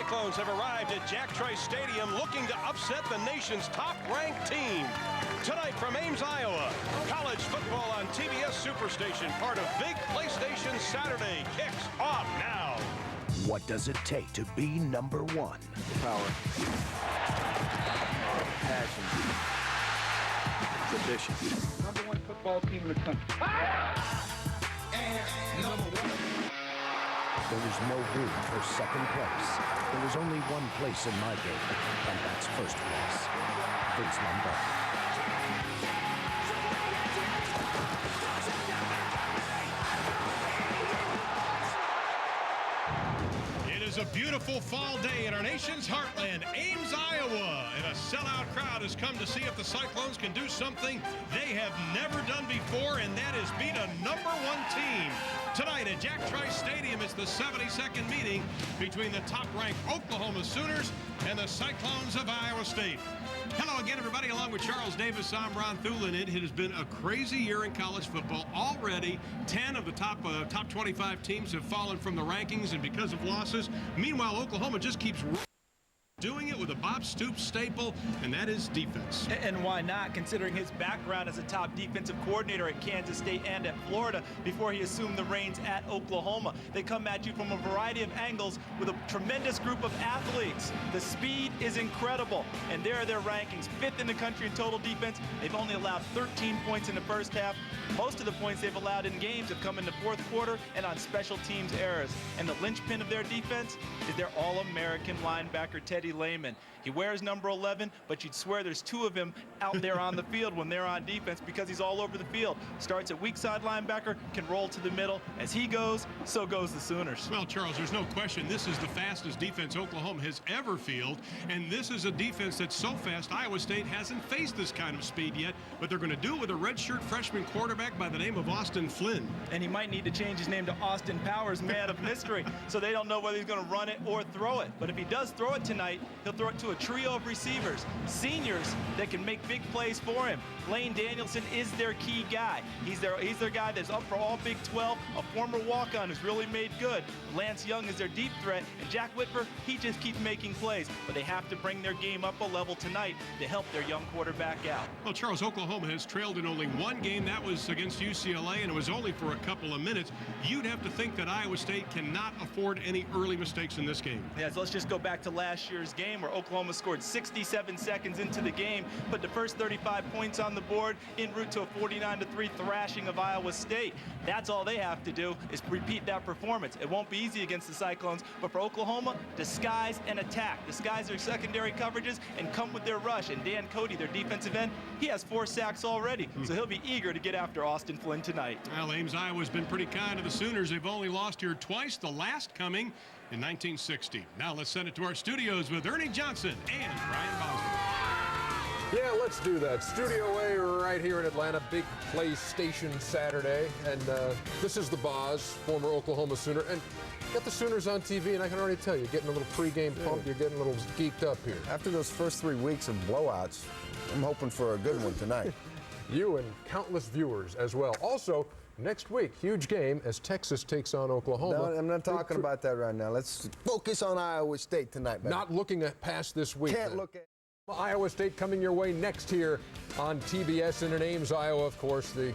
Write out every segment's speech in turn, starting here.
Cyclones have arrived at Jack Trice Stadium looking to upset the nation's top-ranked team. Tonight from Ames, Iowa, college football on TBS Superstation, part of Big PlayStation Saturday, kicks off now. What does it take to be number one? Power. Passion. Tradition. #1 football team in the country. And number one. There is no room for second place. There is only one place in my game, and that's first place. Vince Lombardi. It is a beautiful fall day in our nation's heartland, Ames, Iowa, and a sellout crowd has come to see if the Cyclones can do something they have never done before, and that is beat a #1 team. Tonight at Jack Trice Stadium, it's the 72nd meeting between the top-ranked Oklahoma Sooners and the Cyclones of Iowa State. Hello again, everybody. Along with Charles Davis, I'm Ron Thulin. It has been a crazy year in college football. Already, 10 of the top 25 teams have fallen from the rankings and because of losses. Meanwhile, Oklahoma just keeps doing it with a Bob Stoops staple, and that is defense. And why not, considering his background as a top defensive coordinator at Kansas State and at Florida before he assumed the reins at Oklahoma. They come at you from a variety of angles with a tremendous group of athletes. The speed is incredible, and there are their rankings. 5th in the country in total defense. They've only allowed 13 points in the first half. Most of the points they've allowed in games have come in the fourth quarter and on special teams errors. And the linchpin of their defense is their All-American linebacker, Teddy Lehman. He wears number 11, but you'd swear there's 2 of him out there on the field when they're on defense because he's all over the field. Starts at weak side linebacker, can roll to the middle. As he goes, so goes the Sooners. Well, Charles, there's no question this is the fastest defense Oklahoma has ever fielded, and this is a defense that's so fast Iowa State hasn't faced this kind of speed yet, but they're going to do it with a redshirt freshman quarterback by the name of Austin Flynn. And he might need to change his name to Austin Powers, man of mystery, so they don't know whether he's going to run it or throw it. But if he does throw it tonight, he'll throw it to a trio of receivers, seniors that can make big plays for him. Lane Danielson is their key guy. He's their guy that's up for all Big 12, a former walk-on who's really made good. Lance Young is their deep threat, and Jack Whitver, he just keeps making plays. But they have to bring their game up a level tonight to help their young quarterback out. Well, Charles, Oklahoma has trailed in only one game. That was against UCLA, and it was only for a couple of minutes. You'd have to think that Iowa State cannot afford any early mistakes in this game. Yeah, so let's just go back to last year's game where Oklahoma scored 67 seconds into the game, put the first 35 points on the board en route to a 49-3 thrashing of Iowa State. That's all they have to do is repeat that performance. It won't be easy against the Cyclones, but for Oklahoma, disguise and attack. Disguise their secondary coverages and come with their rush. And Dan Cody, their defensive end, he has 4 sacks already, so he'll be eager to get after Austin Flynn tonight. Well, Ames, Iowa's been pretty kind to the Sooners. They've only lost here twice, the last coming in 1960. Now let's send it to our studios with Ernie Johnson and Brian Boswell. Yeah, let's do that. Studio A right here in Atlanta, Big PlayStation Saturday. And this is the Boz, former Oklahoma Sooner. And got the Sooners on TV, and I can already tell you're getting a little pregame pump. You're getting a little geeked up here. After those first 3 weeks of blowouts, I'm hoping for a good one tonight. You and countless viewers as well. Also, next week, huge game as Texas takes on Oklahoma. No, I'm not talking about that right now. Let's focus on Iowa State tonight, baby. Not looking at past this week. Can't look at Iowa State coming your way next here on TBS and in Ames, Iowa. Of course, the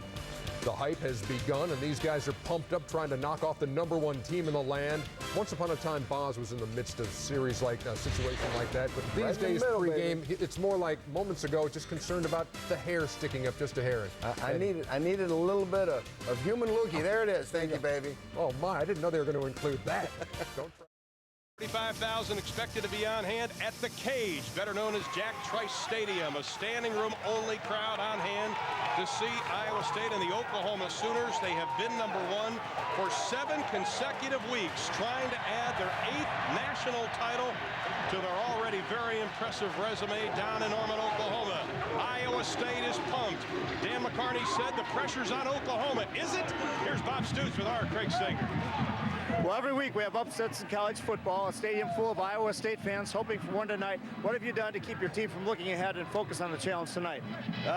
hype has begun, and these guys are pumped up trying to knock off the #1 team in the land. Once upon a time, Boz was in the midst of a situation like that. But these days, pregame, it's more like moments ago, just concerned about the hair sticking up just a hair. I needed a little bit of human looky. There it is. Thank you, baby. Oh, my. I didn't know they were going to include that. Don't try. 35,000 expected to be on hand at the Cage, better known as Jack Trice Stadium, a standing room only crowd on hand to see Iowa State and the Oklahoma Sooners. They have been #1 for 7 consecutive weeks, trying to add their 8th national title to their already very impressive resume down in Norman, Oklahoma. Iowa State is pumped. Dan McCarney said the pressure's on Oklahoma. Is it? Here's Bob Stoops with our Craig Sager. Well, every week we have upsets in college football, a stadium full of Iowa State fans hoping for one tonight. What have you done to keep your team from looking ahead and focus on the challenge tonight?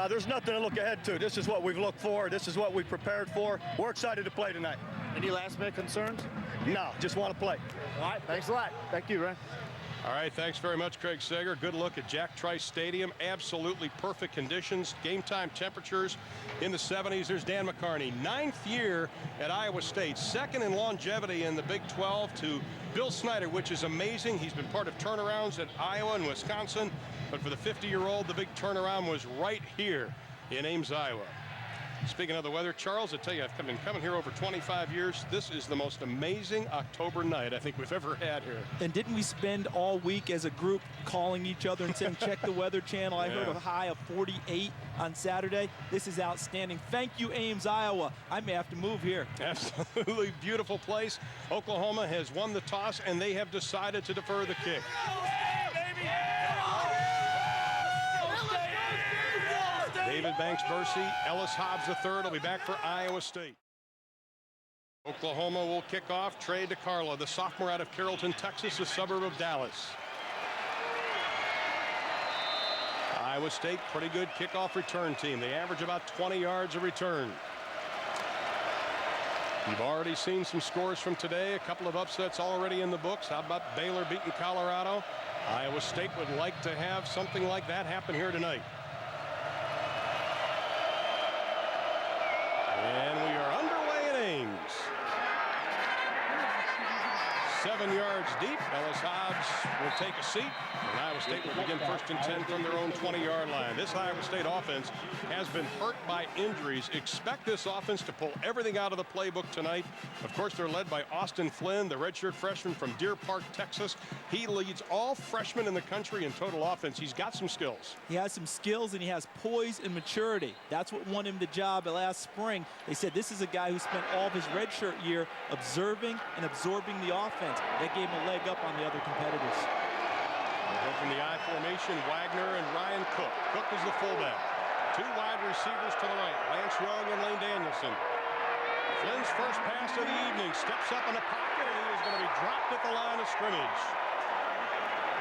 There's nothing to look ahead to. This is what we've looked for. This is what we've prepared for. We're excited to play tonight. Any last-minute concerns? No, just want to play. All right, thanks a lot. Back to you, Ryan. All right, thanks very much, Craig Sager. Good look at Jack Trice Stadium. Absolutely perfect conditions. Game time temperatures in the 70s. There's Dan McCarney, 9th year at Iowa State, 2nd in longevity in the Big 12 to Bill Snyder, which is amazing. He's been part of turnarounds at Iowa and Wisconsin, but for the 50-year-old, the big turnaround was right here in Ames, Iowa. Speaking of the weather, Charles, I tell you, I've been coming here over 25 years. This is the most amazing October night I think we've ever had here. And didn't we spend all week as a group calling each other and saying, check the Weather Channel? I heard a high of 48 on Saturday. This is outstanding. Thank you, Ames, Iowa. I may have to move here. Absolutely beautiful place. Oklahoma has won the toss, and they have decided to defer the kick. David Banks-Bursey, Ellis Hobbs III will be back for Iowa State. Oklahoma will kick off. Trey DeCarlo, the sophomore out of Carrollton, Texas, a suburb of Dallas. Iowa State, pretty good kickoff return team. They average about 20 yards a return. You've already seen some scores from today. A couple of upsets already in the books. How about Baylor beating Colorado? Iowa State would like to have something like that happen here tonight. And we are underway in Ames. 7 yards deep. Ellis Hobbs will take a seat, and Iowa State will begin 1st and 10 from their own 20-yard line. This Iowa State offense has been hurt by injuries. Expect this offense to pull everything out of the playbook tonight. Of course, they're led by Austin Flynn, the redshirt freshman from Deer Park, Texas. He leads all freshmen in the country in total offense. He's got some skills. He has some skills, and he has poise and maturity. That's what won him the job last spring. They said this is a guy who spent all of his redshirt year observing and absorbing the offense. That gave him a leg up on the other competitors. We'll go from the I formation, Wagner and Ryan Cook. Cook is the fullback. 2 wide receivers to the right, Lance Young and Lane Danielson. Flynn's first pass of the evening, steps up in the pocket, and he is going to be dropped at the line of scrimmage.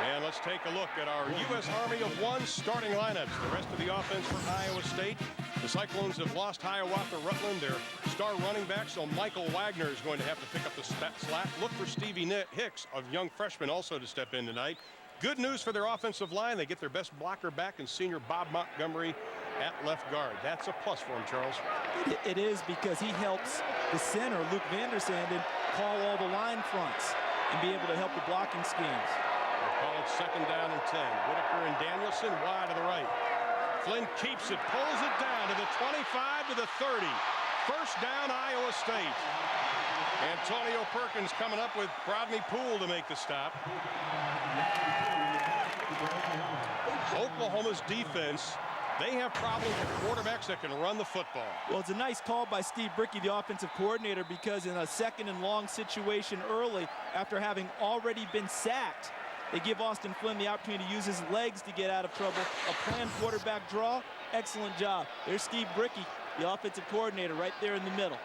And let's take a look at our U.S. Army of One starting lineups. The rest of the offense for Iowa State. The Cyclones have lost Hiawatha Rutland, their star running back, so Michael Wagner is going to have to pick up the slack. Look for Stevie Hicks, a young freshman, also to step in tonight. Good news for their offensive line. They get their best blocker back in senior Bob Montgomery at left guard. That's a plus for him, Charles. It is, because he helps the center, Luke Vandersanden, call all the line fronts and be able to help the blocking schemes. They'll call it 2nd down and 10. Whitaker and Danielson wide to the right. Flynn keeps it, pulls it down to the 25 to the 30. 1st down, Iowa State. Antonio Perkins coming up with Rodney Poole to make the stop. Oklahoma's defense, they have problems with quarterbacks that can run the football. Well, it's a nice call by Steve Brickey, the offensive coordinator, because in a 2nd and long situation early, after having already been sacked, they give Austin Flynn the opportunity to use his legs to get out of trouble. A planned quarterback draw, excellent job. There's Steve Brickey, the offensive coordinator, right there in the middle.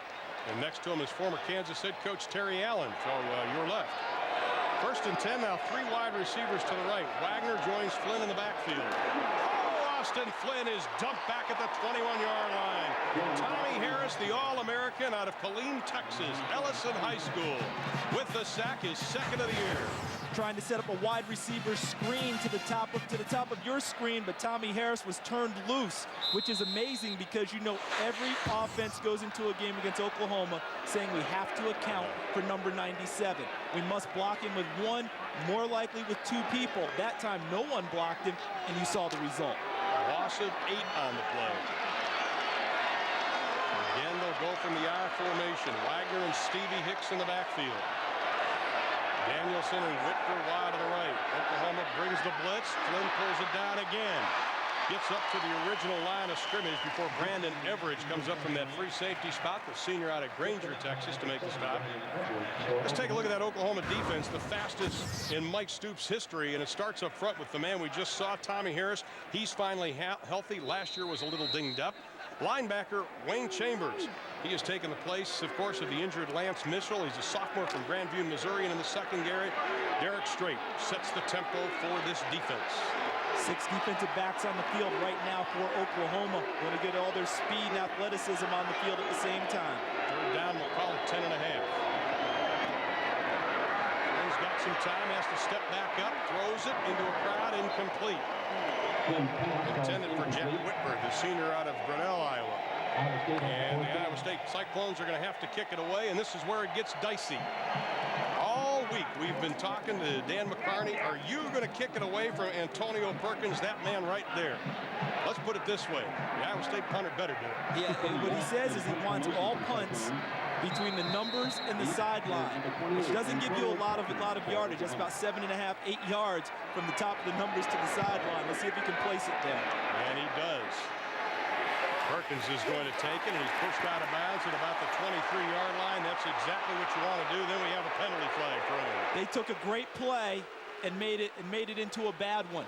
And next to him is former Kansas head coach Terry Allen, so your left. 1st and 10 now, 3 wide receivers to the right. Wagner joins Flynn in the backfield. Oh, Austin Flynn is dumped back at the 21-yard line. Tommy Harris, the All-American out of Killeen, Texas, Ellison High School, with the sack, his 2nd of the year. Trying to set up a wide receiver screen to the top of your screen, but Tommy Harris was turned loose, which is amazing, because you know every offense goes into a game against Oklahoma saying we have to account for number 97. We must block him with 1, more likely with 2 people. That time no one blocked him, and you saw the result. Loss of 8 on the play. Again, they'll go from the I formation. Wagner and Stevie Hicks in the backfield. Danielson and Whitaker wide to the right. Oklahoma brings the blitz. Flynn pulls it down again. Gets up to the original line of scrimmage before Brandon Everidge comes up from that free safety spot, the senior out of Granger, Texas, to make the stop. Let's take a look at that Oklahoma defense, the fastest in Mike Stoops' history, and it starts up front with the man we just saw, Tommy Harris. He's finally healthy. Last year was a little dinged up. Linebacker Wayne Chambers. He has taken the place, of course, of the injured Lance Mitchell. He's a sophomore from Grandview, Missouri. And in the secondary, Derek Strait sets the tempo for this defense. 6 defensive backs on the field right now for Oklahoma. Going to get all their speed and athleticism on the field at the same time. 3rd down, we'll call it 10 and a half. He's got Takes some time, has to step back up, throws it into a crowd, incomplete. Intended for Jack Whitford, the senior out of Grinnell, Iowa. And the Iowa State Cyclones are going to have to kick it away, and this is where it gets dicey. All week we've been talking to Dan McCarney. Are you going to kick it away from Antonio Perkins, that man right there? Let's put it this way. The Iowa State punter better do it. Yeah, and what he says is he wants all punts between the numbers and the sideline, which doesn't give you a lot of yardage. That's about 7.5, 8 yards from the top of the numbers to the sideline. Let's see if he can place it there. And he does. Perkins is going to take it, and he's pushed out of bounds at about the 23-yard line. That's exactly what you want to do. Then we have a penalty flag for him. They took a great play and made it into a bad one.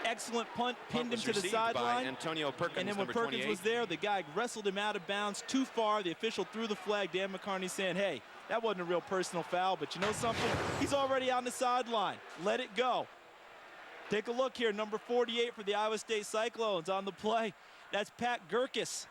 Excellent punt, pinned him to the sideline. Antonio Perkins, and then when Perkins was there, the guy wrestled him out of bounds too far. The official threw the flag. Dan McCarney saying, hey, that wasn't a real personal foul, but you know something? He's already on the sideline. Let it go. Take a look here, number 48 for the Iowa State Cyclones on the play. That's Pat Gurkis,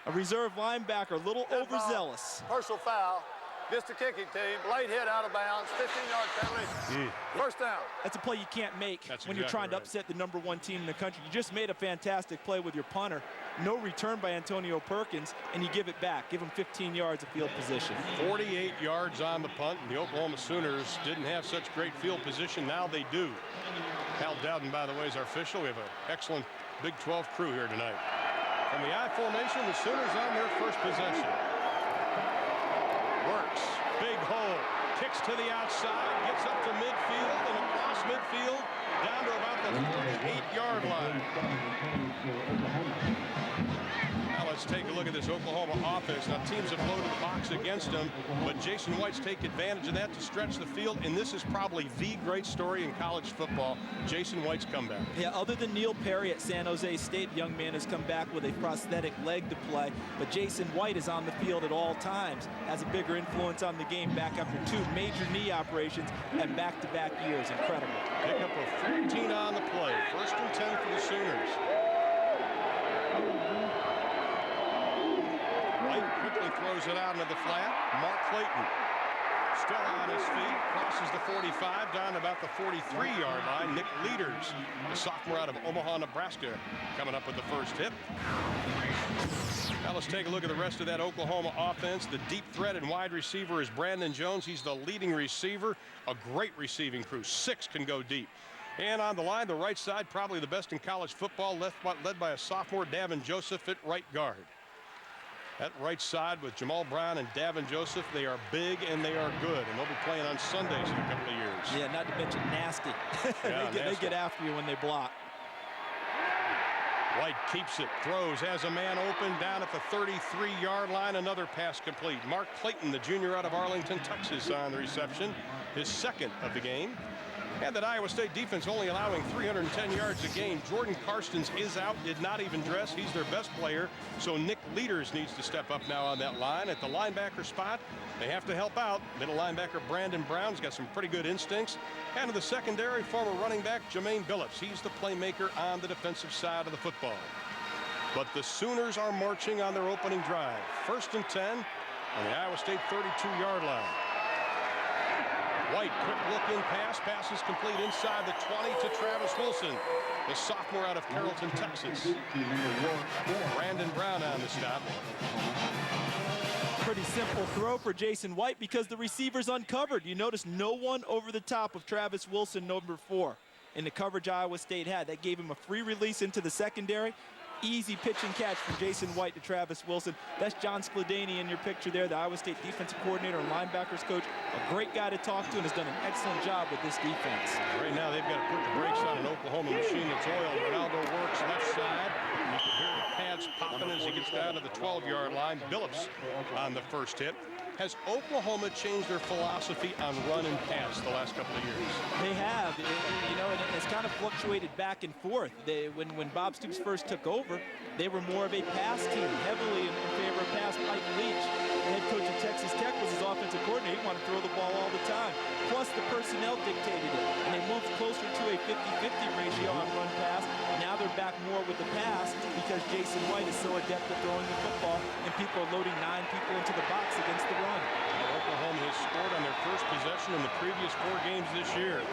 a reserve linebacker, a little overzealous. Personal foul. Just the kicking team. Late hit out of bounds. 15-yard penalty. First down. That's a play you can't make when you're trying to upset the #1 team in the country. You just made a fantastic play with your punter. No return by Antonio Perkins, and you give it back. Give him 15 yards of field position. 48 yards on the punt, and the Oklahoma Sooners didn't have such great field position. Now they do. Hal Dowden, by the way, is our official. We have an excellent Big 12 crew here tonight. From the I formation, the Sooners on their first possession. Works, big hole, kicks to the outside, gets up to midfield and across midfield down to about the 38-yard line. Now let's take a look at this Oklahoma offense. Now teams have loaded the box against them, but Jason White's take advantage of that to stretch the field, and this is probably the great story in college football, Jason White's comeback. Yeah, other than Neil Perry at San Jose State, the young man has come back with a prosthetic leg to play, but Jason White is on the field at all times, has a bigger influence on the game back after 2 major knee operations and back-to-back years. Incredible. Pick up a 14 on the play. 1st and 10 for the Sooners. Quickly throws it out into the flat. Mark Clayton still on his feet, crosses the 45 down to about the 43-yard line. Nick Leaders, the sophomore out of Omaha, Nebraska, coming up with the first hit. Now let's take a look at the rest of that Oklahoma offense. The deep threat and wide receiver is Brandon Jones. He's the leading receiver, a great receiving crew. 6 can go deep. And on the line, the right side, probably the best in college football, led by a sophomore, Davin Joseph, at right guard. That right side with Jamal Brown and Davin Joseph, they are big and they are good, and they'll be playing on Sundays in a couple of years. Yeah, not to mention nasty. Yeah, they get after you when they block. White keeps it, throws, has a man open down at the 33-yard line. Another pass complete. Mark Clayton, the junior out of Arlington, Texas, on the reception, his 2nd of the game. And that Iowa State defense only allowing 310 yards a game. Jordan Karstens is out, did not even dress. He's their best player. So Nick Leaders needs to step up now on that line. At the linebacker spot, they have to help out. Middle linebacker Brandon Brown's got some pretty good instincts. And in the secondary, former running back Jermaine Billups. He's the playmaker on the defensive side of the football. But the Sooners are marching on their opening drive. 1st and 10 on the Iowa State 32-yard line. White, quick look-in pass. Pass is complete inside the 20 to Travis Wilson, the sophomore out of Carrollton, Texas. Brandon Brown on the stop. Pretty simple throw for Jason White because the receiver's uncovered. You notice no one over the top of Travis Wilson, number 4, in the coverage Iowa State had. That gave him a free release into the secondary. Easy pitch and catch from Jason White to Travis Wilson. That's John Skladany in your picture there, the Iowa State defensive coordinator and linebackers coach. A great guy to talk to and has done an excellent job with this defense. Right now they've got to put the brakes on an Oklahoma machine that's oiled. Ronaldo works left side. You can hear the pads popping as he gets down to the 12-yard line. Billups on the first hit. Has Oklahoma changed their philosophy on run and pass the last couple of years? They have, you know, and it's kind of fluctuated back and forth. When Bob Stoops first took over, they were more of a pass team, heavily in favor of pass. Mike Leach, the head coach of Texas Tech, was his offensive coordinator. He wanted to throw the ball all the time. Plus, the personnel dictated it, and they moved closer to a 50-50 ratio on run pass. Now they're back more with the pass because Jason White is so adept at throwing the football, and people are loading 9 people into the box against the run. Oklahoma has scored on their first possession in the previous 4 games this year.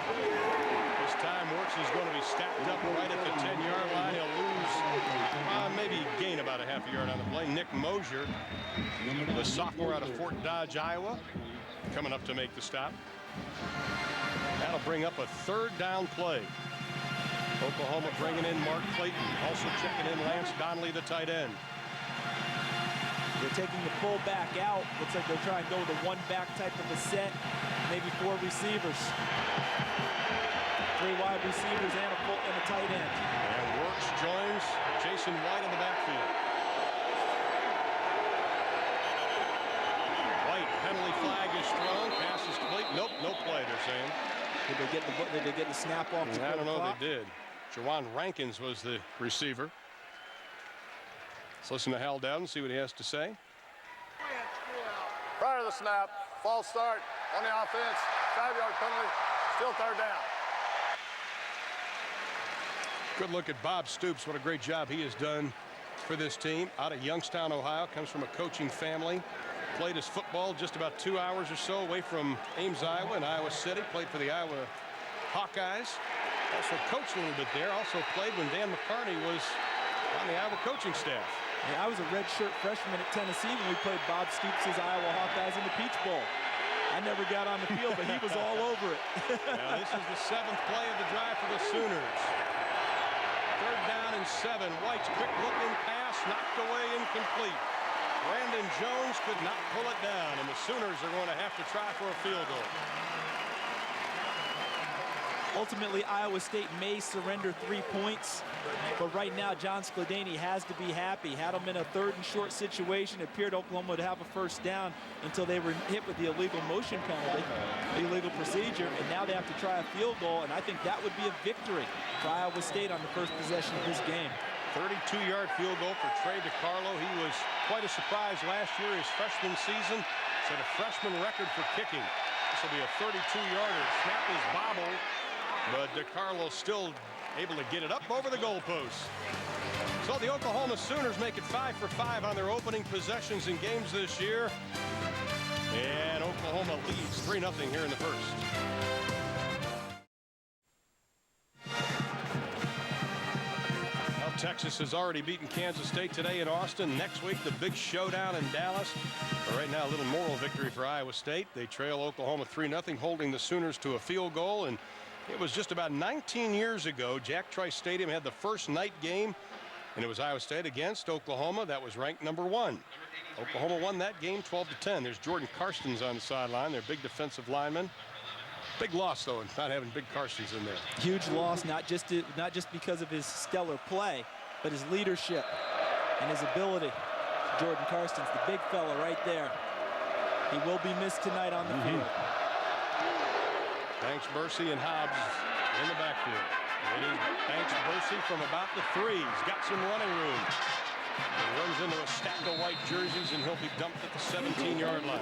This time, Works is going to be stacked up right at the 10-yard line. He'll lose, maybe gain about a half a yard on the play. Nick Mosier, the sophomore out of Fort Dodge, Iowa, coming up to make the stop. That'll bring up a 3rd down play. Oklahoma bringing in Mark Clayton, also checking in Lance Donnelly, the tight end. They're taking the fullback out. Looks like they're trying to go with a 1-back type of a set, maybe 4 receivers. 3 wide receivers and a tight end. And Works joins Jason White in the backfield. White, penalty flag is thrown. Pass is complete. Nope, no play, they're saying. Did they get the snap off? I don't know if they did. Jawan Rankins was the receiver. Let's listen to Hal Dowden, see what he has to say. Prior to the snap, false start on the offense, 5-yard penalty, still 3rd down. Good look at Bob Stoops. What a great job he has done for this team. Out of Youngstown, Ohio, comes from a coaching family. Played his football just about 2 hours or so away from Ames, Iowa, and Iowa City. Played for the Iowa Hawkeyes. Also coached a little bit there. Also played when Dan McCarney was on the Iowa coaching staff. Yeah, I was a redshirt freshman at Tennessee when we played Bob Stoops' Iowa Hawkeyes in the Peach Bowl. I never got on the field, but he was all over it. Now, this is the 7th play of the drive for the Sooners. 3rd down and 7. White's quick looking pass knocked away, incomplete. Brandon Jones could not pull it down, and the Sooners are going to have to try for a field goal. Ultimately, Iowa State may surrender 3 points, but right now, John Skladany has to be happy. Had them in a 3rd and short situation. It appeared Oklahoma would have a 1st down until they were hit with the illegal motion penalty, the illegal procedure, and now they have to try a field goal, and I think that would be a victory for Iowa State on the first possession of this game. 32-yard field goal for Trey DiCarlo. He was quite a surprise last year, his freshman season. Set a freshman record for kicking. This will be a 32-yarder. Snap is bobbled, but DiCarlo still able to get it up over the goalpost. So the Oklahoma Sooners make it 5 for 5 on their opening possessions in games this year. And Oklahoma leads 3-0 here in the first. Texas has already beaten Kansas State today in Austin. Next week, the big showdown in Dallas. But right now, a little moral victory for Iowa State. They trail Oklahoma 3-0, holding the Sooners to a field goal. And it was just about 19 years ago, Jack Trice Stadium had the first night game, and it was Iowa State against Oklahoma. That was ranked number 1. Oklahoma won that game 12-10. There's Jordan Karstens on the sideline, their big defensive lineman. Big loss, though, in not having Big Karstens in there. Huge loss, not just because of his stellar play, but his leadership and his ability. Jordan Karstens, the big fella right there. He will be missed tonight on the field. Banks, Bursey, and Hobbs in the backfield. Banks, Bursey from about the 3. He's got some running room. He runs into a stack of white jerseys, and he'll be dumped at the 17-yard line.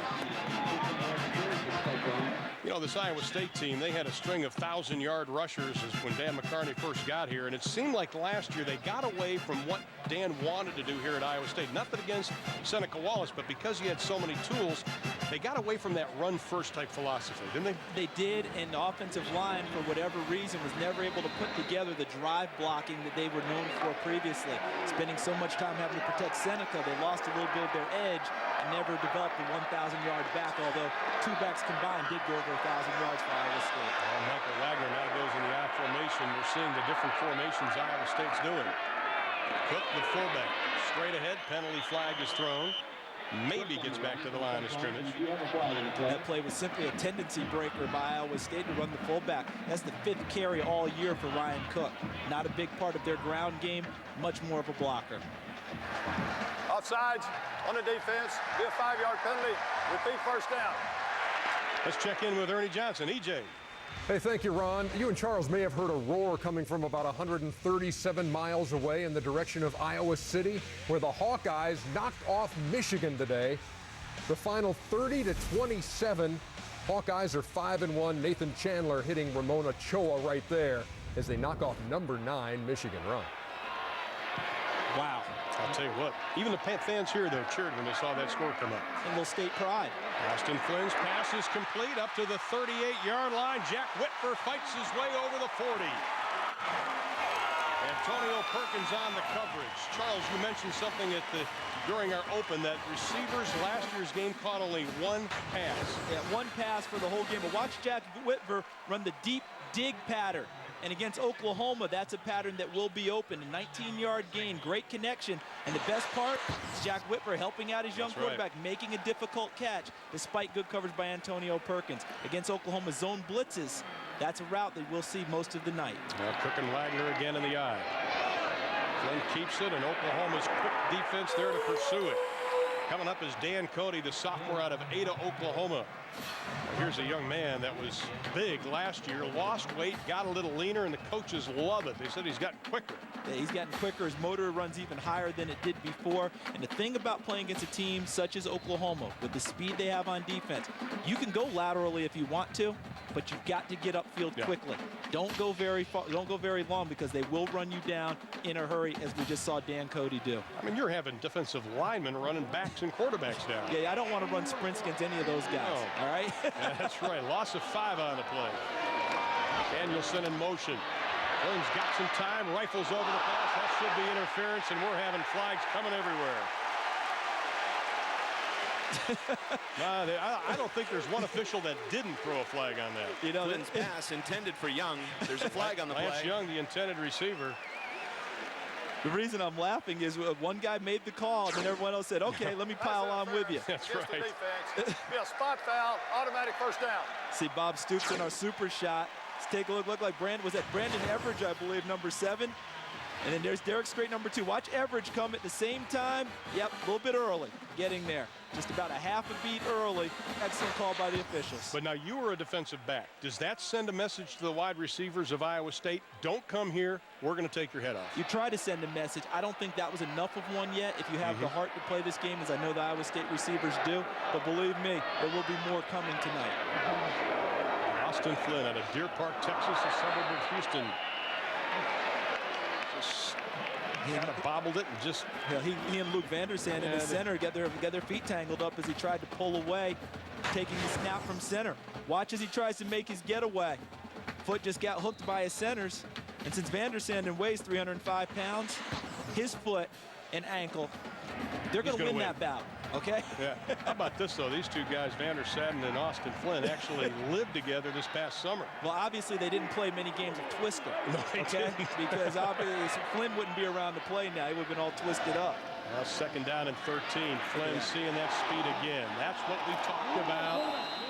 You know, this Iowa State team, they had a string of 1,000-yard rushers when Dan McCarney first got here, and it seemed like last year they got away from what Dan wanted to do here at Iowa State. Nothing against Seneca Wallace, but because he had so many tools, they got away from that run-first type philosophy, didn't they? They did, and the offensive line, for whatever reason, was never able to put together the drive blocking that they were known for previously. Spending so much time having to protect Seneca, they lost a little bit of their edge and never developed a 1,000-yard back, although 2 backs combined did go over 1,000 yards for Iowa State. Well, Michael Wagner now goes in the I formation. We're seeing the different formations Iowa State's doing. Cook, the fullback, straight ahead. Penalty flag is thrown. Maybe gets back to the line of scrimmage. That play was simply a tendency breaker by Iowa State to run the fullback. That's the 5th carry all year for Ryan Cook. Not a big part of their ground game, much more of a blocker. Offsides on the defense, be a 5-yard penalty, repeat 1st down. Let's check in with Ernie Johnson. EJ. Hey, thank you, Ron. You and Charles may have heard a roar coming from about 137 miles away in the direction of Iowa City, where the Hawkeyes knocked off Michigan today. The final 30-27. Hawkeyes are 5-1. Nathan Chandler hitting Ramon Ochoa right there as they knock off number 9 Michigan. Ron. Wow. I'll tell you what, even the fans here, though, cheered when they saw that score come up. A little state pride. Austin Flynn's pass is complete up to the 38-yard line. Jack Whitver fights his way over the 40. Antonio Perkins on the coverage. Charles, you mentioned something during our open that receivers last year's game caught only one pass. Yeah, one pass for the whole game. But watch Jack Whitver run the deep dig pattern. And against Oklahoma, that's a pattern that will be open. A 19-yard gain, great connection. And the best part is Jack Whitver helping out his young quarterback, making a difficult catch despite good coverage by Antonio Perkins. Against Oklahoma's zone blitzes, that's a route that we'll see most of the night. Now Cook and Wagner again in the eye. Flynn keeps it, and Oklahoma's quick defense there to pursue it. Coming up is Dan Cody, the sophomore out of Ada, Oklahoma. Here's a young man that was big last year, lost weight, got a little leaner, and the coaches love it. They said he's gotten quicker. Yeah, he's gotten quicker. His motor runs even higher than it did before. And the thing about playing against a team such as Oklahoma, with the speed they have on defense, you can go laterally if you want to, but you've got to get upfield quickly. Don't go very far, don't go very long, because they will run you down in a hurry, as we just saw Dan Cody do. I mean, you're having defensive linemen running backs and quarterbacks down. Yeah, I don't want to run sprints against any of those guys. No. All right? Yeah, that's right. Loss of 5 on the play. Danielson in motion. Flynn's got some time, rifles over the pass. That should be interference, and we're having flags coming everywhere. I don't think there's one official that didn't throw a flag on that. You know, Flynn's pass intended for Young. There's a flag on the play. Lance Young, the intended receiver. The reason I'm laughing is one guy made the call, and then everyone else said, okay, let me pile on with you. That's right. Be a spot foul, automatic first down. See Bob Stoops in our super shot. Let's take a look. Look like Brandon, was that Brandon Everidge, I believe, number 7. And then there's Derek Strait, number 2. Watch Everidge come at the same time. Yep, a little bit early getting there. Just about a half a beat early. Excellent call by the officials. But now you were a defensive back. Does that send a message to the wide receivers of Iowa State? Don't come here. We're going to take your head off. You try to send a message. I don't think that was enough of one yet. If you have the heart to play this game, as I know the Iowa State receivers do. But believe me, there will be more coming tonight. Austin Flynn out of Deer Park, Texas, a suburb of Houston. He kind of bobbled it and just... Yeah, he and Luke Vandersand in the center got their feet tangled up as he tried to pull away, taking the snap from center. Watch as he tries to make his getaway. Foot just got hooked by his centers. And since Vandersand weighs 305 pounds, his foot and ankle, they're going to win that battle. Okay? Yeah. How about this, though? These two guys, Vandersand and Austin Flynn, actually lived together this past summer. Well, obviously, they didn't play many games of Twister. No, they didn't. Because obviously, Flynn wouldn't be around to play now. He would have been all twisted up. Now, 2nd down and 13. Flynn seeing that speed again. That's what we talked about.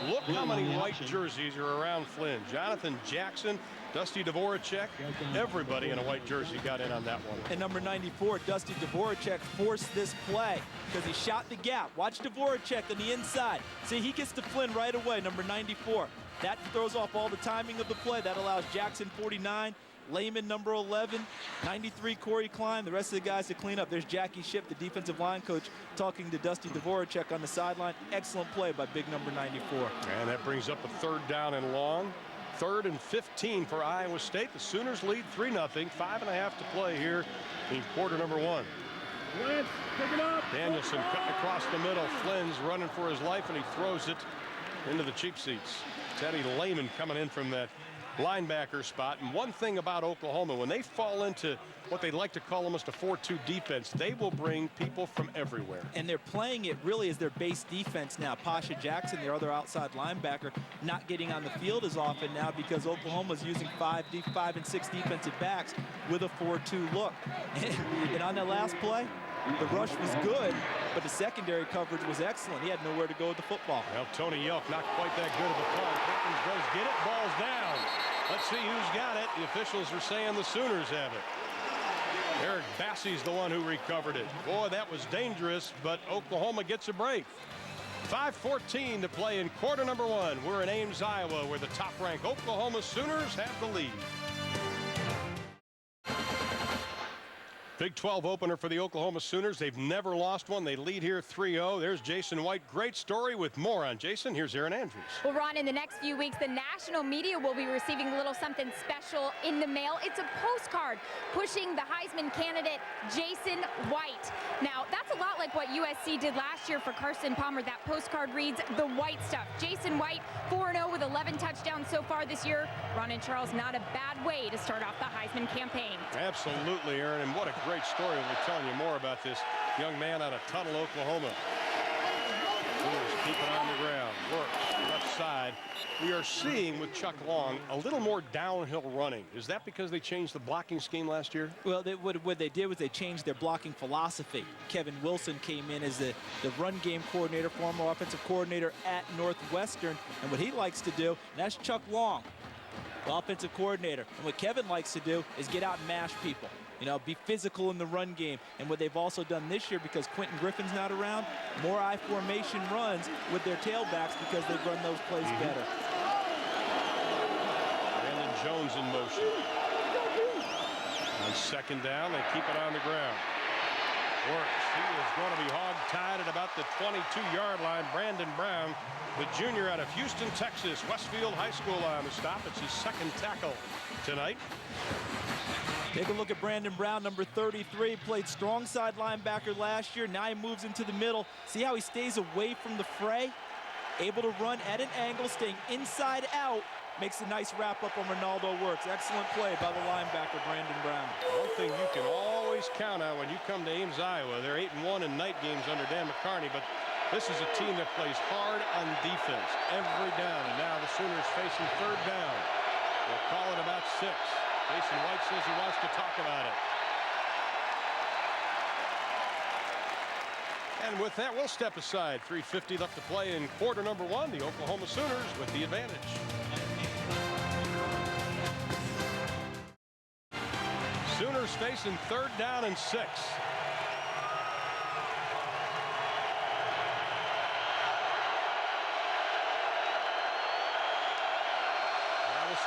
Look how many white jerseys are around Flynn. Jonathan Jackson, Dusty Dvoracek, everybody in a white jersey got in on that one. And number 94, Dusty Dvoracek, forced this play because he shot the gap. Watch Dvoracek on the inside. See, he gets to Flynn right away, number 94. That throws off all the timing of the play. That allows Jackson, 49, Lehman, number 11, 93, Corey Klein, the rest of the guys to clean up. There's Jackie Shipp, the defensive line coach, talking to Dusty Dvoracek on the sideline. Excellent play by big number 94. And that brings up a 3rd down and long. 3rd and 15 for Iowa State. The Sooners lead 3-0. 5.5 to play here in quarter number 1. Danielson cutting across the middle. Flynn's running for his life, and he throws it into the cheap seats. Teddy Lehman coming in from that linebacker spot. And one thing about Oklahoma, when they fall into what they like to call almost a 4-2 defense, they will bring people from everywhere. And they're playing it really as their base defense now. Pasha Jackson, their other outside linebacker, not getting on the field as often now because Oklahoma's using 5 and 6 defensive backs with a 4-2 look. And on that last play, the rush was good, but the secondary coverage was excellent. He had nowhere to go with the football. Well, Tony Yelk, not quite that good of a punt. Perkins does get it, ball's down. Let's see who's got it. The officials are saying the Sooners have it. Eric Bassey's the one who recovered it. Boy, that was dangerous, but Oklahoma gets a break. 5:14 to play in quarter number 1. We're in Ames, Iowa, where the top-ranked Oklahoma Sooners have the lead. Big 12 opener for the Oklahoma Sooners. They've never lost one. They lead here 3-0. There's Jason White. Great story with more on Jason. Here's Aaron Andrews. Well, Ron, in the next few weeks, the national media will be receiving a little something special in the mail. It's a postcard pushing the Heisman candidate, Jason White. Now, that's a lot like what USC did last year for Carson Palmer. That postcard reads, the White stuff. Jason White, 4-0 with 11 touchdowns so far this year. Ron and Charles, not a bad way to start off the Heisman campaign. Absolutely, Aaron, and what a great story. We'll be telling you more about this young man out of Tuttle, Oklahoma. Keep it on the ground. Work left side. We are seeing with Chuck Long a little more downhill running. Is that because they changed the blocking scheme last year? Well, what they did was they changed their blocking philosophy. Kevin Wilson came in as the run game coordinator, former offensive coordinator at Northwestern. And what he likes to do, and that's Chuck Long, the offensive coordinator. And what Kevin likes to do is get out and mash people. You know, be physical in the run game. And what they've also done this year, because Quentin Griffin's not around, more I formation runs with their tailbacks because they've run those plays better. Brandon Jones in motion. On second down, they keep it on the ground. Works. He is going to be hog-tied at about the 22-yard line. Brandon Brown, the junior out of Houston, Texas, Westfield High School on the stop. It's his second tackle tonight. Take a look at Brandon Brown, number 33, played strong side linebacker last year. Now he moves into the middle. See how he stays away from the fray? Able to run at an angle, staying inside out. Makes a nice wrap up on Ronaldo Works. Excellent play by the linebacker, Brandon Brown. One thing you can always count on when you come to Ames, Iowa, they're 8-1 in night games under Dan McCarney, but this is a team that plays hard on defense every down. And now the Sooners facing third down. We'll call it about 6. Jason White says he wants to talk about it. And with that, we'll step aside. 3:50 left to play in quarter number 1. The Oklahoma Sooners with the advantage. Sooners facing third down and 6.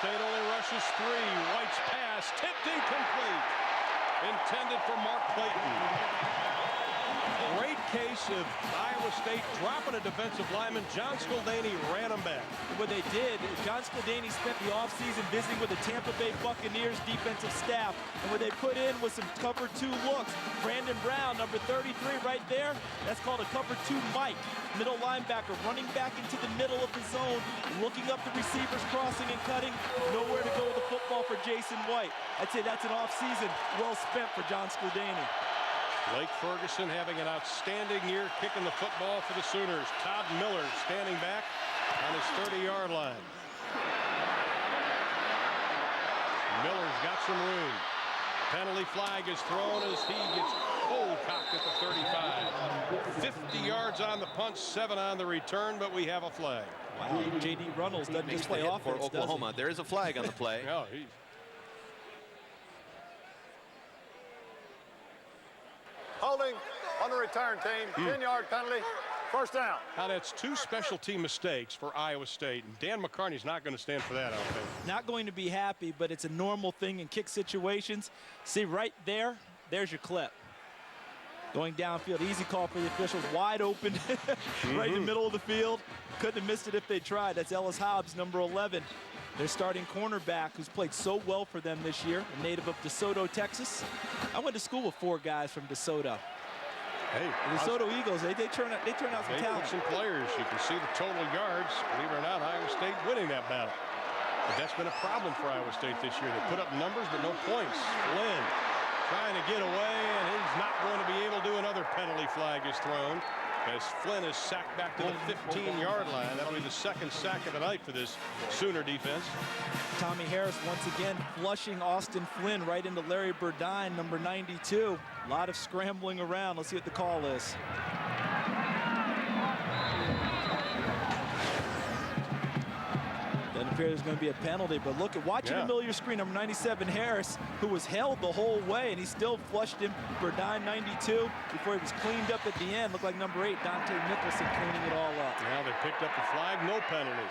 State only rushes 3. White's pass tipped incomplete. Intended for Mark Clayton. Great case of Iowa State dropping a defensive lineman. John Skildany ran him back. What they did, John Skildany spent the offseason visiting with the Tampa Bay Buccaneers defensive staff. And what they put in was some cover 2 looks. Brandon Brown, number 33 right there, that's called a cover 2 Mike. Middle linebacker running back into the middle of the zone, looking up the receivers, crossing and cutting. Nowhere to go with the football for Jason White. I'd say that's an offseason well spent for John Skildany. Blake Ferguson having an outstanding year kicking the football for the Sooners. Todd Miller standing back on his 30-yard line. Miller's got some room. Penalty flag is thrown as he gets cold-cocked at the 35. 50 yards on the punt, 7 on the return, but we have a flag. Wow, J.D. Runnels doesn't just play offense for Oklahoma. There is a flag on the play. No, Holding on the return team. 10-yard penalty. First down. Now that's 2 special team mistakes for Iowa State, and Dan McCarney's not going to stand for that, I don't think. Not going to be happy, but it's a normal thing in kick situations. See right there, there's your clip. Going downfield, easy call for the officials, wide open, right in the middle of the field. Couldn't have missed it if they tried. That's Ellis Hobbs, number 11. Their starting cornerback, who's played so well for them this year, a native of DeSoto, Texas. I went to school with 4 guys from DeSoto. Hey, the DeSoto Eagles, they turn out some talent. Some players. You can see the total yards. Believe it or not, Iowa State winning that battle. But that's been a problem for Iowa State this year. They put up numbers, but no points. Flynn trying to get away, and he's not going to be able to. Another penalty flag is thrown as Flynn is sacked back to the 15-yard line. That'll be the 2nd sack of the night for this Sooner defense. Tommy Harris once again flushing Austin Flynn right into Larry Burdine, number 92. A lot of scrambling around. Let's see what the call is. Doesn't appear there's going to be a penalty, but look at watching the middle of your screen. Number 97 Harris, who was held the whole way, and he still flushed him. Burdine 92 before he was cleaned up at the end. Looked like number 8 Dante Nicholson cleaning it all up. Now they picked up the flag, no penalty.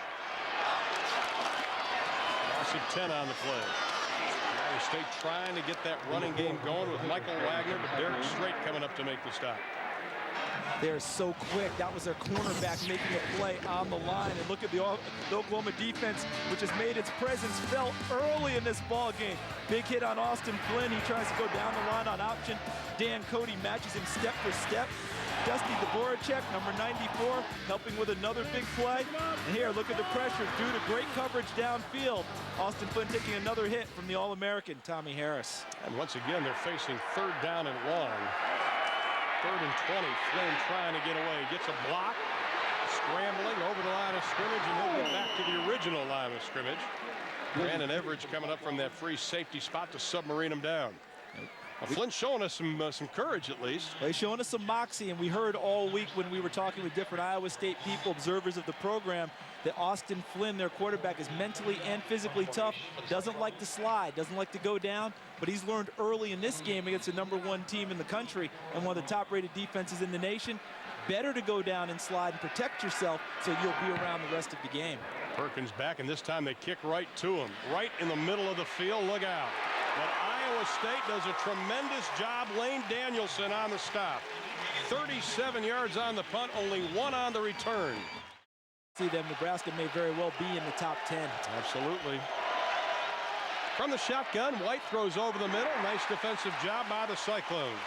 Loss of 10 on the play. Now State trying to get that running game going with Michael Wagner, but Derek Strait coming up to make the stop. They're so quick. That was their cornerback making a play on the line. And look at the Oklahoma defense, which has made its presence felt early in this ball game. Big hit on Austin Flynn. He tries to go down the line on option. Dan Cody matches him step for step. Dusty Dvoracek, number 94, helping with another big play. And here, look at the pressure due to great coverage downfield. Austin Flynn taking another hit from the All-American, Tommy Harris. And once again, they're facing 3rd down and long. 3rd and 20. Flynn trying to get away. Gets a block. Scrambling over the line of scrimmage, and he'll get back to the original line of scrimmage. Brandon Everidge coming up from that free safety spot to submarine him down. Well, Flynn's showing us some courage, at least. Well, he's showing us some moxie, and we heard all week when we were talking with different Iowa State people, observers of the program, that Austin Flynn, their quarterback, is mentally and physically tough, doesn't like to slide, doesn't like to go down, but he's learned early in this game against the #1 team in the country and one of the top-rated defenses in the nation, better to go down and slide and protect yourself so you'll be around the rest of the game. Perkins back, and this time they kick right to him. Right in the middle of the field. Look out. But Iowa State does a tremendous job. Lane Danielson on the stop. 37 yards on the punt, only 1 on the return. See them, Nebraska may very well be in the top 10. Absolutely. From the shotgun, White throws over the middle. Nice defensive job by the Cyclones.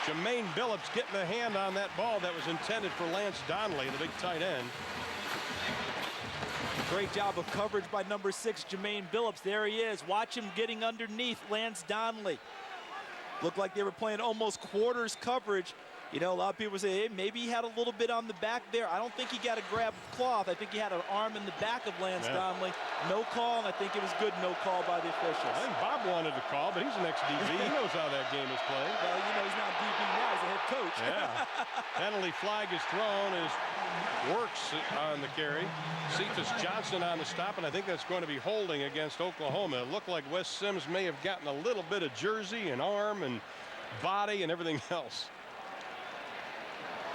Jermaine Billups getting a hand on that ball that was intended for Lance Donnelly, the big tight end. Great job of coverage by number 6, Jermaine Billups. There he is. Watch him getting underneath Lance Donnelly. Looked like they were playing almost quarters coverage. You know, a lot of people say, hey, maybe he had a little bit on the back there. I don't think he got a grab of cloth. I think he had an arm in the back of Lance Donnelly. No call, and I think it was good no call by the officials. I think Bob wanted to call, but he's an ex-DB. He knows how that game is played. Well, you know, he's not DB now. He's a head coach. Yeah. Penalty flag is thrown as Works on the carry. Cephas Johnson on the stop, and I think that's going to be holding against Oklahoma. It looked like Wes Sims may have gotten a little bit of jersey and arm and body and everything else.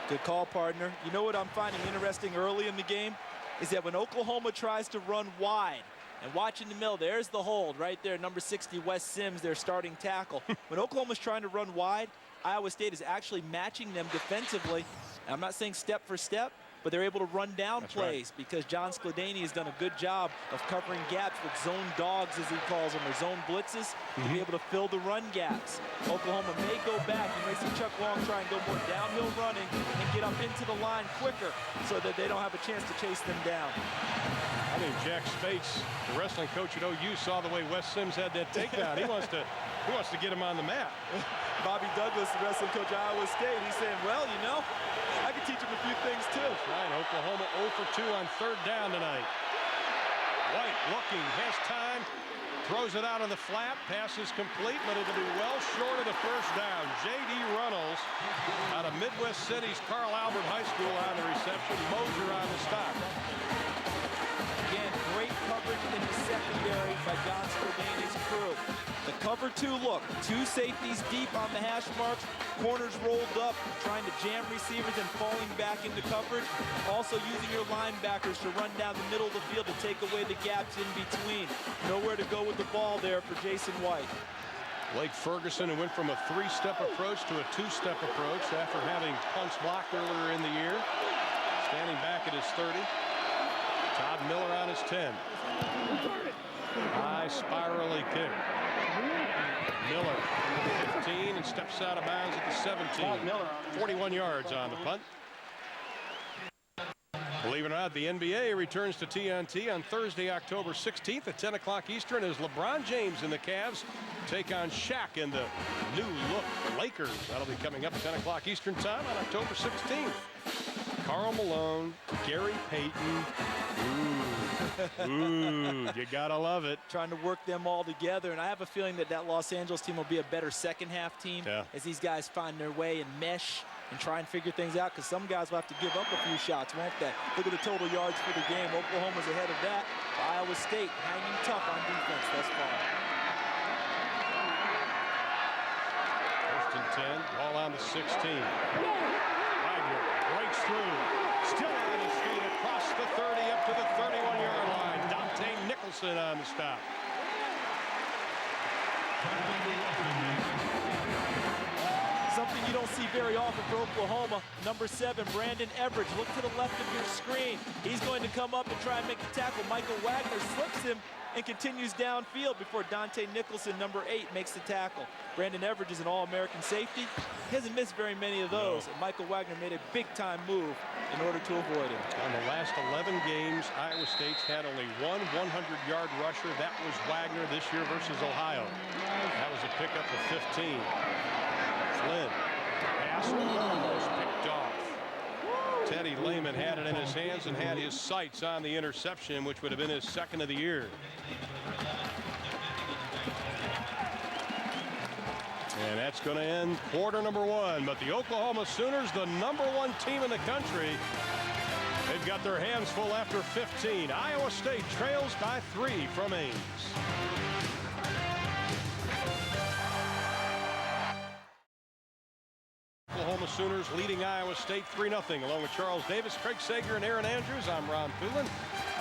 Good call, partner. You know what I'm finding interesting early in the game is that when Oklahoma tries to run wide, and watch in the middle, there's the hold right there, number 60, Wes Sims, their starting tackle. When Oklahoma's trying to run wide, Iowa State is actually matching them defensively. And I'm not saying step for step, but they're able to run down plays because John Skladany has done a good job of covering gaps with zone dogs, as he calls them, or zone blitzes, to be able to fill the run gaps. Oklahoma may go back. You may see Chuck Long try and go more downhill running and get up into the line quicker so that they don't have a chance to chase them down. I think Jack Spates, the wrestling coach at OU, saw the way Wes Sims had that takedown. He wants to get him on the map. Bobby Douglas, the wrestling coach at Iowa State, he's saying, well, you know, I can teach him a few things too. Right, Oklahoma 0 for 2 on 3rd down tonight. White looking, has time, throws it out on the flat, pass is complete, but it'll be well short of the 1st down. J.D. Runnels out of Midwest City's Carl Albert High School on the reception, Moser on the stop. Again, great coverage in the secondary by John Skladany's crew. The cover 2 look, 2 safeties deep on the hash marks, corners rolled up, trying to jam receivers and falling back into coverage. Also using your linebackers to run down the middle of the field to take away the gaps in between. Nowhere to go with the ball there for Jason White. Blake Ferguson, who went from a 3-step approach to a 2-step approach after having punts blocked earlier in the year. Standing back at his 30. Todd Miller on his 10. High spirally kick. Miller 15 and steps out of bounds at the 17. 41 yards on the punt. Believe it or not, the NBA returns to TNT on Thursday, October 16th at 10 o'clock Eastern as LeBron James and the Cavs take on Shaq and the new-look Lakers. That'll be coming up at 10 o'clock Eastern time on October 16th. Karl Malone, Gary Payton. Ooh, you gotta love it. Trying to work them all together, and I have a feeling that that Los Angeles team will be a better second-half team as these guys find their way and mesh and try and figure things out, because some guys will have to give up a few shots, won't they? Look at the total yards for the game. Oklahoma's ahead of that. Iowa State hanging tough on defense thus far. 1st and 10, ball on the 16. Wagner breaks through, still on his feet across the 30 up to the 31-yard line. Dante Nicholson on the stop. Something you don't see very often for Oklahoma. Number 7, Brandon Everidge. Look to the left of your screen. He's going to come up and try and make the tackle. Michael Wagner slips him and continues downfield before Dante Nicholson, number 8, makes the tackle. Brandon Everidge is an All-American safety. He hasn't missed very many of those. And Michael Wagner made a big-time move in order to avoid him. On the last 11 games, Iowa State's had only one 100-yard rusher. That was Wagner this year versus Ohio. That was a pickup of 15. Flynn, pass almost picked off. Teddy Lehman had it in his hands and had his sights on the interception, which would have been his 2nd of the year. And that's going to end quarter number 1. But the Oklahoma Sooners, the number 1 team in the country, they've got their hands full after 15. Iowa State trails by 3 from Ames. Oklahoma Sooners leading Iowa State 3-0 along with Charles Davis, Craig Sager, and Aaron Andrews. I'm Ron Poulin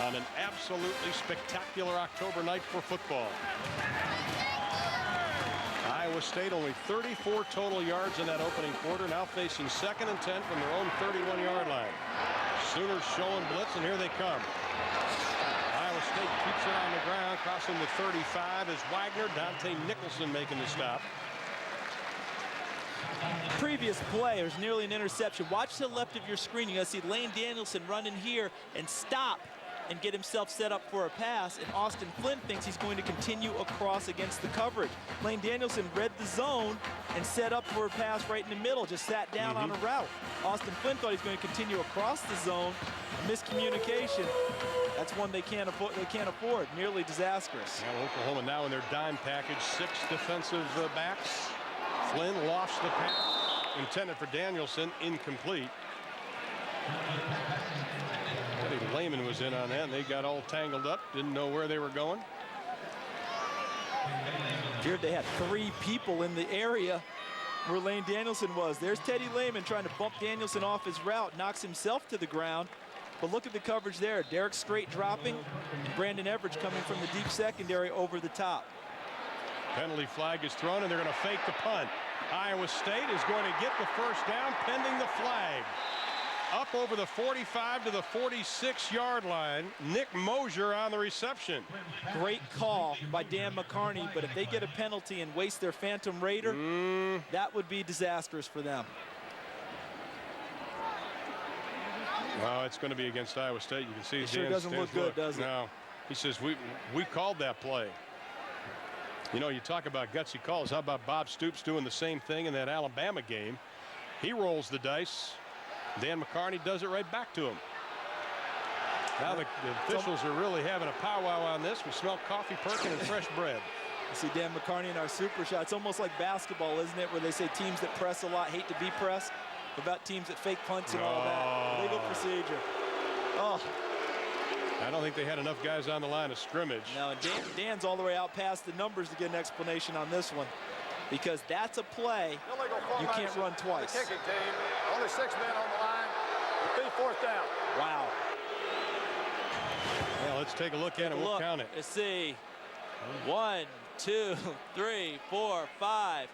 on an absolutely spectacular October night for football. Iowa State only 34 total yards in that opening quarter, now facing 2nd and 10 from their own 31-yard line. Sooners showing blitz, and here they come. Iowa State keeps it on the ground, crossing the 35 as Wagner, Dante Nicholson making the stop. Previous play, there's nearly an interception. Watch to the left of your screen. You're going to see Lane Danielson run in here and stop and get himself set up for a pass. And Austin Flynn thinks he's going to continue across against the coverage. Lane Danielson read the zone and set up for a pass right in the middle, just sat down on a route. Austin Flynn thought he's going to continue across the zone. A miscommunication. That's one they can't afford. Nearly disastrous. Now Oklahoma now in their dime package, 6 defensive backs. Flynn lofts the pass intended for Danielson, incomplete. Teddy Lehman was in on that, and they got all tangled up, didn't know where they were going. Here they had 3 people in the area where Lane Danielson was. There's Teddy Lehman trying to bump Danielson off his route, knocks himself to the ground. But look at the coverage there. Derek Strait dropping, and Brandon Everidge coming from the deep secondary over the top. Penalty flag is thrown, and they're going to fake the punt. Iowa State is going to get the first down pending the flag. Up over the 45 to the 46-yard line. Nick Mosier on the reception. Great call by Dan McCarney, but if they get a penalty and waste their Phantom Raider, that would be disastrous for them. Well, it's going to be against Iowa State. You can see it sure doesn't look good, does it? No. He says, we called that play. You know, you talk about gutsy calls. How about Bob Stoops doing the same thing in that Alabama game? He rolls the dice. Dan McCarney does it right back to him. Now the officials are really having a powwow on this. We smell coffee perking and fresh bread. You see Dan McCarney in our super shot. It's almost like basketball, isn't it, where they say teams that press a lot hate to be pressed. About teams that fake punts and all that. Legal procedure. Oh. I don't think they had enough guys on the line of scrimmage. No, and Dan's all the way out past the numbers to get an explanation on this one, because that's a play you can't run twice. The kicking team, only 6 men on the line. It'll be 4th down. Wow. Yeah, let's take a look at it. We'll count it. Let's see. 1, 2, 3, 4, 5.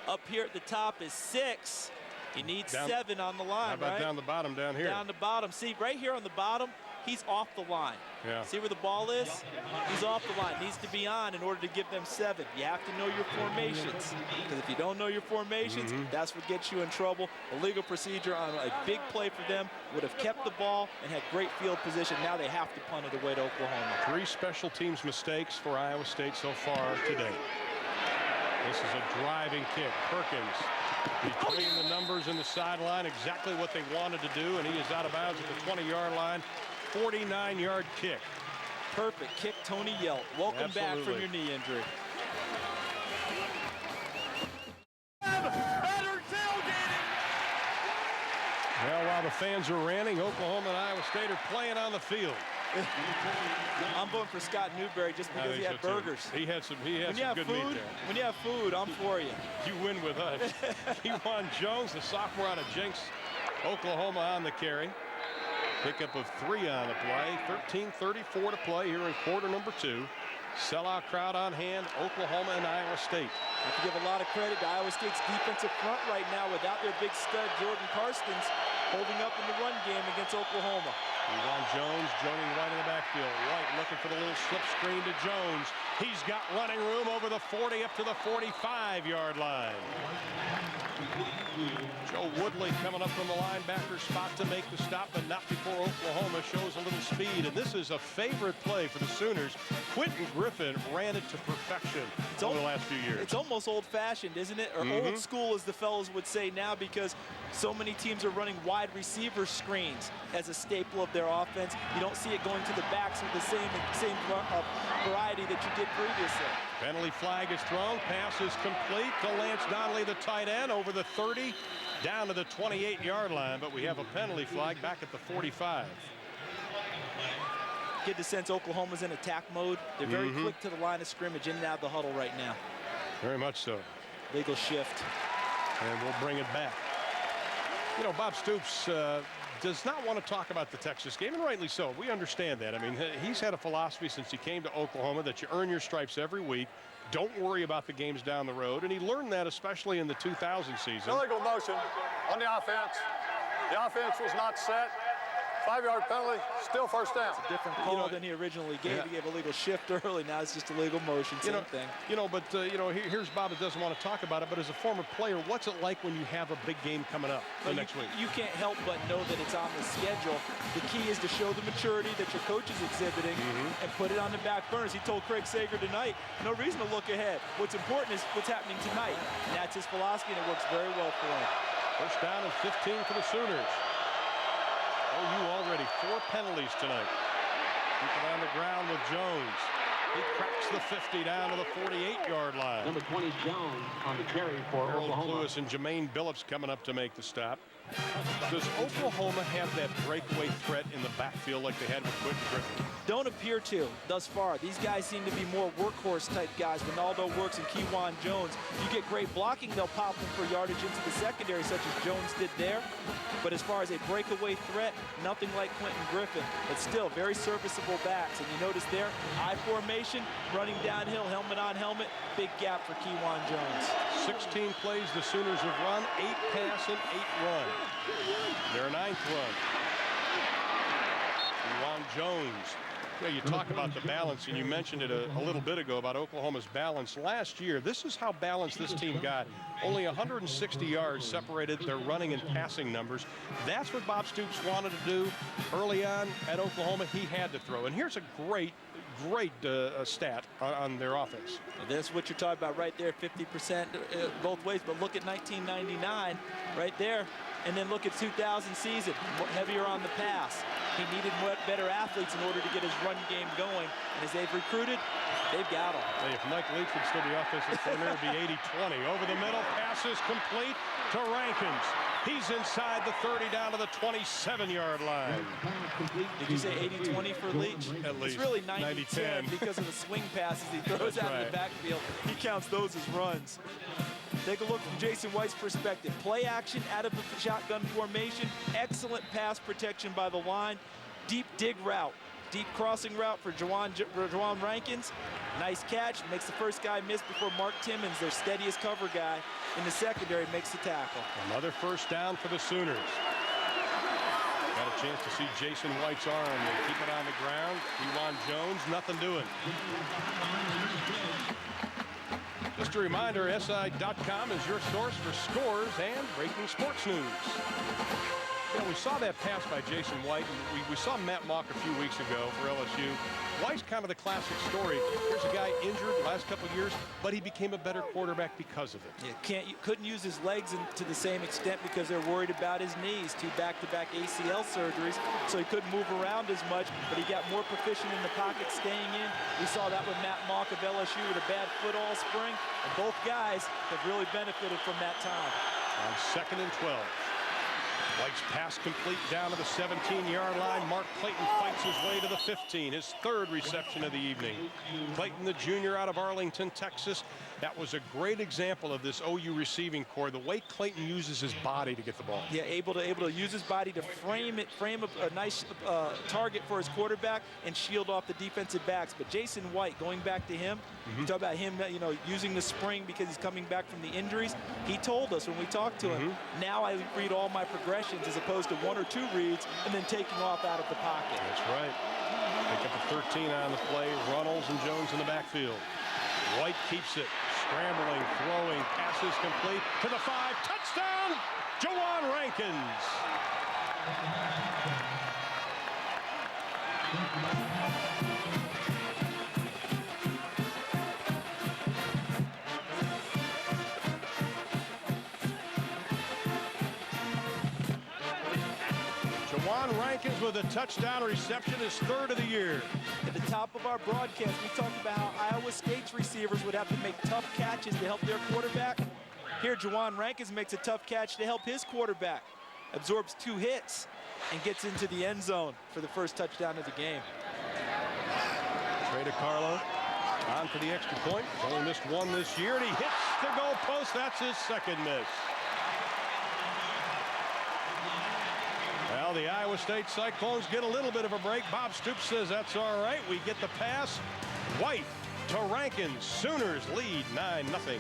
Up here at the top is 6. He needs 7 on the line. How about down the bottom down here? Down the bottom. See, right here on the bottom, he's off the line. Yeah. See where the ball is? He's off the line. Needs to be on in order to give them 7. You have to know your formations. Because if you don't know your formations, that's what gets you in trouble. A legal procedure on a big play for them would have kept the ball and had great field position. Now they have to punt it away to Oklahoma. 3 special teams mistakes for Iowa State so far today. This is a driving kick. Perkins between the numbers and the sideline, exactly what they wanted to do, and he is out of bounds at the 20-yard line. 49-yard kick. Perfect kick, Tony Yelt. Welcome back from your knee injury. Well, while the fans are ranting, Oklahoma and Iowa State are playing on the field. I'm voting for Scott Newberry just because he had burgers. He had some good meat there. When you have food, I'm for you. You win with us. Kewan Jones, the sophomore out of Jenks, Oklahoma, on the carry. Pickup of 3 on the play. 13:34 to play here in quarter number 2. Sellout crowd on hand, Oklahoma and Iowa State. I have to give a lot of credit to Iowa State's defensive front right now without their big stud Jordan Karstens holding up in the run game against Oklahoma. Juwan Jones joining White in the backfield. White looking for the little slip screen to Jones. He's got running room over the 40 up to the 45-yard line. Joe Woodley coming up from the linebacker spot to make the stop, but not before Oklahoma shows a little speed. And this is a favorite play for the Sooners. Quentin Griffin ran it to perfection over the last few years. It's almost old-fashioned, isn't it? Or old school, as the fellows would say now, because so many teams are running wide receiver screens as a staple of their offense. You don't see it going to the backs with the same variety that you did previously. Penalty flag is thrown. Pass is complete to Lance Donnelly, the tight end, over the 30, down to the 28-yard line. But we have a penalty flag back at the 45. Get the sense Oklahoma's in attack mode. They're very quick to the line of scrimmage, in and out of the huddle right now. Very much so. Legal shift. And we'll bring it back. You know, Bob Stoops does not want to talk about the Texas game, and rightly so. We understand that. I mean, he's had a philosophy since he came to Oklahoma that you earn your stripes every week. Don't worry about the games down the road, and he learned that especially in the 2000 season. Illegal motion on the offense. The offense was not set. 5-yard penalty, still first down. It's a different call than he originally gave. He gave a legal shift early. Now it's just a legal motion, same thing. Here's Bob that doesn't want to talk about it, but as a former player, what's it like when you have a big game coming up next week? You can't help but know that it's on the schedule. The key is to show the maturity that your coach is exhibiting and put it on the back burners. He told Craig Sager tonight, no reason to look ahead. What's important is what's happening tonight. And that's his philosophy, and it works very well for him. First down and 15 for the Sooners. OU already 4 penalties tonight. Keep it on the ground with Jones. He cracks the 50 down to the 48-yard line. Number 20, Jones on the carry for Harold Oklahoma. Lewis and Jermaine Billups coming up to make the stop. Does Oklahoma have that breakaway threat in the backfield like they had with Quentin Griffin? Don't appear to thus far. These guys seem to be more workhorse-type guys. Ronaldo works and Juwan Jones. You get great blocking, they'll pop them for yardage into the secondary, such as Jones did there. But as far as a breakaway threat, nothing like Quentin Griffin. But still, very serviceable backs. And you notice there, I formation, running downhill, helmet on helmet, big gap for Juwan Jones. 16 plays the Sooners have run, 8 pass and 8 run. Their 9th run. Juwan Jones. You talk about the balance, and you mentioned it a little bit ago about Oklahoma's balance. Last year, this is how balanced this team got. Only 160 yards separated their running and passing numbers. That's what Bob Stoops wanted to do early on at Oklahoma. He had to throw. And here's a great stat on their offense. That's what you're talking about right there, 50% both ways. But look at 1999 right there. And then look at 2000 season, heavier on the pass. He needed better athletes in order to get his run game going. And as they've recruited, they've got them. Hey, if Mike Leach would still be offensive coordinator, it would be 80-20. Over the middle, pass is complete to Rankins. He's inside the 30 down to the 27-yard line. Did you say 80-20 for Leach? At least. It's really 90-10 because of the swing passes he throws out of the backfield. He counts those as runs. Take a look from Jason White's perspective. Play action out of the shotgun formation. Excellent pass protection by the line. Deep dig route. Deep crossing route for Juwan Rankins. Nice catch. Makes the first guy miss before Mark Timmons, their steadiest cover guy in the secondary, makes the tackle. Another first down for the Sooners. Got a chance to see Jason White's arm. They keep it on the ground. Juwan Jones, nothing doing. Just a reminder, SI.com is your source for scores and breaking sports news. You know, we saw that pass by Jason White, and we saw Matt Mock a few weeks ago for LSU. White's kind of the classic story. Here's a guy injured the last couple of years, but he became a better quarterback because of it. Yeah, couldn't use his legs to the same extent because they're worried about his knees. 2 back-to-back ACL surgeries, so he couldn't move around as much, but he got more proficient in the pocket, staying in. We saw that with Matt Mock of LSU with a bad foot all spring, and both guys have really benefited from that time. On 2nd and 12. White's pass complete down to the 17-yard line. Mark Clayton fights his way to the 15, his 3rd reception of the evening. Clayton, the junior out of Arlington, Texas, That was a great example of this OU receiving core, the way Clayton uses his body to get the ball. Yeah, able to use his body to frame a nice target for his quarterback and shield off the defensive backs. But Jason White, going back to him, you talk about him, using the spring because he's coming back from the injuries. He told us when we talked to him, now I read all my progressions as opposed to 1 or 2 reads and then taking off out of the pocket. That's right. Pick up a 13 on the play. Runnels and Jones in the backfield. White keeps it. Scrambling, throwing, passes complete to the 5. Touchdown, Jawan Rankins. Jawan Rankins with a touchdown reception, his 3rd of the year. At the top of our broadcast, we talked about how Iowa State's receivers would have to make tough catches to help their quarterback. Here, Jawan Rankins makes a tough catch to help his quarterback. Absorbs 2 hits and gets into the end zone for the first touchdown of the game. Trey DeCarlo on for the extra point. He's only missed 1 this year, and he hits the goal post. That's his 2nd miss. Well, the Iowa State Cyclones get a little bit of a break. Bob Stoops says that's all right. We get the pass. White to Rankins. Sooners lead 9-0.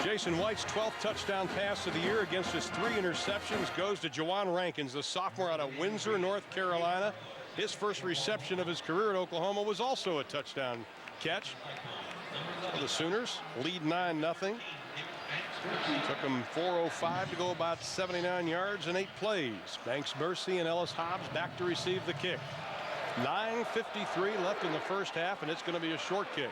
Jason White's 12th touchdown pass of the year against his 3 interceptions goes to Jawan Rankins, the sophomore out of Windsor, North Carolina. His first reception of his career at Oklahoma was also a touchdown catch. The Sooners lead 9-0. Took them 4:05 to go about 79 yards in 8 plays. Banks Mercy and Ellis Hobbs back to receive the kick. 9:53 left in the first half, and it's going to be a short kick.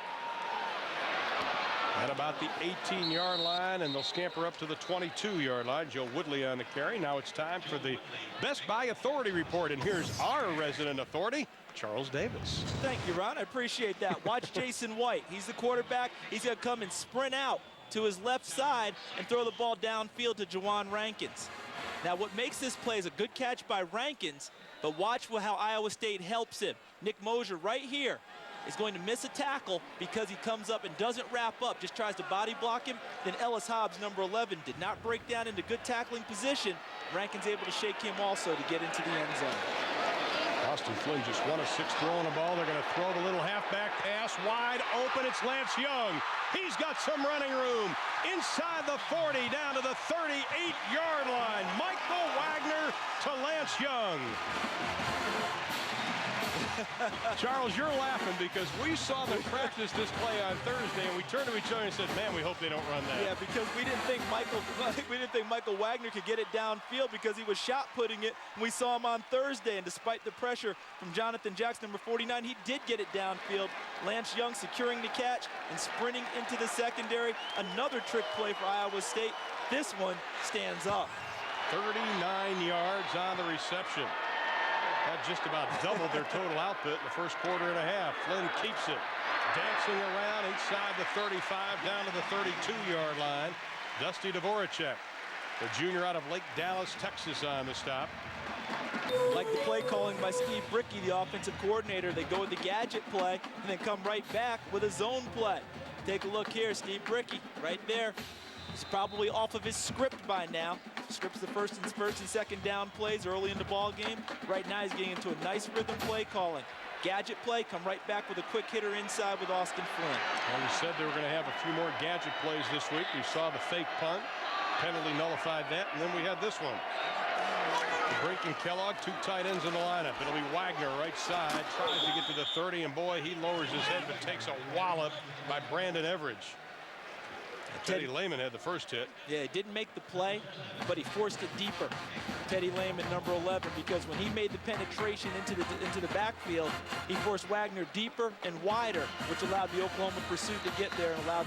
At about the 18-yard line, and they'll scamper up to the 22-yard line. Joe Woodley on the carry. Now it's time for the Best Buy Authority Report, and here's our resident authority, Charles Davis. Thank you, Ron. I appreciate that. Watch Jason White. He's the quarterback. He's going to come and sprint out to his left side and throw the ball downfield to Jawan Rankins. Now, what makes this play is a good catch by Rankins, but watch how Iowa State helps him. Nick Mosier right here is going to miss a tackle because he comes up and doesn't wrap up, just tries to body block him. Then Ellis Hobbs, number 11, did not break down into good tackling position. Rankins able to shake him also to get into the end zone. Austin Flynn just 1 of 6 throwing the ball. They're going to throw the little halfback pass wide open. It's Lance Young. He's got some running room inside the 40 down to the 38-yard line. Michael Wagner to Lance Young. Charles, you're laughing because we saw them practice this play on Thursday, and we turned to each other and said, man, we hope they don't run that. Yeah, because we didn't think Michael Wagner could get it downfield because he was shot putting it. We saw him on Thursday, and despite the pressure from Jonathan Jackson, number 49, he did get it downfield. Lance Young securing the catch and sprinting into the secondary. Another trick play for Iowa State. This one stands up. 39 yards on the reception. That just about doubled their total output in the first quarter and a half. Flynn keeps it. Dancing around inside the 35 down to the 32-yard line. Dusty Dvoracek, the junior out of Lake Dallas, Texas, on the stop. Like the play calling by Steve Brickey, the offensive coordinator. They go with the gadget play and then come right back with a zone play. Take a look here, Steve Brickey right there. He's probably off of his script by now. Scripts the first and second down plays early in the ball game. Right now he's getting into a nice rhythm play calling. Gadget play, come right back with a quick hitter inside with Austin Flynn. Well, we said they were going to have a few more gadget plays this week. We saw the fake punt. Penalty nullified that, and then we had this one. Brink and Kellogg, 2 tight ends in the lineup. It'll be Wagner right side, tries to get to the 30, and boy, he lowers his head but takes a wallop by Brandon Everidge. Teddy Lehman had the first hit. Yeah, he didn't make the play, but he forced it deeper. Teddy Lehman, number 11, because when he made the penetration into the backfield, he forced Wagner deeper and wider, which allowed the Oklahoma pursuit to get there and allow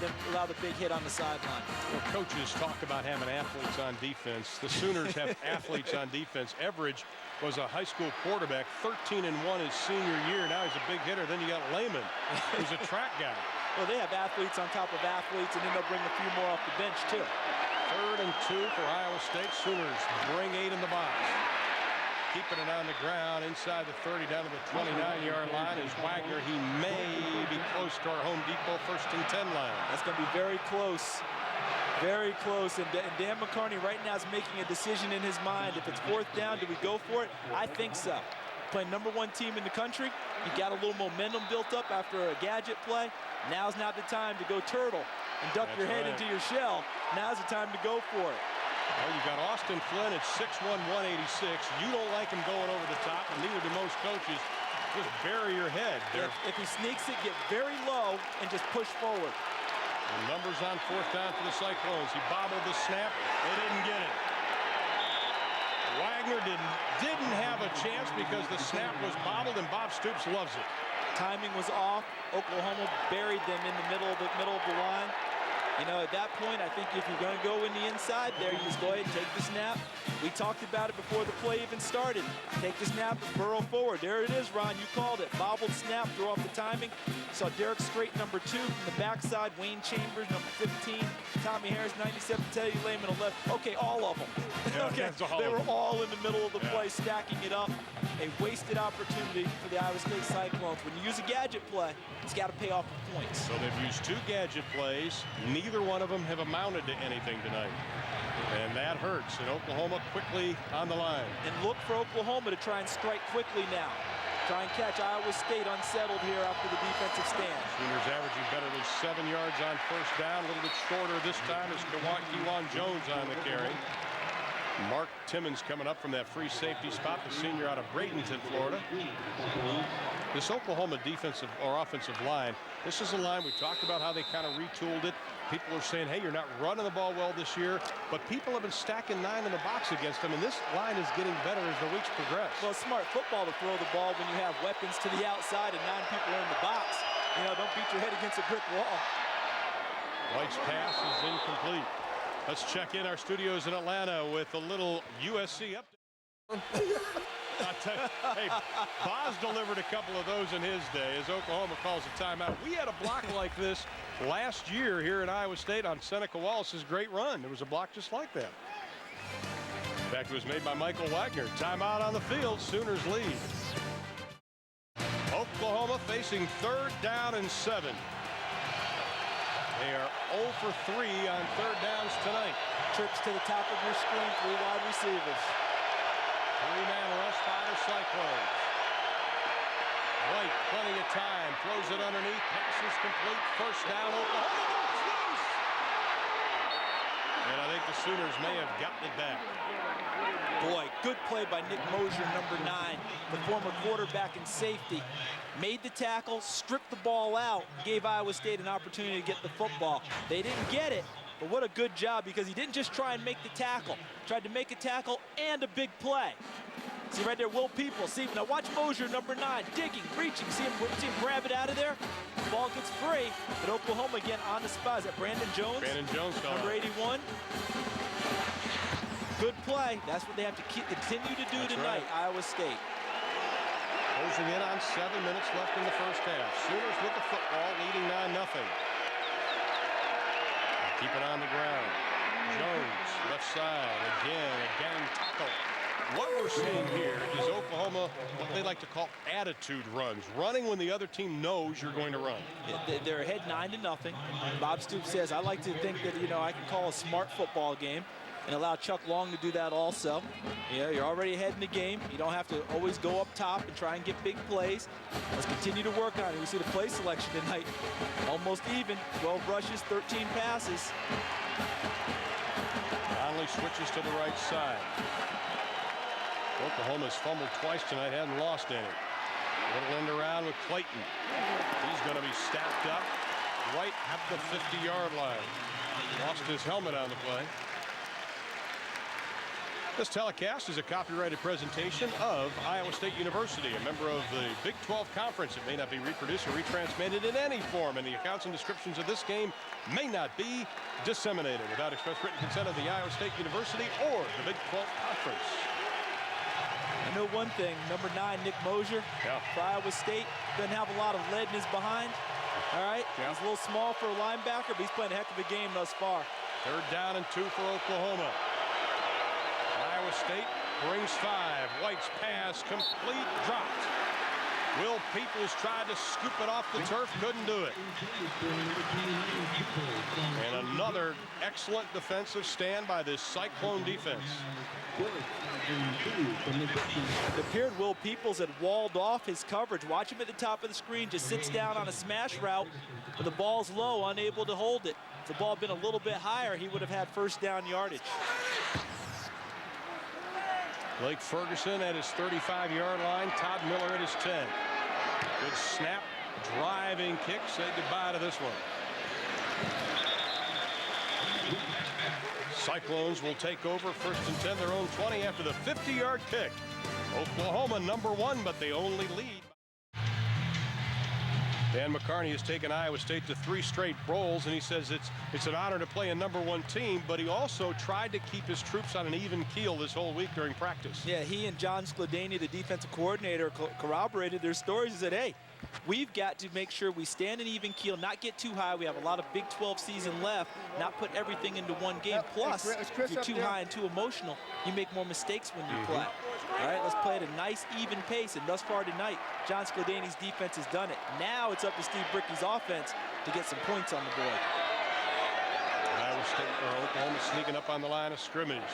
the big hit on the sideline. Well, coaches talk about having athletes on defense. The Sooners have athletes on defense. Everidge was a high school quarterback, 13-1 his senior year. Now he's a big hitter. Then you got Lehman, who's a track guy. Well, they have athletes on top of athletes, and then they'll bring a few more off the bench, too. 3rd and 2 for Iowa State. Sooners bring 8 in the box. keeping it on the ground inside the 30 down to the 29-yard line is Wagner. He may be close to our Home Depot 1st and 10 line. That's going to be very close. Very close. And Dan McCarney right now is making a decision in his mind. If it's 4th down, do we go for it? I think so. Playing #1 team in the country. You got a little momentum built up after a gadget play. Now's not the time to go turtle and duck your head into your shell. Now's the time to go for it. Well, you got Austin Flynn at 6'1", 186. You don't like him going over the top, and neither do most coaches. Just bury your head. If he sneaks it, get very low and just push forward. The numbers on 4th down for the Cyclones. He bobbled the snap. They didn't get it. Wagner didn't have a chance because the snap was bobbled, and Bob Stoops loves it. Timing was off. Oklahoma buried them in the middle of the line. You know, at that point, I think if you're going to go in the inside there, you just go ahead and take the snap. We talked about it before the play even started. Take the snap and burrow forward. There it is, Ron. You called it. Bobbled snap, throw off the timing. Saw Derek Strait, #2 from the backside. Wayne Chambers, #15. Tommy Harris, 97. Teddy Lehman, 11. Okay, all of them. Yeah, okay, they were all in the middle of the play, stacking it up. A wasted opportunity for the Iowa State Cyclones. When you use a gadget play, it's got to pay off the points. So they've used 2 gadget plays. Neither one of them have amounted to anything tonight. And that hurts. And Oklahoma quickly on the line. And look for Oklahoma to try and strike quickly now. Try and catch Iowa State unsettled here after the defensive stand. Sooners averaging better than 7 yards on 1st down. A little bit shorter this time as Kewan Jones on the carry. Mark Timmons coming up from that free safety spot, the senior out of Bradenton, Florida. This Oklahoma defensive or offensive line, this is a line we talked about how they kind of retooled it. People are saying, hey, you're not running the ball well this year, but people have been stacking 9 in the box against them, and this line is getting better as the weeks progress. Well, it's smart football to throw the ball when you have weapons to the outside and 9 people are in the box. You know, don't beat your head against a brick wall. White's pass is incomplete. Let's check in our studios in Atlanta with a little USC update. Hey, Boz delivered a couple of those in his day as Oklahoma calls a timeout. We had a block like this last year here at Iowa State on Seneca Wallace's great run. There was a block just like that. In fact, it was made by Michael Wagner. Timeout on the field. Sooners lead. Oklahoma facing 3rd down and 7. They are 0 for 3 on 3rd downs tonight. Trips to the top of your screen, 3 wide receivers. 3-man rush by the Cyclones. White, plenty of time, throws it underneath, passes complete, 1st down, Oklahoma goes loose! And I think the Sooners may have gotten it back. Boy, good play by Nick Mosier, #9, the former quarterback and safety. Made the tackle, stripped the ball out, gave Iowa State an opportunity to get the football. They didn't get it, but what a good job because he didn't just try and make the tackle. Tried to make a tackle and a big play. See right there, Will People. See, now watch Mosier, #9, digging, reaching. See him grab it out of there. The ball gets free, but Oklahoma again on the spot. Is that Brandon Jones? Brandon Jones, #81. Good play. That's what they have to continue to do tonight, right. Iowa State. Closing in on 7 minutes left in the 1st half. Sooners with the football, leading 9-0. Keep it on the ground. Jones, left side, again, a gang tackle. What we're seeing here is Oklahoma, what they like to call attitude runs. Running when the other team knows you're going to run. They're ahead 9-0. Bob Stoops says, I like to think that, you know, I can call a smart football game and allow Chuck Long to do that also. Yeah, you're already ahead in the game. You don't have to always go up top and try and get big plays. Let's continue to work on it. We see the play selection tonight. Almost even. 12 rushes, 13 passes. Conley switches to the right side. Oklahoma's fumbled twice tonight, hadn't lost any. Little end around with Clayton. He's going to be stacked up right at the 50-yard line. Lost his helmet on the play. This telecast is a copyrighted presentation of Iowa State University, a member of the Big 12 Conference. It may not be reproduced or retransmitted in any form, and the accounts and descriptions of this game may not be disseminated without express written consent of the Iowa State University or the Big 12 Conference. I know one thing, #9, Nick Mosier, for Iowa State, doesn't have a lot of lead in his behind. All right, he's a little small for a linebacker, but he's playing a heck of a game thus far. 3rd down and 2 for Oklahoma. Iowa State brings 5. White's pass complete, dropped. Will Peoples tried to scoop it off the turf, couldn't do it. And another excellent defensive stand by this Cyclone defense. It appeared Will Peoples had walled off his coverage. Watch him at the top of the screen, just sits down on a smash route, but the ball's low, unable to hold it. If the ball had been a little bit higher, he would have had first down yardage. Blake Ferguson at his 35-yard line, Todd Miller at his 10. Good snap, driving kick, say goodbye to this one. Cyclones will take over first and 10, their own 20 after the 50-yard kick. Oklahoma #1, but they only lead. Dan McCarney has taken Iowa State to 3 straight bowls, and he says it's an honor to play a #1 team, but he also tried to keep his troops on an even keel this whole week during practice. Yeah, he and John Skladany, the defensive coordinator, corroborated their stories and said, hey, we've got to make sure we stand an even keel, not get too high. We have a lot of Big 12 season left, not put everything into one game. Plus, if you're too high and too emotional, you make more mistakes when you play. All right, let's play at a nice, even pace. And thus far tonight, John Skladany's defense has done it. Now it's up to Steve Bricky's offense to get some points on the board. Iowa State or Oklahoma sneaking up on the line of scrimmage.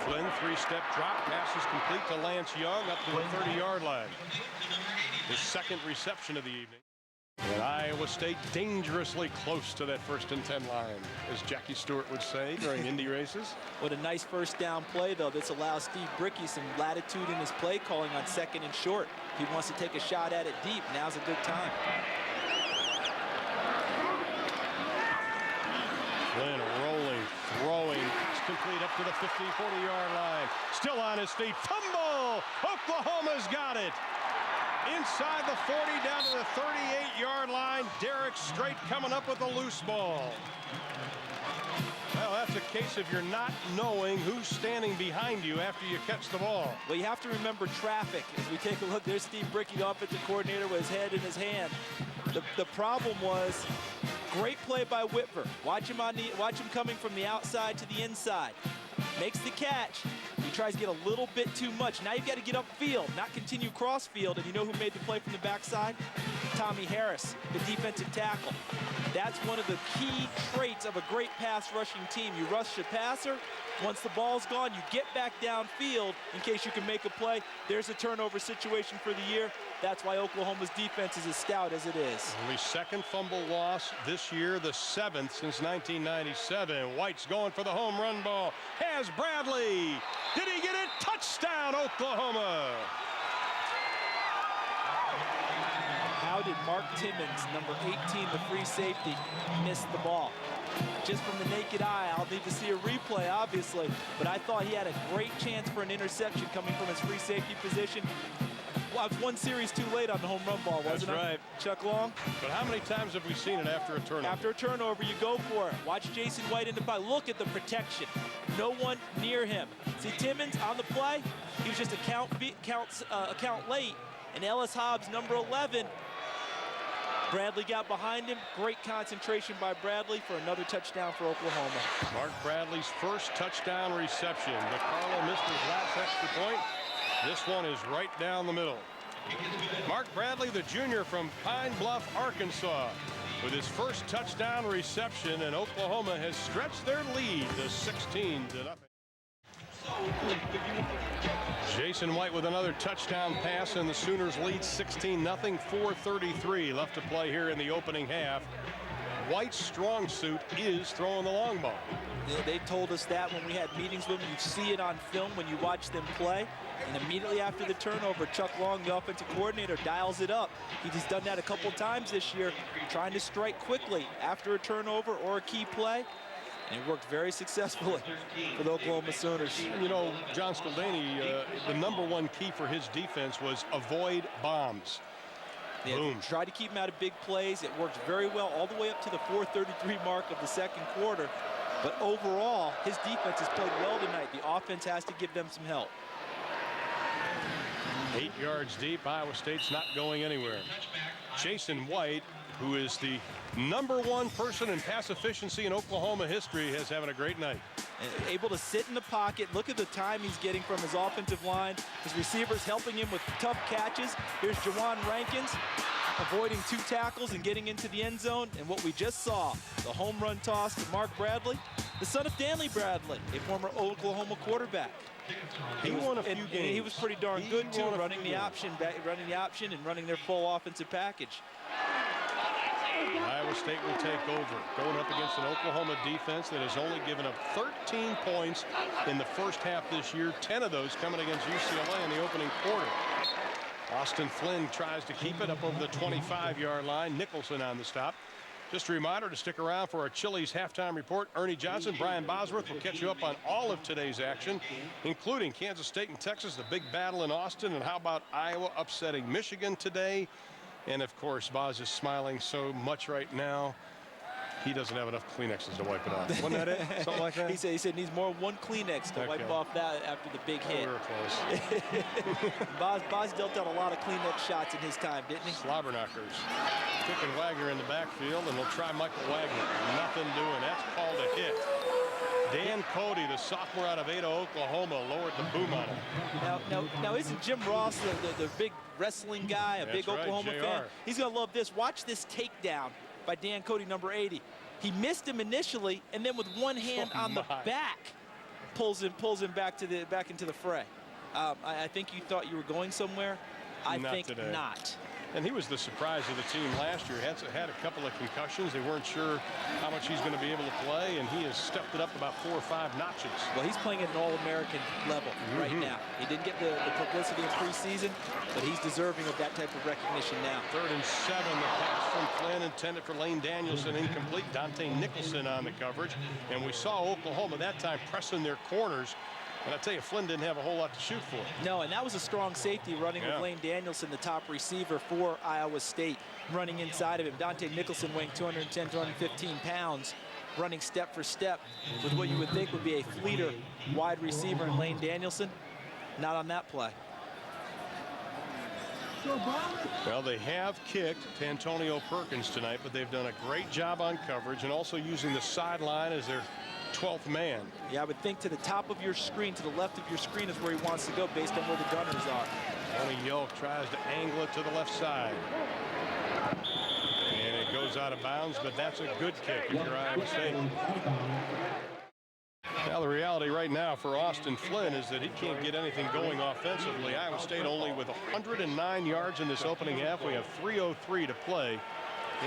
Flynn, 3-step drop, passes complete to Lance Young up to the 30-yard line. His second reception of the evening. And Iowa State dangerously close to that first and 10 line, as Jackie Stewart would say during Indy races. What a nice first down play, though. This allows Steve Bricky some latitude in his play calling on second and short. If he wants to take a shot at it deep, now's a good time. Flynn rolling, throwing, it's complete up to the 50, 40-yard line. Still on his feet, fumble! Oklahoma's got it. Inside the 40, down to the 38-yard line. Derek Strait coming up with a loose ball. Well, that's a case of you're not knowing who's standing behind you after you catch the ball. Well, you have to remember traffic. As we take a look, there's Steve Bricky, the offensive coordinator, with his head in his hand. The problem was great play by Whitver. Watch him coming from the outside to the inside. Makes the catch. He tries to get a little bit too much. Now you've got to get upfield, not continue cross field. And you know who made the play from the backside? Tommy Harris, the defensive tackle. That's one of the key traits of a great pass rushing team. You rush the passer. Once the ball's gone, you get back downfield in case you can make a play. There's a turnover situation for the year. That's why Oklahoma's defense is as stout as it is. Only second fumble loss this year, the 7th since 1997. White's going for the home run ball. Has Bradley. Did he get it? Touchdown, Oklahoma. How did Mark Timmons, number 18, the free safety, miss the ball? Just from the naked eye, I'll need to see a replay, obviously, but I thought he had a great chance for an interception coming from his free safety position. Well, I was one series too late on the home run ball, wasn't That's right. Chuck Long? But how many times have we seen it after a turnover? After a turnover, you go for it. Watch Jason White in the play. Look at the protection. No one near him. See Timmons on the play? He was just a count late. And Ellis Hobbs, number 11, Bradley got behind him. Great concentration by Bradley for another touchdown for Oklahoma. Mark Bradley's first touchdown reception. DeCarlo missed his last extra point. This one is right down the middle. Mark Bradley, the junior from Pine Bluff, Arkansas, with his first touchdown reception, and Oklahoma has stretched their lead to 16-0. Jason White with another touchdown pass, and the Sooners lead 16-0, 4:33 left to play here in the opening half. White's strong suit is throwing the long ball. Yeah, they told us that when we had meetings with them. You see it on film when you watch them play. And immediately after the turnover, Chuck Long, the offensive coordinator, dials it up. He's done that a couple times this year, trying to strike quickly after a turnover or a key play. And it worked very successfully for the Oklahoma Sooners. You know, John Skladany, the #1 key for his defense was avoid bombs. Boom. Tried to keep him out of big plays. It worked very well all the way up to the 4:33 mark of the second quarter. But overall, his defense has played well tonight. The offense has to give them some help. 8 yards deep. Iowa State's not going anywhere. Jason White who is the #1 person in pass efficiency in Oklahoma history, is having a great night. Able to sit in the pocket. Look at the time he's getting from his offensive line. His receivers helping him with tough catches. Here's Jawan Rankins avoiding 2 tackles and getting into the end zone. And what we just saw, the home run toss to Mark Bradley, the son of Danley Bradley, a former Oklahoma quarterback. He won a few games. And he was pretty darn good too, running the option and running their full offensive package. Iowa State will take over, going up against an Oklahoma defense that has only given up 13 points in the first half this year, 10 of those coming against UCLA in the opening quarter. Austin Flynn tries to keep it up over the 25-yard line. Nicholson on the stop. Just a reminder to stick around for our Chili's halftime report. Ernie Johnson, Brian Bosworth will catch you up on all of today's action, including Kansas State and Texas, the big battle in Austin, and how about Iowa upsetting Michigan today. And of course, Boz is smiling so much right now, he doesn't have enough Kleenexes to wipe it off. Wasn't that it? Something like that? He said he needs more 1 Kleenex to wipe off that after the big hit. We were close. Boz dealt out a lot of Kleenex shots in his time, didn't he? Slobber knockers. Kicking Wagner in the backfield, and they'll try Michael Wagner. Nothing doing. That's called a hit. Dan Cody, the sophomore out of Ada, Oklahoma, lowered the boom on him. Now isn't Jim Ross the big wrestling guy, a big Oklahoma fan? He's going to love this. Watch this takedown by Dan Cody, number 80. He missed him initially, and then with one hand on the back, pulls him back into the fray. I think you thought you were going somewhere. I think not. And he was the surprise of the team last year. Had a couple of concussions. They weren't sure how much he's going to be able to play, and he has stepped it up about 4 or 5 notches. Well, he's playing at an All-American level right now. He didn't get the publicity in preseason, but he's deserving of that type of recognition now. 3rd and 7. The pass from Flynn intended for Lane Danielson, incomplete. Dante Nicholson on the coverage. And we saw Oklahoma that time pressing their corners. And I tell you, Flynn didn't have a whole lot to shoot for. No, and that was a strong safety running with Lane Danielson, the top receiver for Iowa State, running inside of him. Dante Nicholson weighing 210, 215 pounds, running step for step with what you would think would be a fleeter wide receiver in Lane Danielson. Not on that play. Well, they have kicked to Antonio Perkins tonight, but they've done a great job on coverage and also using the sideline as their 12th man. Yeah, I would think to the top of your screen, to the left of your screen is where he wants to go based on where the gunners are. Tony Yelk tries to angle it to the left side. And it goes out of bounds, but that's a good kick if you're Iowa State. Now the reality right now for Austin Flynn is that he can't get anything going offensively. Iowa State only with 109 yards in this opening half. We have 3:03 to play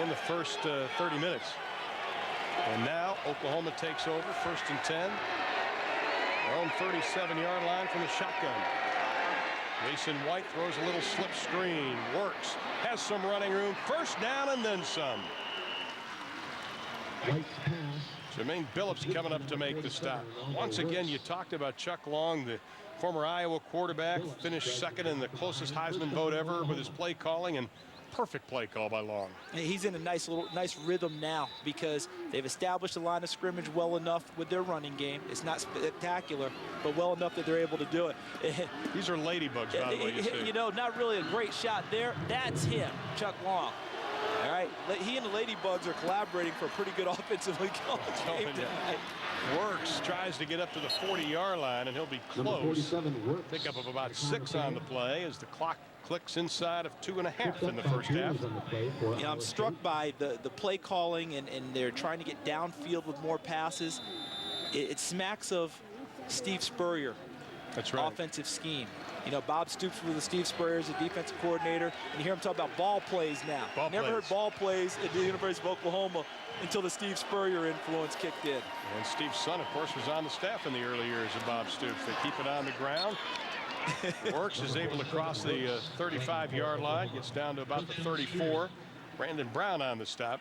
in the first 30 minutes. And now Oklahoma takes over, 1st and 10. Their own 37-yard line from the shotgun. Mason White throws a little slip screen, works, has some running room, 1st down and then some. Jermaine Billups coming up to make the stop. Once again, you talked about Chuck Long, the former Iowa quarterback, finished 2nd in the closest Heisman vote ever with his play calling, and perfect play call by Long. He's in a nice rhythm now because they've established the line of scrimmage well enough with their running game. It's not spectacular, but well enough that they're able to do it. These are ladybugs, by the way. You know, not really a great shot there. That's him, Chuck Long. All right, he and the Ladybugs are collaborating for a pretty good offensively game tonight. Works, tries to get up to the 40-yard line, and he'll be close. Pickup of about 6 on the play as the clock clicks inside of 2.5 in the first half. You know, I'm struck by the play calling, and they're trying to get downfield with more passes. It smacks of Steve Spurrier. That's right. Offensive scheme. You know, Bob Stoops was the Steve Spurrier as a defensive coordinator, and you hear him talk about ball plays now. Never heard ball plays at the University of Oklahoma until the Steve Spurrier influence kicked in. And Steve's son, of course, was on the staff in the early years of Bob Stoops. They keep it on the ground. Works, is able to cross the 35-yard line, gets down to about the 34. Brandon Brown on the stop.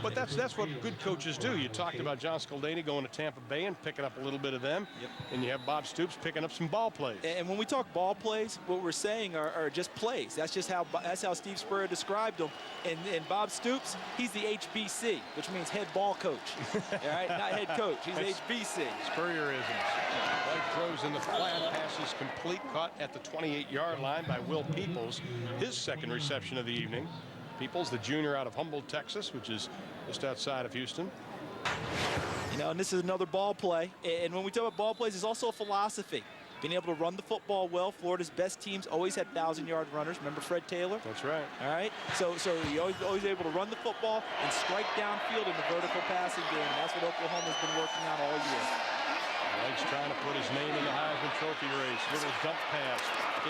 But that's what good coaches do. You talked about John Scaldani going to Tampa Bay and picking up a little bit of them. Yep. And you have Bob Stoops picking up some ball plays. And when we talk ball plays, what we're saying are just plays. That's how Steve Spurrier described them. And Bob Stoops, he's the HBC, which means head ball coach. All right, not head coach. He's HBC. Spurrierisms. White throws in the flat, passes complete, caught at the 28-yard line by Will Peoples, his 2nd reception of the evening. Peoples, the junior out of Humboldt, Texas, which is just outside of Houston. You know, and this is another ball play. And when we talk about ball plays, there's also a philosophy. Being able to run the football well. Florida's best teams always had 1,000-yard runners. Remember Fred Taylor? That's right. All right. So you're always able to run the football and strike downfield in the vertical passing game. And that's what Oklahoma's been working on all year. He's trying to put his name in the Heisman Trophy race. Little dump pass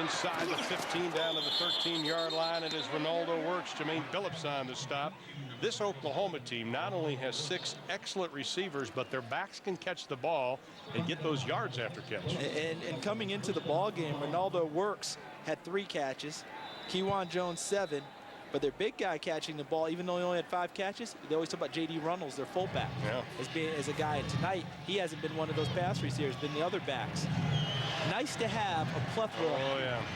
inside the 15 down to the 13-yard line. It is Ronaldo Works, Jermaine Phillips on the stop. This Oklahoma team not only has 6 excellent receivers, but their backs can catch the ball and get those yards after catch. And coming into the ball game, Ronaldo Works had 3 catches, Kewan Jones 7, but their big guy catching the ball, even though he only had 5 catches, they always talk about J.D. Runnels, their fullback, as a guy. And tonight, he hasn't been one of those pass receivers, been the other backs. Nice to have a plethora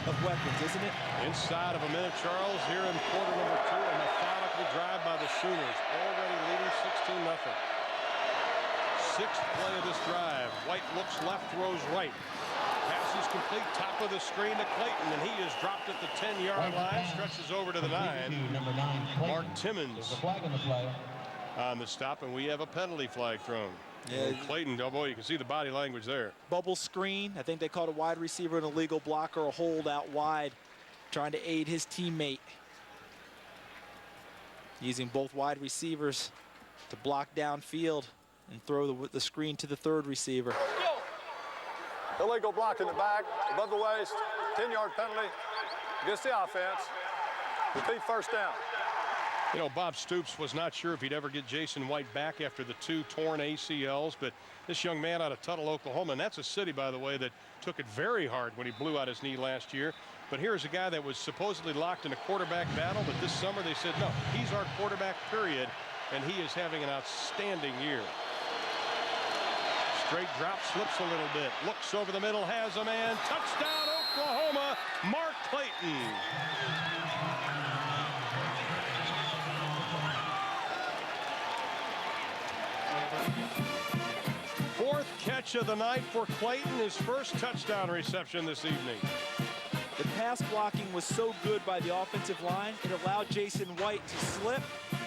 of weapons, isn't it? Inside of a minute, Charles, here in quarter number 2, a methodical drive by the Sooners, already leading 16-0. 6th play of this drive. White looks left, throws right. Pass is complete, top of the screen to Clayton, and he is dropped at the 10-yard line, stretches over to the 9. Mark Timmons on the stop, and we have a penalty flag thrown. Yeah. Clayton, oh boy, you can see the body language there. Bubble screen. I think they called a wide receiver an illegal blocker, a hold out wide, trying to aid his teammate. Using both wide receivers to block downfield and throw the screen to the 3rd receiver. Illegal block in the back, above the waist, 10-yard penalty against the offense. Repeat first down. You know, Bob Stoops was not sure if he'd ever get Jason White back after the 2 torn ACLs, but this young man out of Tuttle, Oklahoma, and that's a city, by the way, that took it very hard when he blew out his knee last year. But here's a guy that was supposedly locked in a quarterback battle, but this summer they said, no, he's our quarterback, period, and he is having an outstanding year. Straight drop, slips a little bit, looks over the middle, has a man, touchdown, Oklahoma, Mark Clayton. Fourth catch of the night for Clayton, his first touchdown reception this evening. The pass blocking was so good by the offensive line, it allowed Jason White to slip,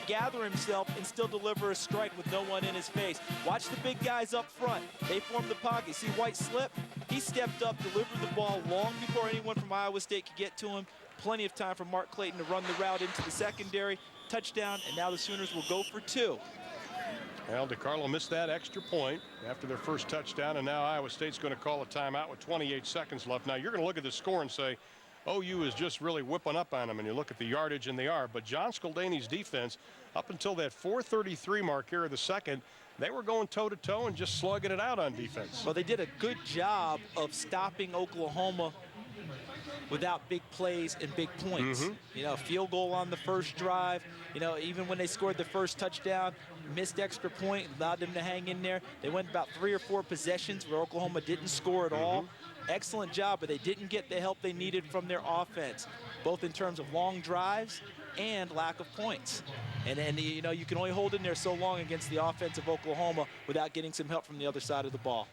gather himself, and still deliver a strike with no one in his face. Watch the big guys up front. They formed the pocket. See White slip? He stepped up, delivered the ball long before anyone from Iowa State could get to him. Plenty of time for Mark Clayton to run the route into the secondary. Touchdown, and now the Sooners will go for 2. Well, DeCarlo missed that extra point after their first touchdown, and now Iowa State's going to call a timeout with 28 seconds left. Now, you're going to look at the score and say, OU is just really whipping up on them, and you look at the yardage, and they are. But John Scoldeny's defense, up until that 4:33 mark here of the second, they were going toe-to-toe and just slugging it out on defense. Well, they did a good job of stopping Oklahoma without big plays and big points. You know, field goal on the first drive. You know, even when they scored the first touchdown, missed extra point, allowed them to hang in there. They went about 3 or 4 possessions where Oklahoma didn't score at all. Excellent job, but they didn't get the help they needed from their offense, both in terms of long drives and lack of points. And you know, you can only hold in there so long against the offense of Oklahoma without getting some help from the other side of the ball.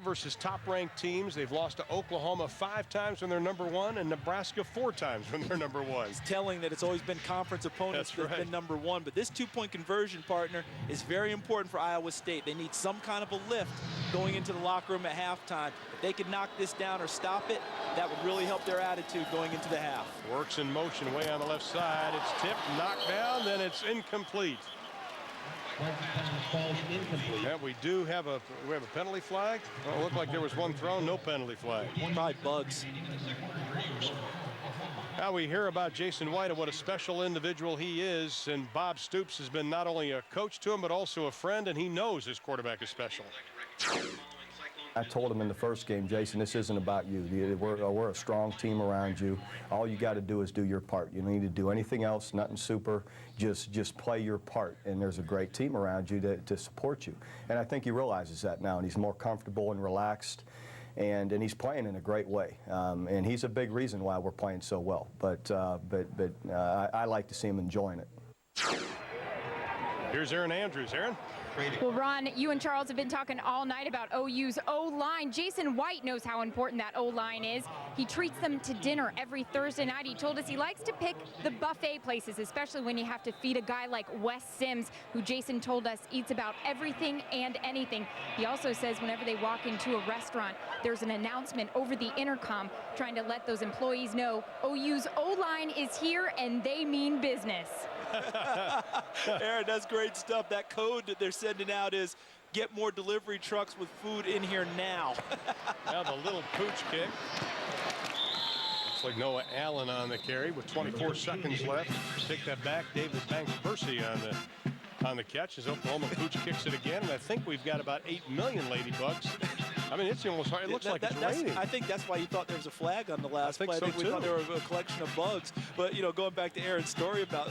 Versus top-ranked teams. They've lost to Oklahoma 5 times when they're number 1 and Nebraska 4 times when they're number 1. It's telling that it's always been conference opponents that's been number 1, but this 2-point conversion, partner, is very important for Iowa State. They need some kind of a lift going into the locker room at halftime. If they could knock this down or stop it, that would really help their attitude going into the half. Works in motion way on the left side. It's tipped, knocked down, then it's incomplete. Yeah, we have a penalty flag. Well, it looked like there was one thrown, no penalty flag. Probably bugs. Now we hear about Jason White and what a special individual he is, and Bob Stoops has been not only a coach to him but also a friend, and he knows his quarterback is special. I told him in the first game, Jason, this isn't about you. We're a strong team around you. All you got to do is do your part. You don't need to do anything else, nothing super. Just play your part, and there's a great team around you to support you. And I think he realizes that now, and he's more comfortable and relaxed, and he's playing in a great way. And he's a big reason why we're playing so well. But I like to see him enjoying it. Here's Aaron Andrews. Aaron? Well, Ron, you and Charles have been talking all night about OU's O-line. Jason White knows how important that O-line is. He treats them to dinner every Thursday night. He told us he likes to pick the buffet places, especially when you have to feed a guy like Wes Sims, who Jason told us eats about everything and anything. He also says whenever they walk into a restaurant, there's an announcement over the intercom trying to let those employees know OU's O-line is here and they mean business. Aaron, that's great stuff. That code that they're sending out is get more delivery trucks with food in here now. Now the little pooch kick. Looks like Noah Allen on the carry with 24 seconds left. Take that back. David Banks-Percy on the catch as Oklahoma pooch kicks it again. And I think we've got about 8 million ladybugs. I mean, it's almost hard. It looks like it's raining. I think that's why you thought there was a flag on the last play. I think we thought there were a collection of bugs. But, you know, going back to Aaron's story about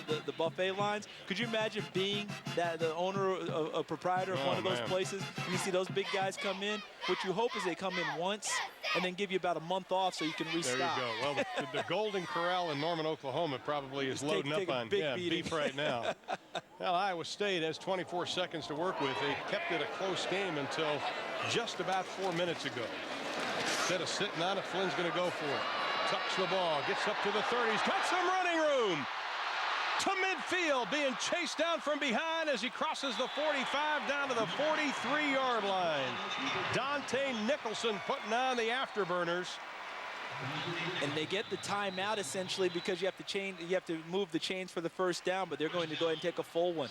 the buffet lines, could you imagine being the owner, a proprietor of one of those places, and you see those big guys come in? What you hope is they come in once and then give you about a month off so you can restock. There you go. Well, the Golden Corral in Norman, Oklahoma probably is loading up on beef right now. Well, Iowa State has 24 seconds to work with. They kept it a close game until just about 4 minutes ago. Instead of sitting on it, Flynn's going to go for it. Tucks the ball, gets up to the 30s, got some running room. To midfield, being chased down from behind as he crosses the 45 down to the 43-yard line. Dante Nicholson putting on the afterburners. And they get the timeout essentially because you have to move the chains for the first down, but they're going to go ahead and take a full one.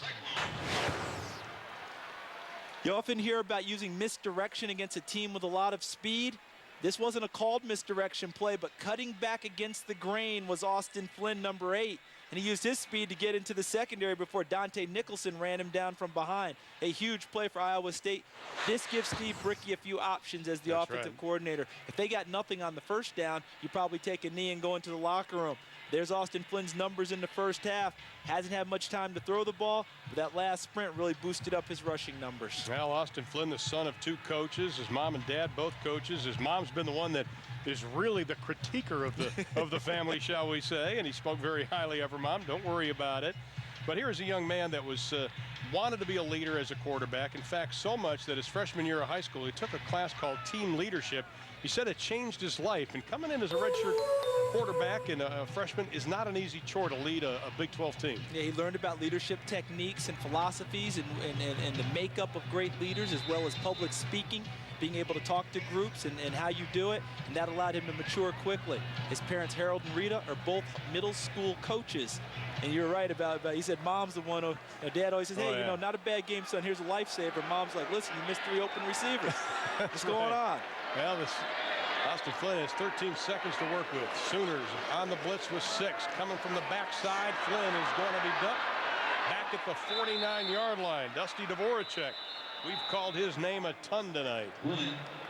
You often hear about using misdirection against a team with a lot of speed. This wasn't a called misdirection play, but cutting back against the grain was Austin Flynn, number 8. And he used his speed to get into the secondary before Dante Nicholson ran him down from behind. A huge play for Iowa State. This gives Steve Brickey a few options as the offensive coordinator. If they got nothing on the first down, you probably take a knee and go into the locker room. There's Austin Flynn's numbers in the first half. Hasn't had much time to throw the ball, but that last sprint really boosted up his rushing numbers. Well, Austin Flynn, the son of 2 coaches, his mom and dad both coaches. His mom's been the one that is really the critiquer of the family, shall we say, and he spoke very highly of her mom. Don't worry about it. But here's a young man that was wanted to be a leader as a quarterback. In fact, so much that his freshman year of high school, he took a class called Team Leadership. He said it changed his life. And coming in as a redshirt quarterback and a freshman is not an easy chore to lead a Big 12 team. Yeah, he learned about leadership techniques and philosophies and the makeup of great leaders, as well as public speaking, being able to talk to groups and how you do it, and that allowed him to mature quickly. His parents, Harold and Rita, are both middle school coaches. And you're right about he said mom's the one who, Dad always says, hey, you know, not a bad game, son, here's a lifesaver. Mom's like, listen, you missed 3 open receivers. What's going on? Well, Austin Flynn has 13 seconds to work with. Sooners on the blitz with 6. Coming from the backside, Flynn is going to be ducked back at the 49-yard line. Dusty Dvoracek, we've called his name a ton tonight.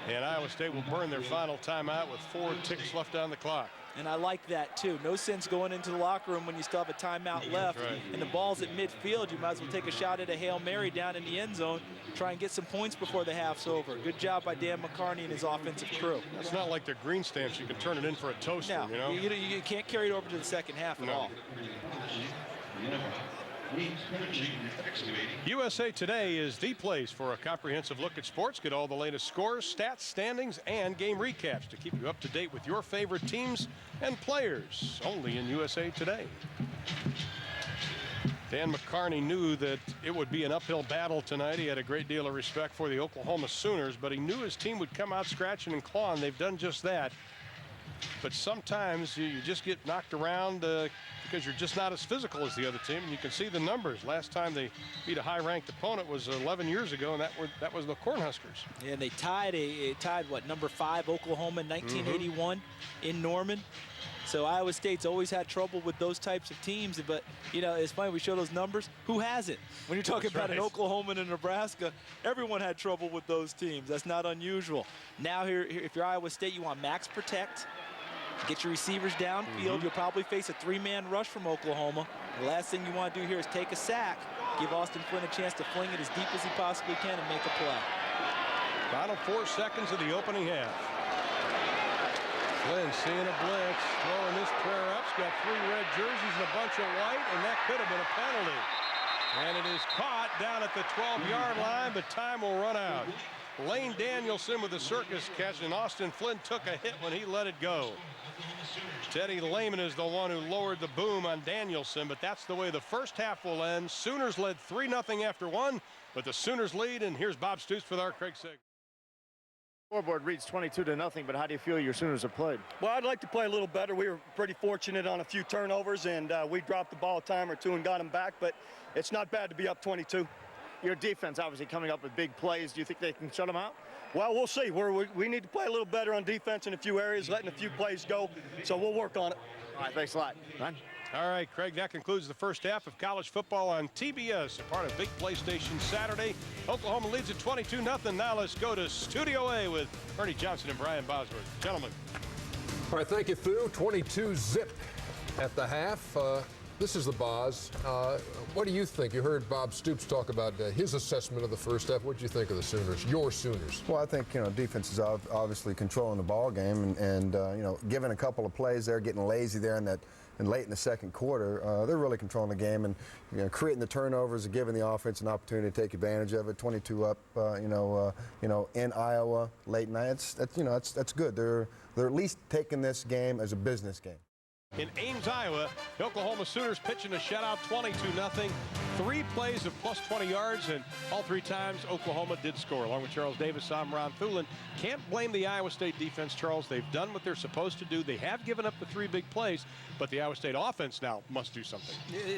And Iowa State will burn their final timeout with 4 ticks left on the clock. And I like that, too. No sense going into the locker room when you still have a timeout left. Right. And the ball's at midfield. You might as well take a shot at a Hail Mary down in the end zone. Try and get some points before the half's over. Good job by Dan McCarney and his offensive crew. It's not like they're green stamps. You can turn it in for a toaster, no, you know? You can't carry it over to the second half at all. USA Today is the place for a comprehensive look at sports. Get all the latest scores, stats, standings, and game recaps to keep you up to date with your favorite teams and players. Only in USA Today. Dan McCarney knew that it would be an uphill battle tonight. He had a great deal of respect for the Oklahoma Sooners, but he knew his team would come out scratching and clawing. They've done just that. But sometimes you just get knocked around because you're just not as physical as the other team. And you can see the numbers. Last time they beat a high-ranked opponent was 11 years ago, and that was the Cornhuskers. Yeah, and they tied what, number 5 Oklahoma in 1981 in Norman. So Iowa State's always had trouble with those types of teams. But, you know, it's funny, we show those numbers. Who hasn't? When you're talking about an Oklahoma and a Nebraska, everyone had trouble with those teams. That's not unusual. Now here if you're Iowa State, you want max protect. Get your receivers downfield. You'll probably face a 3-man rush from Oklahoma. The last thing you want to do here is take a sack. Give Austin Flynn a chance to fling it as deep as he possibly can and make a play. Final 4 seconds of the opening half. Flynn seeing a blitz, throwing this prayer up. He's got 3 red jerseys and a bunch of white, and that could have been a penalty. And it is caught down at the 12-yard line, but time will run out. Lane Danielson with the circus catch, and Austin Flynn took a hit when he let it go. Teddy Lehman is the one who lowered the boom on Danielson, but that's the way the first half will end. Sooners led 3-0 after one, but the Sooners lead, and here's Bob Stoops with our Craig Sig. Scoreboard reads 22-0, but how do you feel your Sooners have played? Well, I'd like to play a little better. We were pretty fortunate on a few turnovers, and we dropped the ball a time or two and got them back, but it's not bad to be up 22. Your defense obviously coming up with big plays. Do you think they can shut them out? Well, we'll see. We need to play a little better on defense in a few areas, letting a few plays go, so we'll work on it. All right, thanks a lot. Ryan? All right, Craig, that concludes the first half of college football on TBS, a part of Big PlayStation Saturday. Oklahoma leads at 22-0. Now let's go to Studio A with Ernie Johnson and Brian Bosworth. Gentlemen. All right, thank you, Thu. 22-zip at the half. This is the Boz. What do you think? You heard Bob Stoops talk about his assessment of the first half. What do you think of the Sooners, your Sooners? Well, I think, defense is obviously controlling the ball game and giving a couple of plays there, getting lazy there and late in the second quarter. They're really controlling the game and creating the turnovers and giving the offense an opportunity to take advantage of it. 22 up, in Iowa late night. That's good. They're at least taking this game as a business game. In Ames, Iowa, the Oklahoma Sooners pitching a shutout, 22-0. 3 plays of plus 20 yards, and all 3 times Oklahoma did score. Along with Charles Davis, I'm Ron Thulin. Can't blame the Iowa State defense, Charles. They've done what they're supposed to do. They have given up the 3 big plays, but the Iowa State offense now must do something.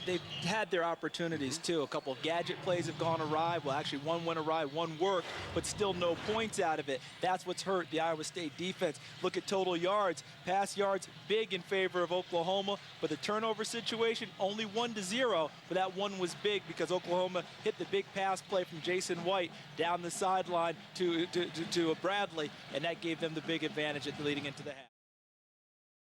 They've had their opportunities, too. A couple of gadget plays have gone awry. Well, actually, one went awry, one worked, but still no points out of it. That's what's hurt the Iowa State defense. Look at total yards. Pass yards, big in favor of Oklahoma, but the turnover situation, only 1-0, but that one was big because Oklahoma hit the big pass play from Jason White down the sideline to Bradley, and that gave them the big advantage leading into the half.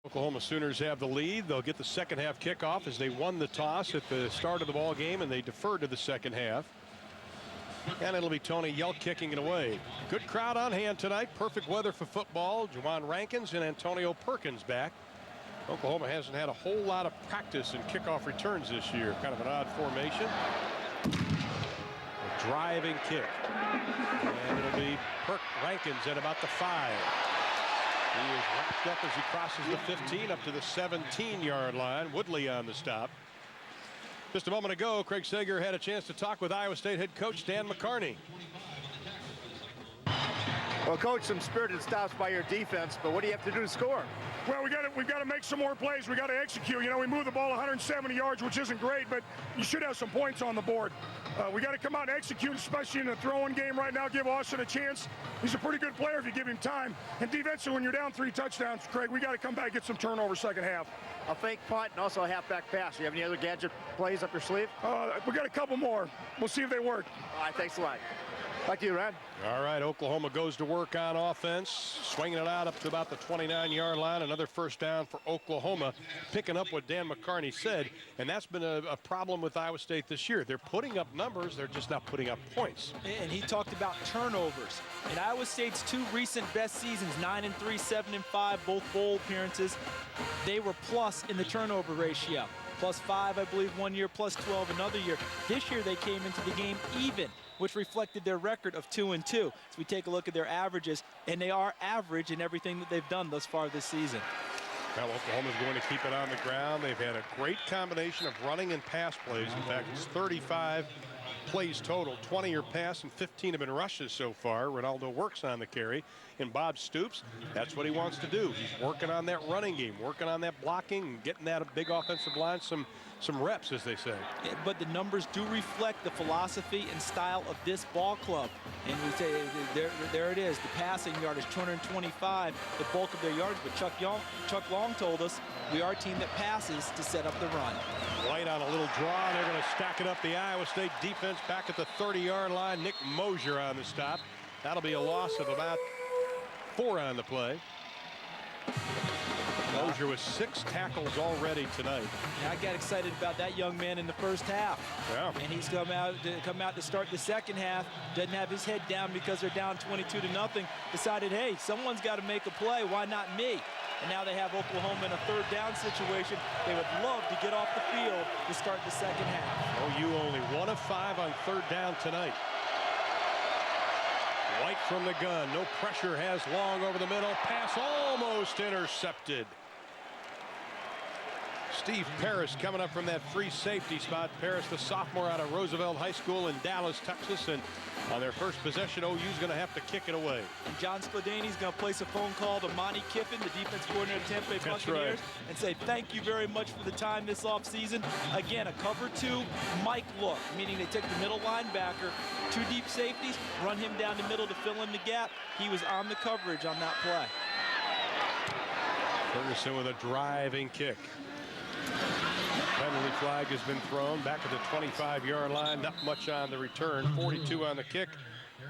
Oklahoma Sooners have the lead. They'll get the second half kickoff as they won the toss at the start of the ball game, and they deferred to the second half. And it'll be Tony Yelk kicking it away. Good crowd on hand tonight. Perfect weather for football. Juwan Rankins and Antonio Perkins back. Oklahoma hasn't had a whole lot of practice in kickoff returns this year. Kind of an odd formation. A driving kick. And it'll be Rankins at about the 5. He is wrapped up as he crosses the 15 up to the 17-yard line. Woodley on the stop. Just a moment ago, Craig Sager had a chance to talk with Iowa State head coach Dan McCarney. Well, Coach, some spirited stops by your defense, but what do you have to do to score? Well, we've got to make some more plays. We got to execute. We moved the ball 170 yards, which isn't great, but you should have some points on the board. We got to come out and execute, especially in the throwing game right now. Give Austin a chance. He's a pretty good player if you give him time. And defensively, when you're down 3 touchdowns, Craig, we got to come back and get some turnovers second half. A fake punt and also a halfback pass. Do you have any other gadget plays up your sleeve? We got a couple more. We'll see if they work. All right, thanks a lot. Back to you, Ryan. All right, Oklahoma goes to work on offense, swinging it out up to about the 29-yard line. Another first down for Oklahoma, picking up what Dan McCarney said, and that's been a problem with Iowa State this year. They're putting up numbers, they're just not putting up points. And he talked about turnovers. In Iowa State's 2 recent best seasons, 9-3, 7-5, both bowl appearances, they were plus in the turnover ratio. +5, I believe, one year, +12 another year. This year they came into the game even, which reflected their record of 2-2. So we take a look at their averages, and they are average in everything that they've done thus far this season. Now Oklahoma's going to keep it on the ground. They've had a great combination of running and pass plays. In fact, it's 35 plays total. 20 are pass and 15 have been rushes so far. Ronaldo works on the carry. And Bob Stoops, that's what he wants to do. He's working on that running game, working on that blocking, getting that big offensive line some reps, as they say. Yeah, but the numbers do reflect the philosophy and style of this ball club. And we say, there it is. The passing yard is 225, the bulk of their yards. But Chuck Long told us we are a team that passes to set up the run. White on a little draw, and they're going to stack it up. The Iowa State defense back at the 30-yard line. Nick Mosier on the stop. That'll be a loss of about 4 on the play. Mosier with 6 tackles already tonight. Yeah, I got excited about that young man in the first half. Yeah. And he's come out to start the second half. Doesn't have his head down because they're down 22-0. Decided, hey, someone's got to make a play. Why not me? And now they have Oklahoma in a 3rd down situation. They would love to get off the field to start the second half. OU only 1 of 5 on 3rd down tonight. White from the gun. No pressure. Has long over the middle. Pass almost intercepted. Steve Paris coming up from that free safety spot. Paris, the sophomore out of Roosevelt High School in Dallas, Texas. And on their first possession, OU's going to have to kick it away. And John Skladany's going to place a phone call to Monty Kiffin, the defense coordinator of Tampa Bay Buccaneers, and say thank you very much for the time this offseason. Again, a cover 2 Mike look, meaning they take the middle linebacker, 2 deep safeties, run him down the middle to fill in the gap. He was on the coverage on that play. Ferguson with a driving kick. Penalty flag has been thrown back at the 25-yard line. Not much on the return. 42 on the kick,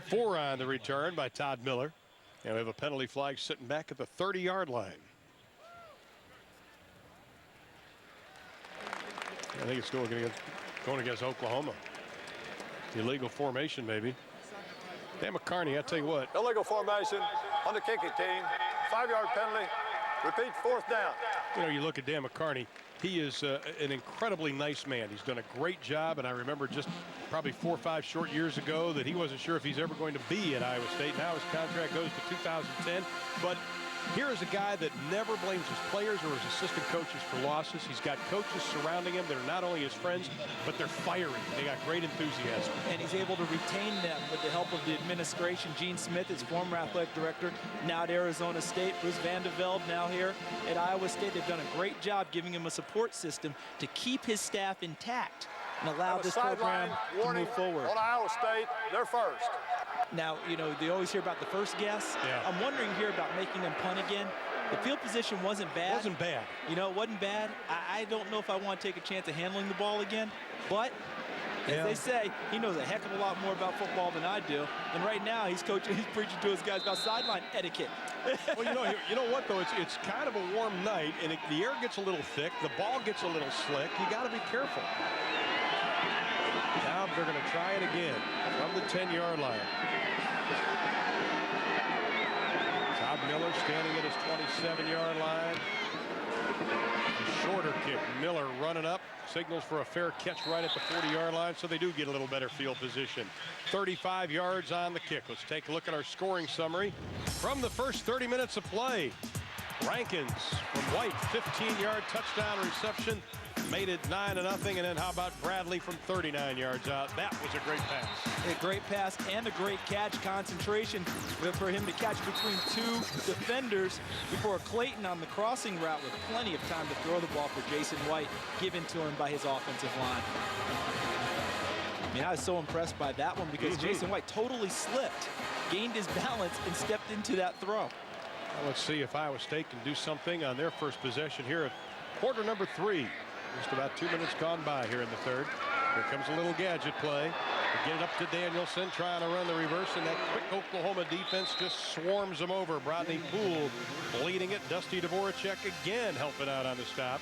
4 on the return by Todd Miller. And we have a penalty flag sitting back at the 30-yard line. I think it's going against Oklahoma. Illegal formation, maybe. Dan McCarney, I tell you what. Illegal formation on the kicking team. 5-yard penalty. Repeat, 4th down. You know, you look at Dan McCarney. He is an incredibly nice man. He's done a great job, and I remember just probably 4 or 5 short years ago that he wasn't sure if he's ever going to be at Iowa State. Now his contract goes to 2010. But here is a guy that never blames his players or his assistant coaches for losses. He's got coaches surrounding him that are not only his friends, but they're fiery. They got great enthusiasm. And he's able to retain them with the help of the administration. Gene Smith, his former athletic director, now at Arizona State. Bruce Vandevelde now here at Iowa State. They've done a great job giving him a support system to keep his staff intact and allow this program to move forward. On Iowa State, they're first. Now, you know, they always hear about the first guess. Yeah. I'm wondering here about making them punt again. The field position wasn't bad. Wasn't bad. You know, it wasn't bad. I don't know if I want to take a chance of handling the ball again, but as they say, he knows a heck of a lot more about football than I do. And right now, he's preaching to his guys about sideline etiquette. Well, you know what, though? It's kind of a warm night, and the air gets a little thick. The ball gets a little slick. You got to be careful. Now they're going to try it again from the 10-yard line. Todd Miller standing at his 27-yard line. A shorter kick. Miller running up. Signals for a fair catch right at the 40-yard line, so they do get a little better field position. 35 yards on the kick. Let's take a look at our scoring summary from the first 30 minutes of play. Rankins from White, 15-yard touchdown reception. Made it 9-0, and then how about Bradley from 39 yards out? That was a great pass. A great pass and a great catch. Concentration for him to catch between 2 defenders before Clayton on the crossing route with plenty of time to throw the ball for Jason White, given to him by his offensive line. I mean, I was so impressed by that one because Jason White totally slipped, gained his balance, and stepped into that throw. Well, let's see if Iowa State can do something on their first possession here at quarter number 3. Just about 2 minutes gone by here in the third. Here comes a little gadget play. They get it up to Danielson, trying to run the reverse, and that quick Oklahoma defense just swarms them over. Brodney Poole leading it. Dusty Dvoracek again helping out on the stop.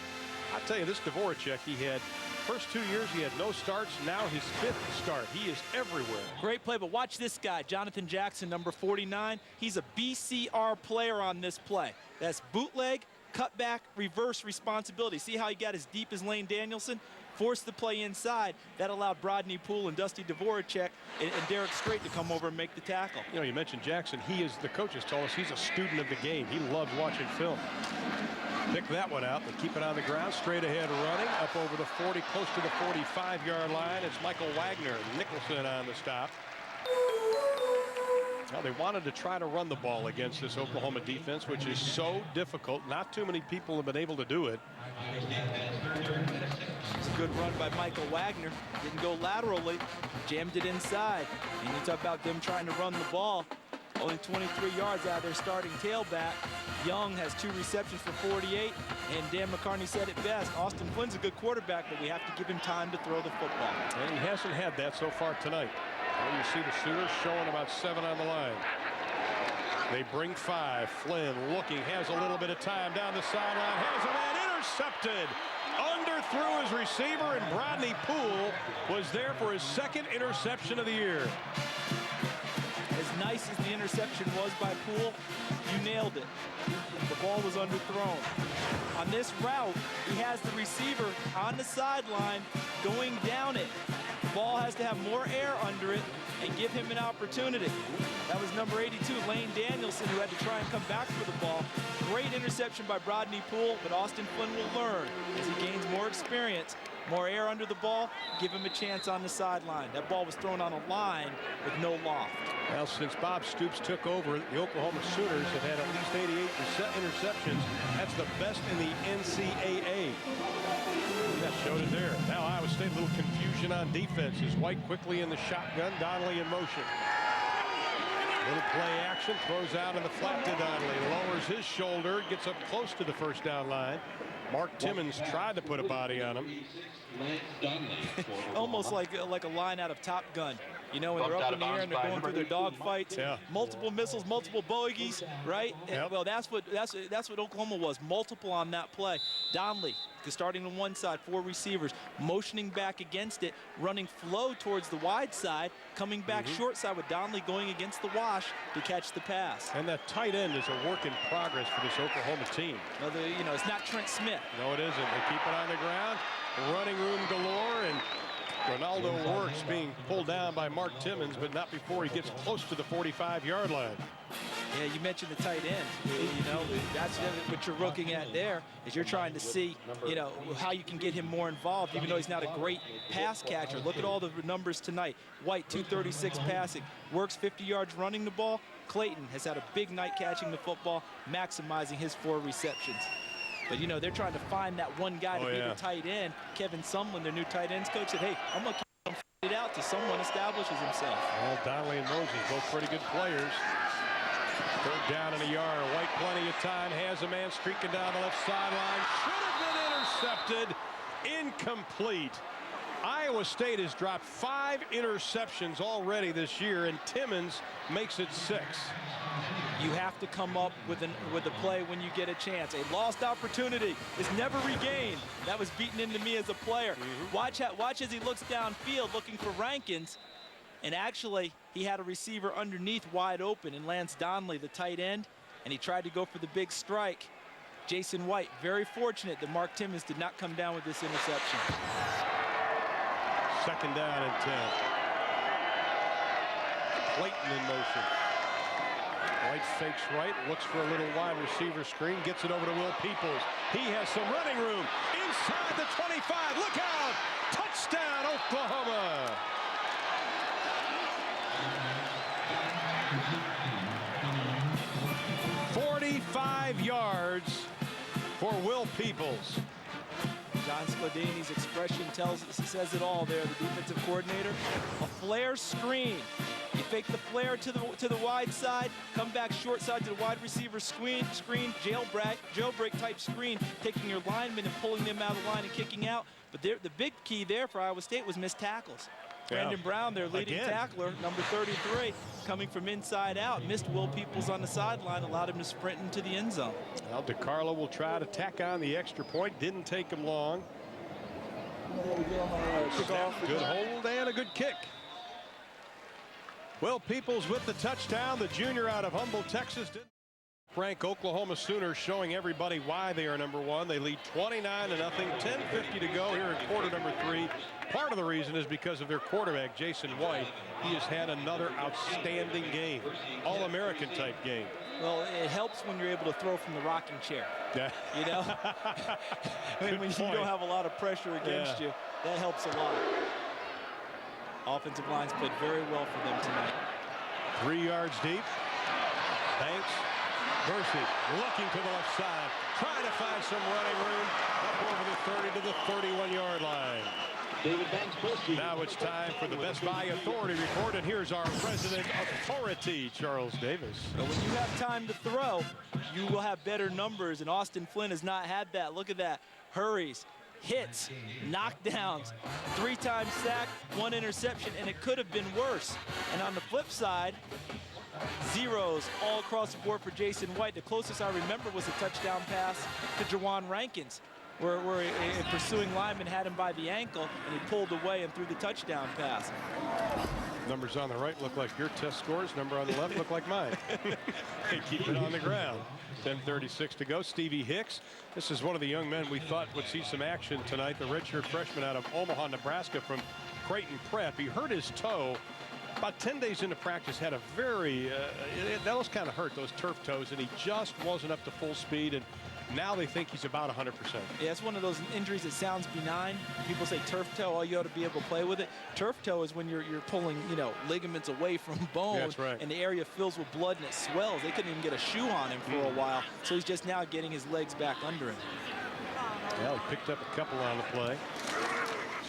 I tell you, this Dvoracek, he had first 2 years, he had no starts. Now his 5th start. He is everywhere. Great play, but watch this guy, Jonathan Jackson, number 49. He's a BCR player on this play. That's bootleg, cutback, reverse responsibility. See how he got as deep as Lane Danielson? Forced the play inside. That allowed Brodney Poole and Dusty Dvoracek and Derek Strait to come over and make the tackle. You know, you mentioned Jackson. The coaches told us he's a student of the game. He loves watching film. Pick that one out, but keep it on the ground. Straight ahead running up over the 40, close to the 45-yard line. It's Michael Wagner. Nicholson on the stop. Now, they wanted to try to run the ball against this Oklahoma defense, which is so difficult. Not too many people have been able to do it. It's a good run by Michael Wagner. Didn't go laterally, jammed it inside. And you talk about them trying to run the ball. Only 23 yards out of their starting tailback. Young has 2 receptions for 48. And Dan McCarney said it best. Austin Flynn's a good quarterback, but we have to give him time to throw the football. And he hasn't had that so far tonight. Well, you see the Sooners showing about 7 on the line. They bring 5. Flynn looking, has a little bit of time down the sideline, has a man intercepted. Underthrew his receiver, and Brodney Poole was there for his 2nd interception of the year. As nice as the interception was by Poole, you nailed it. The ball was underthrown. On this route, he has the receiver on the sideline going down it. The ball has to have more air under it and give him an opportunity. That was number 82, Lane Danielson, who had to try and come back for the ball. Great interception by Brodney Poole, but Austin Flynn will learn as he gains more experience. More air under the ball, give him a chance on the sideline. That ball was thrown on a line with no loft. Well, since Bob Stoops took over, the Oklahoma Sooners have had at least 88 interceptions. That's the best in the NCAA. That showed it there. Now Iowa State, a little confusion on defense. Is White quickly in the shotgun, Donnelly in motion. Little play action, throws out in the flat to Donnelly. Lowers his shoulder, gets up close to the first down line. Mark Timmons tried to put a body on him. Almost like a line out of Top Gun. You know, when they're up in the air and they're going through their dog fights. Yeah. Multiple missiles, multiple bogeys, right? Yep. Well, that's what Oklahoma was. Multiple on that play. Donnelly, starting on one side, 4 receivers, motioning back against it, running flow towards the wide side, coming back short side with Donnelly going against the wash to catch the pass. And that tight end is a work in progress for this Oklahoma team. Now, you know, it's not Trent Smith. No, it isn't. They keep it on the ground. Running room galore, and Ronaldo Works being pulled down by Mark Timmons, but not before he gets close to the 45-yard line. Yeah, you mentioned the tight end. You know, that's what you're looking at there, is you're trying to see, you know, how you can get him more involved, even though he's not a great pass catcher. Look at all the numbers tonight. White, 236 passing. Works 50 yards running the ball. Clayton has had a big night catching the football, maximizing his 4 receptions. But, you know, they're trying to find that one guy to be the tight end. Kevin Sumlin, their new tight ends coach, said, hey, I'm going to keep him it out till someone establishes himself. Well, Donnelly and Moses, both pretty good players. 3rd down and a yard. White plenty of time. Has a man streaking down the left sideline. Should have been intercepted. Incomplete. Iowa State has dropped 5 interceptions already this year, and Timmons makes it 6. You have to come up with a play when you get a chance. A lost opportunity is never regained. That was beaten into me as a player. Watch as he looks downfield looking for Rankins, and actually he had a receiver underneath wide open in Lance Donnelly, the tight end, and he tried to go for the big strike. Jason White, very fortunate that Mark Timmons did not come down with this interception. 2nd down and 10. Clayton in motion. White fakes right, looks for a little wide receiver screen, gets it over to Will Peoples. He has some running room inside the 25. Look out! Touchdown, Oklahoma! "45 yards for Will Peoples." John Scladini's expression says it all there, the defensive coordinator. A flare screen. You fake the flare to the wide side, come back short side to the wide receiver screen, jailbreak type screen, taking your linemen and pulling them out of the line and kicking out. But the big key there for Iowa State was missed tackles. Brandon Brown, their leading tackler, number 33, coming from inside out, missed Will Peoples on the sideline, allowed him to sprint into the end zone. Well, DeCarlo will try to tack on the extra point. Didn't take him long. Good hold and a good kick. Will Peoples with the touchdown. The junior out of Humboldt, Texas. Rank Oklahoma Sooners, showing everybody why they are number 1. They lead 29-0. 10:50 to go here in quarter number 3. Part of the reason is because of their quarterback, Jason White. He has had another outstanding game. All-American type game. Well, it helps when you're able to throw from the rocking chair. Yeah. You know? when you don't have a lot of pressure against you, that helps a lot. Offensive line's played very well for them tonight. 3 yards deep. Banks. Mercy looking to the left side. Trying to find some running room. Up over the 30 to the 31-yard line. Now it's time for the Best Buy Authority report, and here's our President Authority, Charles Davis. But when you have time to throw, you will have better numbers, and Austin Flynn has not had that. Look at that. Hurries, hits, knockdowns, 3-time sack, 1 interception, and it could have been worse. And on the flip side, zeros all across the board for Jason White. The closest I remember was a touchdown pass to Jawan Rankins, where a pursuing lineman had him by the ankle, and he pulled away and threw the touchdown pass. Numbers on the right look like your test scores. Number on the left look like mine. They keep it on the ground. 10:36 to go. Stevie Hicks. This is one of the young men we thought would see some action tonight. The redshirt freshman out of Omaha, Nebraska, from Creighton Prep. He hurt his toe. About 10 days into practice, had a very, that was kind of hurt, those turf toes, and he just wasn't up to full speed, and now they think he's about 100%. Yeah, it's one of those injuries that sounds benign. People say turf toe, oh, you ought to be able to play with it. Turf toe is when you're pulling, you know, ligaments away from bone, yeah, that's right. And the area fills with blood and it swells. They couldn't even get a shoe on him for a while, so he's just now getting his legs back under him. Well, he picked up a couple on the play.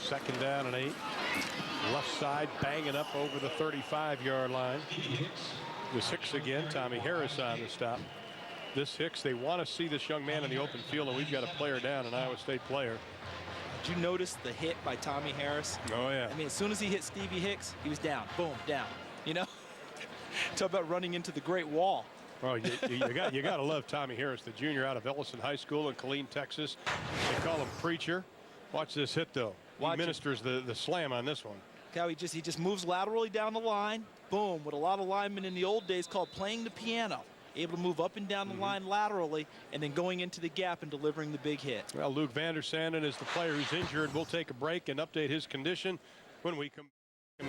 2nd down and 8. Left side banging up over the 35-yard line. This Hicks again. Tommy Harris on the stop. This Hicks, they want to see this young man in the open field, and we've got a player down, an Iowa State player. Did you notice the hit by Tommy Harris? Oh, yeah. I mean, as soon as he hit Stevie Hicks, he was down. Boom, down. You know? Talk about running into the Great Wall. Well, you got to love Tommy Harris, the junior out of Ellison High School in Killeen, Texas. They call him Preacher. Watch this hit, though. He ministers the slam on this one. How he just moves laterally down the line. Boom, what a lot of linemen in the old days called playing the piano. Able to move up and down the line laterally and then going into the gap and delivering the big hit. Well, Luke Vandersanden is the player who's injured. We'll take a break and update his condition when we come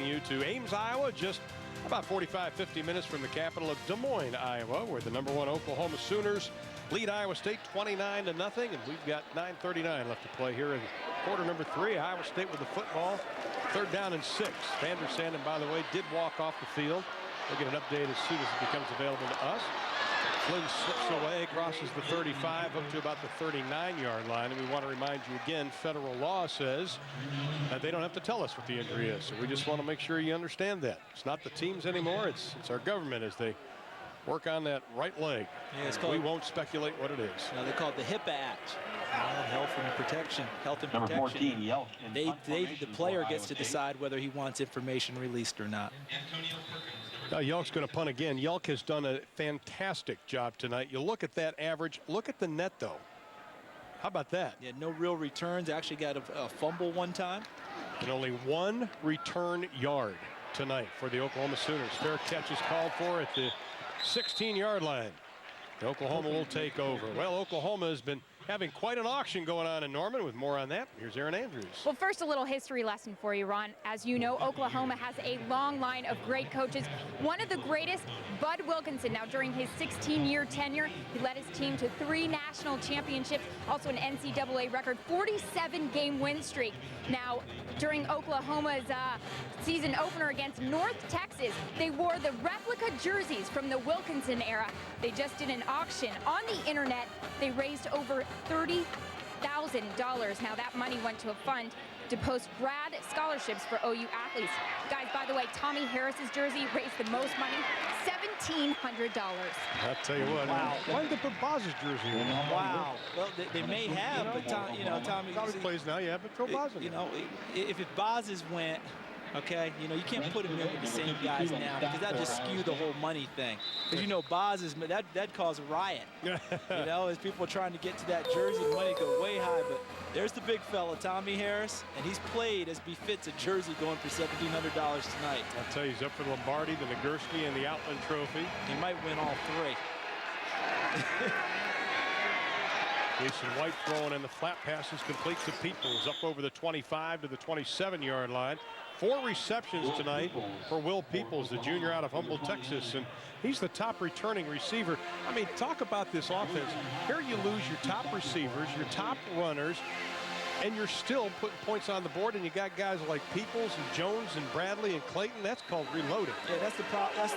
you to Ames, Iowa, just about 45-50 minutes from the capital of Des Moines, Iowa, where the #1 Oklahoma Sooners lead Iowa State 29-0, and we've got 9:39 left to play here in quarter number 3. Iowa State with the football. 3rd down and 6. Vandersanden, by the way, did walk off the field. We'll get an update as soon as it becomes available to us. Flynn slips away, crosses the 35 up to about the 39-yard line. And we want to remind you again, federal law says that they don't have to tell us what the injury is. So we just want to make sure you understand that. It's not the teams anymore. It's our government as they work on that right leg. Yeah, we won't speculate what it is. No, they call it the HIPAA Act. Health and protection. Health and Number protection. 14, Yelk. The player gets to decide whether he wants information released or not. Now Yelk's going to punt again. Yelk has done a fantastic job tonight. You look at that average. Look at the net, though. How about that? Yeah, no real returns. Actually got a fumble one time. And only 1 return yard tonight for the Oklahoma Sooners. Fair catch is called for at the 16-yard line. Oklahoma will take over. Well, Oklahoma has been having quite an auction going on in Norman. With more on that, here's Aaron Andrews. Well, first, a little history lesson for you, Ron. As you know, Oklahoma has a long line of great coaches. One of the greatest, Bud Wilkinson. Now, during his 16-year tenure, he led his team to 3 national championships, also an NCAA record 47-game win streak. Now, during Oklahoma's season opener against North Texas, they wore the replica jerseys from the Wilkinson era. They just did an auction on the internet. They raised over $30,000. Now that money went to a fund to post-grad scholarships for OU athletes. Guys, by the way, Tommy Harris's jersey raised the most money, $1,700. I'll tell you what. Wow. Why did they put Boz's jersey in? Wow. Well, they may have, but Tommy plays now. Yeah, but throw Boz in. You know, if Boz's went. Okay, you know, you can't put him in with the same guys now because that just skew the whole money thing. Because, you know, Boz is, that'd cause a riot. You know, as people are trying to get to that jersey, the money go way high. But there's the big fella, Tommy Harris, and he's played as befits a jersey going for $1,700 tonight. I'll tell you, he's up for the Lombardi, the Nagurski, and the Outland Trophy. He might win all 3. Jason White throwing in the flat passes, complete to Peoples up over the 25 to the 27-yard line. 4 receptions tonight for Will Peoples, the junior out of Humboldt, Texas, and he's the top returning receiver. I mean, talk about this offense. Here you lose your top receivers, your top runners, and you're still putting points on the board, and you got guys like Peoples and Jones and Bradley and Clayton. That's called reloading. Yeah, that's the product, an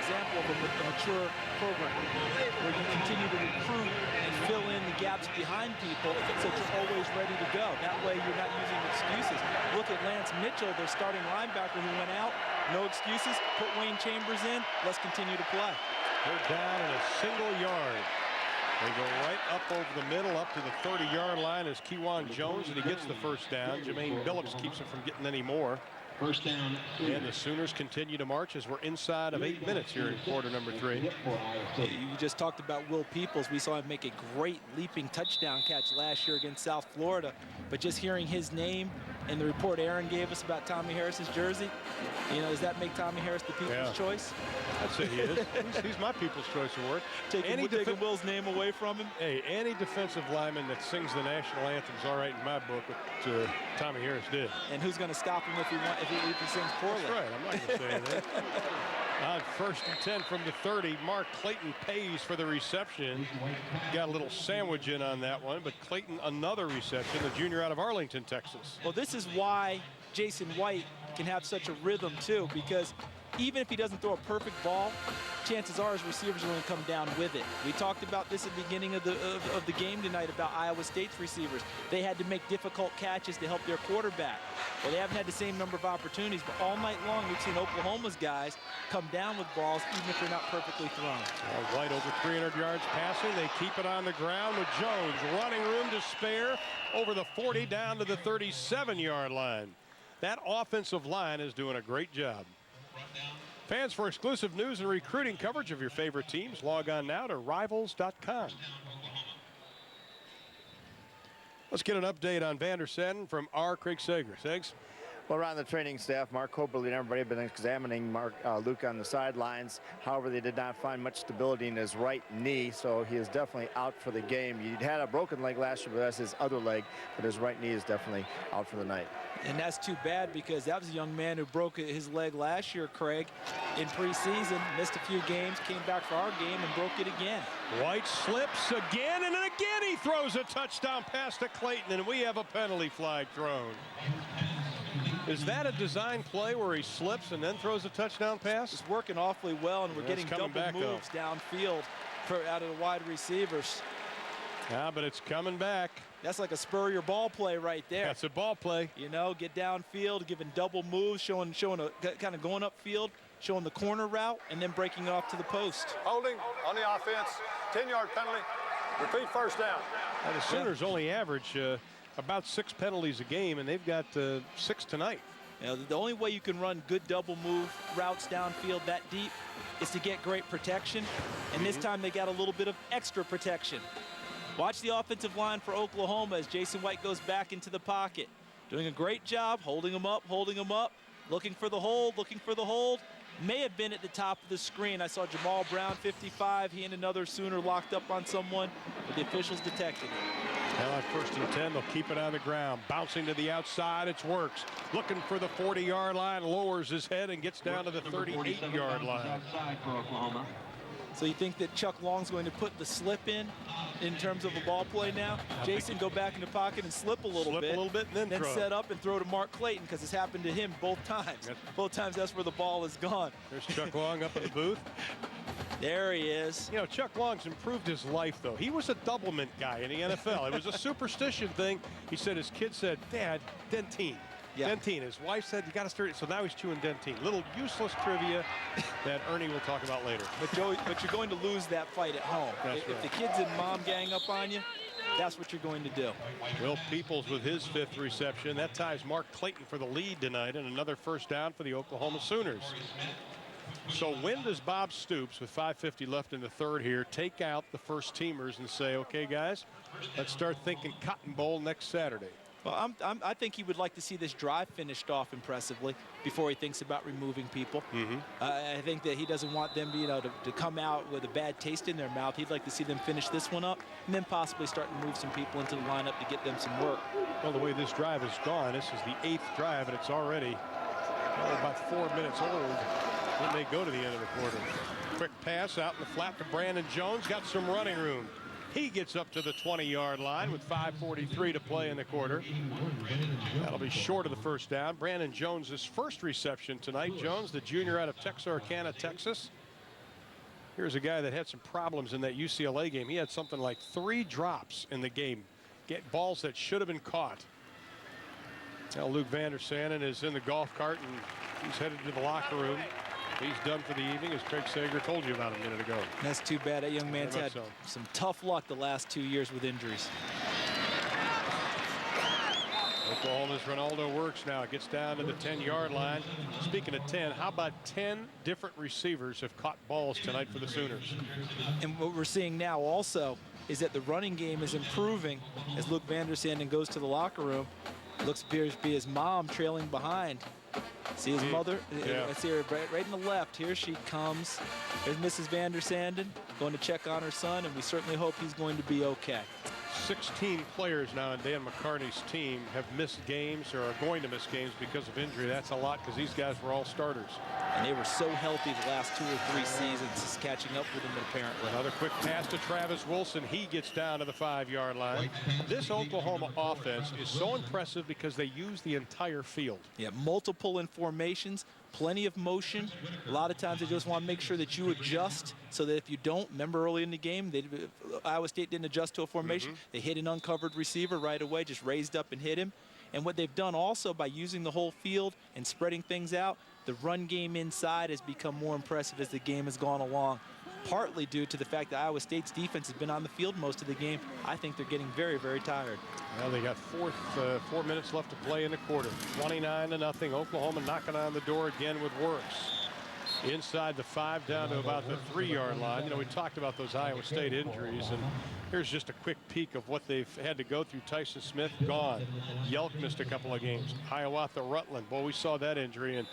example of a mature program where you continue to recruit and fill in the gaps behind people so you're always ready to go. That way you're not using excuses. Look at Lance Mitchell, their starting linebacker who went out. No excuses. Put Wayne Chambers in. Let's continue to play. They're down in a single yard. They go right up over the middle, up to the 30-yard line as Kewan Jones, and he gets the first down. Jermaine Billups keeps him from getting any more. First down. And the Sooners continue to march as we're inside of 8 minutes here in quarter number 3. You just talked about Will Peoples. We saw him make a great leaping touchdown catch last year against South Florida. But just hearing his name and the report Aaron gave us about Tommy Harris's jersey, does that make Tommy Harris the people's choice? I'd say he is. He's my people's choice award. Taking Will's name away from him? Hey, any defensive lineman that sings the national anthem's all right in my book, what Tommy Harris did. And who's going to stop him if he sings poorly? That's right. I'm not going to say anything. On 1st and 10 from the 30, Mark Clayton pays for the reception. Got a little sandwich in on that one, but Clayton another reception, the junior out of Arlington, Texas. Well, this is why Jason White can have such a rhythm too, because even if he doesn't throw a perfect ball, chances are his receivers are going to come down with it. We talked about this at the beginning of the game tonight about Iowa State's receivers. They had to make difficult catches to help their quarterback. Well, they haven't had the same number of opportunities, but all night long we've seen Oklahoma's guys come down with balls even if they're not perfectly thrown. White over 300 yards passing. They keep it on the ground with Jones. Running room to spare over the 40 down to the 37-yard line. That offensive line is doing a great job. Fans, for exclusive news and recruiting coverage of your favorite teams, log on now to Rivals.com. Let's get an update on Vander Sadden from our Craig Sager. Segs? Well, around the training staff, Mark Coberly and everybody have been examining Luke on the sidelines. However, they did not find much stability in his right knee, so he is definitely out for the game. He had a broken leg last year, but that's his other leg, but his right knee is definitely out for the night. And that's too bad, because that was a young man who broke his leg last year, Craig, in preseason, missed a few games, came back for our game and broke it again. White slips again, and then again he throws a touchdown pass to Clayton, and we have a penalty flag thrown. Is that a design play where he slips and then throws a touchdown pass? It's working awfully well, and we're getting double moves downfield out of the wide receivers. Yeah, but it's coming back. That's like a spur your ball play right there. That's a ball play. Get downfield, giving double moves, showing a kind of going upfield, showing the corner route, and then breaking off to the post. Holding on the offense, 10-yard penalty, repeat first down. Now the Sooners only average about 6 penalties a game, and they've got 6 tonight. The only way you can run good double move routes downfield that deep is to get great protection, and this time they got a little bit of extra protection. Watch the offensive line for Oklahoma as Jason White goes back into the pocket. Doing a great job, holding him up, looking for the hold, May have been at the top of the screen. I saw Jamal Brown, 55. He and another Sooner locked up on someone, but the officials detected it. Now at 1st and 10, they'll keep it on the ground. Bouncing to the outside, it's Works. Looking for the 40-yard line, lowers his head and gets down to the 38-yard line. Outside for Oklahoma. So you think that Chuck Long's going to put the slip in terms of a ball play now? Jason, go back in the pocket and slip a little bit, and then throw. Set up and throw to Mark Clayton, because it's happened to him both times. Yep. Both times that's where the ball is gone. There's Chuck Long up in the booth. There he is. Chuck Long's improved his life, though. He was a doublemint guy in the NFL. It was a superstition thing. He said his kid said, "Dad, Dentine." Yeah. Dentine. His wife said, "You got to start." So now he's chewing Dentine. Little useless trivia that Ernie will talk about later. But you're going to lose that fight at home. If the kids and mom gang up on you, that's what you're going to do. Will Peoples with his 5th reception. That ties Mark Clayton for the lead tonight, and another first down for the Oklahoma Sooners. So when does Bob Stoops, with 5:50 left in the 3rd here, take out the first teamers and say, "Okay, guys, let's start thinking Cotton Bowl next Saturday"? Well, I think he would like to see this drive finished off impressively before he thinks about removing people. I think that he doesn't want them, to come out with a bad taste in their mouth. He'd like to see them finish this one up and then possibly start to move some people into the lineup to get them some work. Well, the way this drive has gone, this is the 8th drive, and it's already about 4 minutes old when they go to the end of the quarter. Quick pass out in the flat to Brandon Jones. Got some running room. He gets up to the 20-yard line with 5:43 to play in the quarter. That'll be short of the first down. Brandon Jones' first reception tonight. Jones, the junior out of Texarkana, Texas. Here's a guy that had some problems in that UCLA game. He had something like 3 drops in the game. Get balls that should have been caught. Now Luke Vander Sadden is in the golf cart, and he's headed to the locker room. He's done for the evening, as Craig Sager told you about a minute ago. That's too bad. That young man's had some tough luck the last 2 years with injuries. Oklahoma's Ronaldo works now. Gets down to the 10-yard line. Speaking of 10, how about 10 different receivers have caught balls tonight for the Sooners? And what we're seeing now also is that the running game is improving as Luke Van Der Sanden goes to the locker room. Appears to be his mom trailing behind. See his mother? Yeah. I see her right in the left. Here she comes. There's Mrs. Van Der Sanden going to check on her son, and we certainly hope he's going to be okay. 16 players now on Dan McCarney's team have missed games or are going to miss games because of injury. That's a lot because these guys were all starters. And they were so healthy the last 2 or 3 seasons. It's catching up with them apparently. Another quick pass to Travis Wilson. He gets down to the 5-yard line. This Oklahoma offense is so impressive because they use the entire field. Yeah, multiple in formations, plenty of motion. A lot of times they just want to make sure that you adjust so that if you don't, remember early in the game, Iowa State didn't adjust to a formation. They hit an uncovered receiver right away, just raised up and hit him. And what they've done also by using the whole field and spreading things out, the run game inside has become more impressive as the game has gone along, partly due to the fact that Iowa State's defense has been on the field most of the game. I think they're getting very, very tired. Well, they got 4 minutes left to play in the quarter. 29-0. Oklahoma knocking on the door again with Works. Inside the 5 down to about the 3-yard line. You know, we talked about those Iowa State injuries, and here's just a quick peek of what they've had to go through. Tyson Smith gone. Yelk missed a couple of games. Hiawatha Rutland. Boy, we saw that injury, and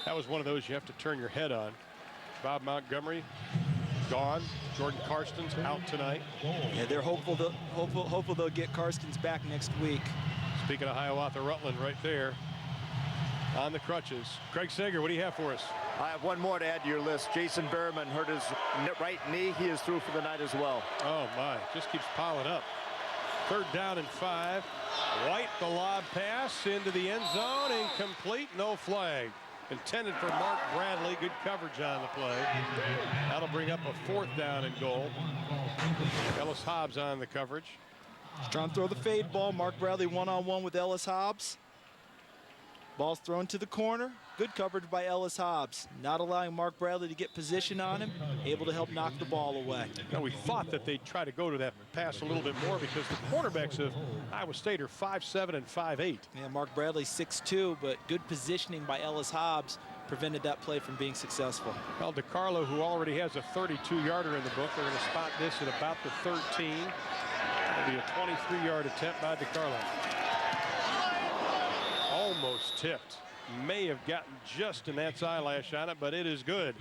that was one of those you have to turn your head on. Bob Montgomery gone. Jordan Karstens out tonight. Yeah, they're hopeful they'll get Karstens back next week. Speaking of Hiawatha Rutland right there on the crutches. Craig Sager, what do you have for us? I have one more to add to your list. Jason Behrman hurt his right knee. He is through for the night as well. Oh my, just keeps piling up. 3rd down and 5. White, the lob pass into the end zone, incomplete, no flag. Intended for Mark Bradley. Good coverage on the play. That'll bring up a 4th down and goal. Ellis Hobbs on the coverage. He's trying to throw the fade ball. Mark Bradley one-on-one with Ellis Hobbs. Ball's thrown to the corner. Good coverage by Ellis Hobbs. Not allowing Mark Bradley to get position on him. Able to help knock the ball away. Now, we thought that they'd try to go to that pass a little bit more because the cornerbacks of Iowa State are 5'7" and 5'8". Yeah, Mark Bradley 6'2", but good positioning by Ellis Hobbs prevented that play from being successful. Well, DiCarlo, who already has a 32-yarder in the book, they're going to spot this at about the 13. It'll be a 23-yard attempt by DiCarlo. Almost tipped. May have gotten just in that eyelash on it, but it is good.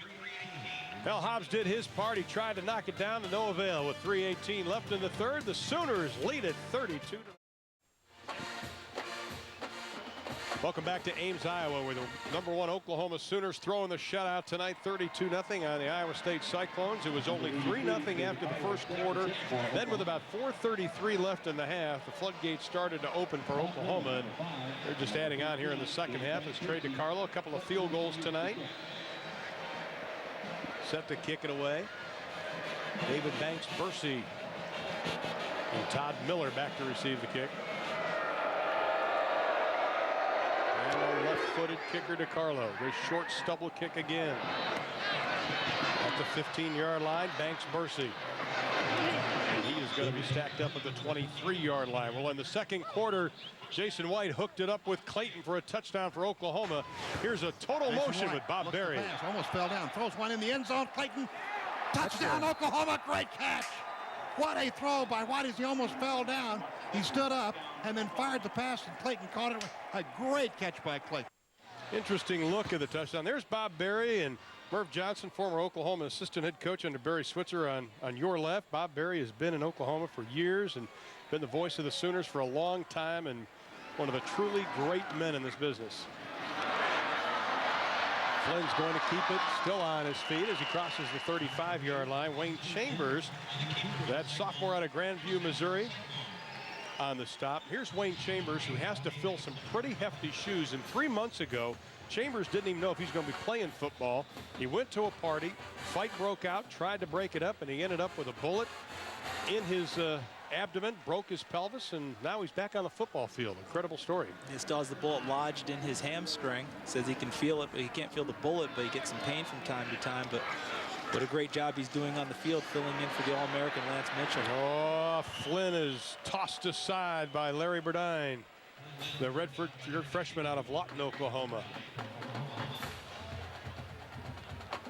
Well, Hobbs did his part. He tried to knock it down to no avail. With 3:18 left in the 3rd, the Sooners lead it 32. Welcome back to Ames, Iowa, where the #1 Oklahoma Sooners throwing the shutout tonight, 32-0 on the Iowa State Cyclones. It was only 3-0 after the first quarter. Then with about 4:33 left in the half, the floodgates started to open for Oklahoma, and they're just adding on here in the second half. It's Trey DiCarlo, a couple of field goals tonight. Set to kick it away. David Banks Bursey and Todd Miller back to receive the kick. And a left-footed kicker DiCarlo. Great short stubble kick again. At the 15-yard line, Banks Bursey. And he is going to be stacked up at the 23-yard line. Well, in the second quarter, Jason White hooked it up with Clayton for a touchdown for Oklahoma. Here's a total motion with Bob Berry. Almost fell down. Throws one in the end zone. Clayton. Touchdown, Oklahoma. Great catch. What a throw by White as he almost fell down. He stood up and then fired the pass, and Clayton caught it. A great catch by Clayton. Interesting look at the touchdown. There's Bob Berry and Merv Johnson, former Oklahoma assistant head coach under Barry Switzer on your left. Bob Berry has been in Oklahoma for years and been the voice of the Sooners for a long time and one of the truly great men in this business. Flynn's going to keep it still on his feet as he crosses the 35-yard line. Wayne Chambers, that sophomore out of Grandview, Missouri, on the stop. Here's Wayne Chambers, who has to fill some pretty hefty shoes. And 3 months ago, Chambers didn't even know if he's going to be playing football. He went to a party, fight broke out, tried to break it up, and he ended up with a bullet in his abdomen, broke his pelvis, and now he's back on the football field. Incredible story. He still has the bullet lodged in his hamstring. Says he can feel it, but he can't feel the bullet, but he gets some pain from time to time. But what a great job he's doing on the field, filling in for the All-American Lance Mitchell. Oh, Flynn is tossed aside by Larry Burdine. the redshirt freshman out of Lawton, Oklahoma.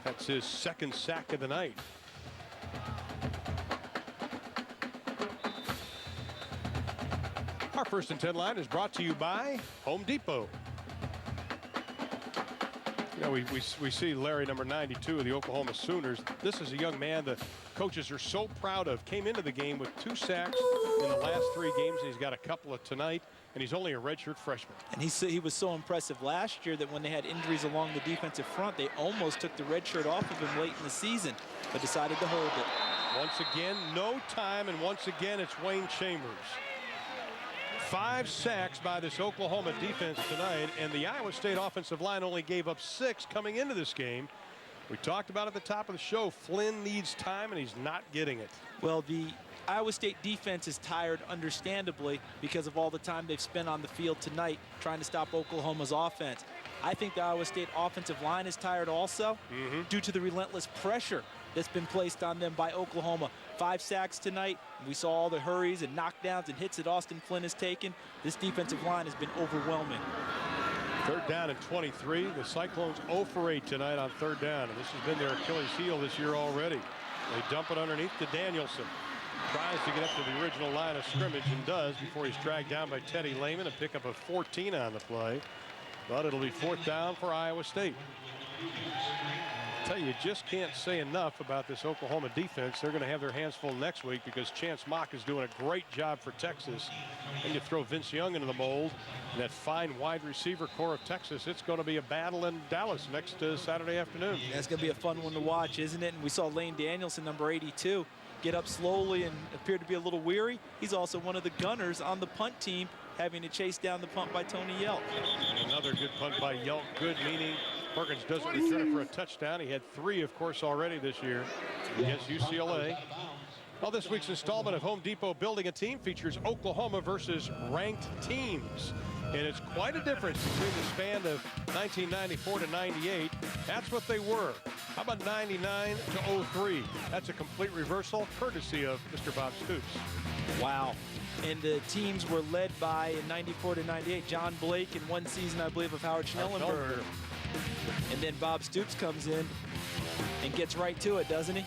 That's his second sack of the night. Our 1st and 10 line is brought to you by Home Depot. You know, we see Larry, number 92 of the Oklahoma Sooners. This is a young man the coaches are so proud of. Came into the game with 2 sacks in the last 3 games, and he's got a couple of tonight, and he's only a redshirt freshman. And he was so impressive last year that when they had injuries along the defensive front, they almost took the red shirt off of him late in the season, but decided to hold it. Once again, no time, and once again, it's Wayne Chambers. 5 sacks by this Oklahoma defense tonight, and the Iowa State offensive line only gave up 6 coming into this game. We talked about at the top of the show, Flynn needs time, and he's not getting it. Well, the Iowa State defense is tired, understandably, because of all the time they've spent on the field tonight trying to stop Oklahoma's offense. I think the Iowa State offensive line is tired also due to the relentless pressure that's been placed on them by Oklahoma. 5 sacks tonight. We saw all the hurries and knockdowns and hits that Austin Flynn has taken. This defensive line has been overwhelming. 3rd down and 23. The Cyclones 0 for 8 tonight on 3rd down, and this has been their Achilles heel this year already. They dump it underneath to Danielson. Tries to get up to the original line of scrimmage and does before he's dragged down by Teddy Lehman and pick up a 14 on the play. But it'll be 4th down for Iowa State. I tell you, you just can't say enough about this Oklahoma defense. They're going to have their hands full next week because Chance Mock is doing a great job for Texas. And you throw Vince Young into the mold and that fine wide receiver core of Texas. It's going to be a battle in Dallas next Saturday afternoon. That's going to be a fun one to watch, isn't it? And we saw Lane Danielson, number 82, get up slowly and appear to be a little weary. He's also one of the gunners on the punt team, having to chase down the punt by Tony Yelk. And another good punt by Yelk. Good, meaning Perkins doesn't return it for a touchdown. He had 3, of course, already this year against UCLA. Well, this week's installment of Home Depot Building a Team features Oklahoma versus ranked teams. And it's quite a difference between the span of 1994 to 98. That's what they were. How about 99 to 03? That's a complete reversal, courtesy of Mr. Bob Stoops. Wow. And the teams were led by, in 94 to 98, John Blake in one season, I believe, of Howard Schnellenberger. And then Bob Stoops comes in and gets right to it, doesn't he?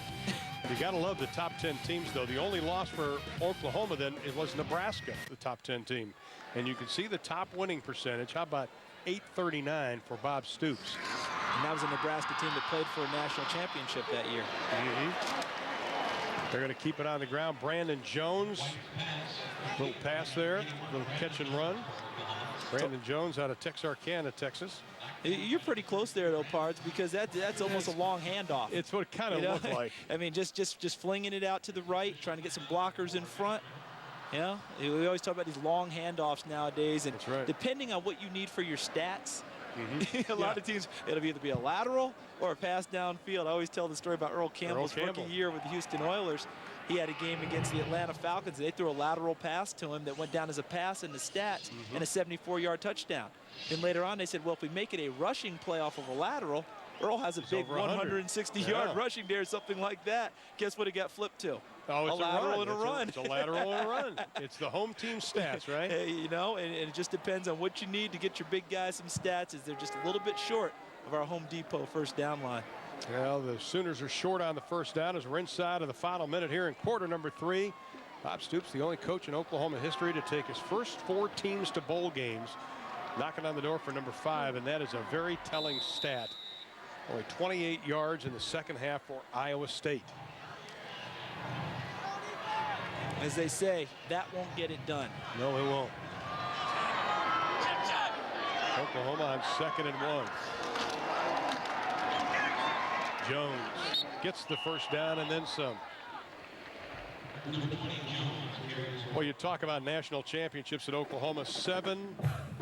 You got to love the top 10 teams, though. The only loss for Oklahoma then it was Nebraska, the top 10 team. And you can see the top winning percentage. How about 839 for Bob Stoops? And that was a Nebraska team that played for a national championship that year. They're going to keep it on the ground. Brandon Jones, little pass there, little catch and run. Brandon Jones out of Texarkana, Texas. You're pretty close there, though, Pards, because that's almost a long handoff. It's what it kind of looked like. I mean, just flinging it out to the right, trying to get some blockers in front. You know, we always talk about these long handoffs nowadays, and depending on what you need for your stats, a lot of teams, it'll either be a lateral or a pass downfield. I always tell the story about Earl Campbell's rookie year with the Houston Oilers. He had a game against the Atlanta Falcons. They threw a lateral pass to him that went down as a pass in the stats and a 74-yard touchdown. Then later on, they said, well, if we make it a rushing play off of a lateral, Earl has a big 160-yard rushing dare, something like that. Guess what it got flipped to? Oh, it's a lateral and a run. It's a lateral and a run. It's the home team stats, right? You know, and it just depends on what you need to get your big guys some stats. Is they're just a little bit short of our Home Depot first down line. Well, the Sooners are short on the first down as we're inside of the final minute here in quarter number 3. Bob Stoops, the only coach in Oklahoma history to take his first 4 teams to bowl games, knocking on the door for number 5, and that is a very telling stat. Only 28 yards in the second half for Iowa State. As they say, that won't get it done. No, it won't. Oklahoma on 2nd and 1. Jones gets the first down and then some. Well, you talk about national championships at Oklahoma. 7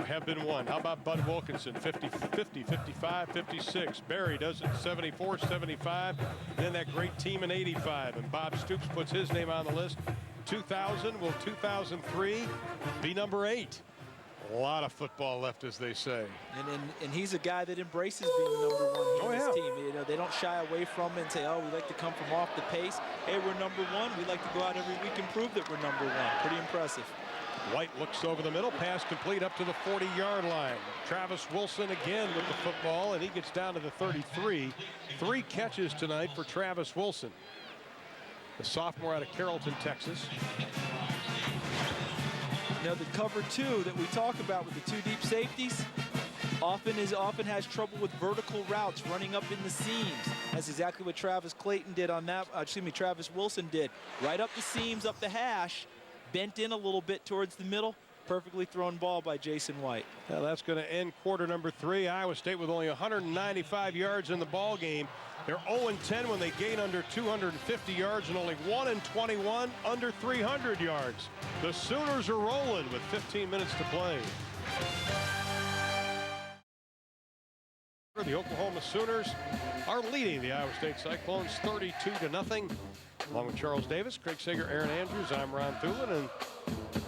have been won. How about Bud Wilkinson? 50, 55, 56. Barry does it 74, 75. Then that great team in 85. And Bob Stoops puts his name on the list. 2000, will 2003 be number 8? A lot of football left, as they say. And he's a guy that embraces being number 1 here on his team. You know, they don't shy away from it and say, oh, we like to come from off the pace. Hey, we're number 1. We like to go out every week and prove that we're number 1. Pretty impressive. White looks over the middle, pass complete up to the 40-yard line. Travis Wilson again with the football, and he gets down to the 33. 3 catches tonight for Travis Wilson, the sophomore out of Carrollton, Texas. Now the cover 2 that we talk about with the 2 deep safeties often has trouble with vertical routes running up in the seams. That's exactly what Travis Clayton did on that. Travis Wilson did. Right up the seams, up the hash, bent in a little bit towards the middle. Perfectly thrown ball by Jason White. Now that's going to end quarter number 3. Iowa State with only 195 yards in the ball game. They're 0-10 when they gain under 250 yards and only 1-21 under 300 yards. The Sooners are rolling with 15 minutes to play. The Oklahoma Sooners are leading the Iowa State Cyclones 32-0. Along with Charles Davis, Craig Sager, Aaron Andrews, I'm Ron Thulin, and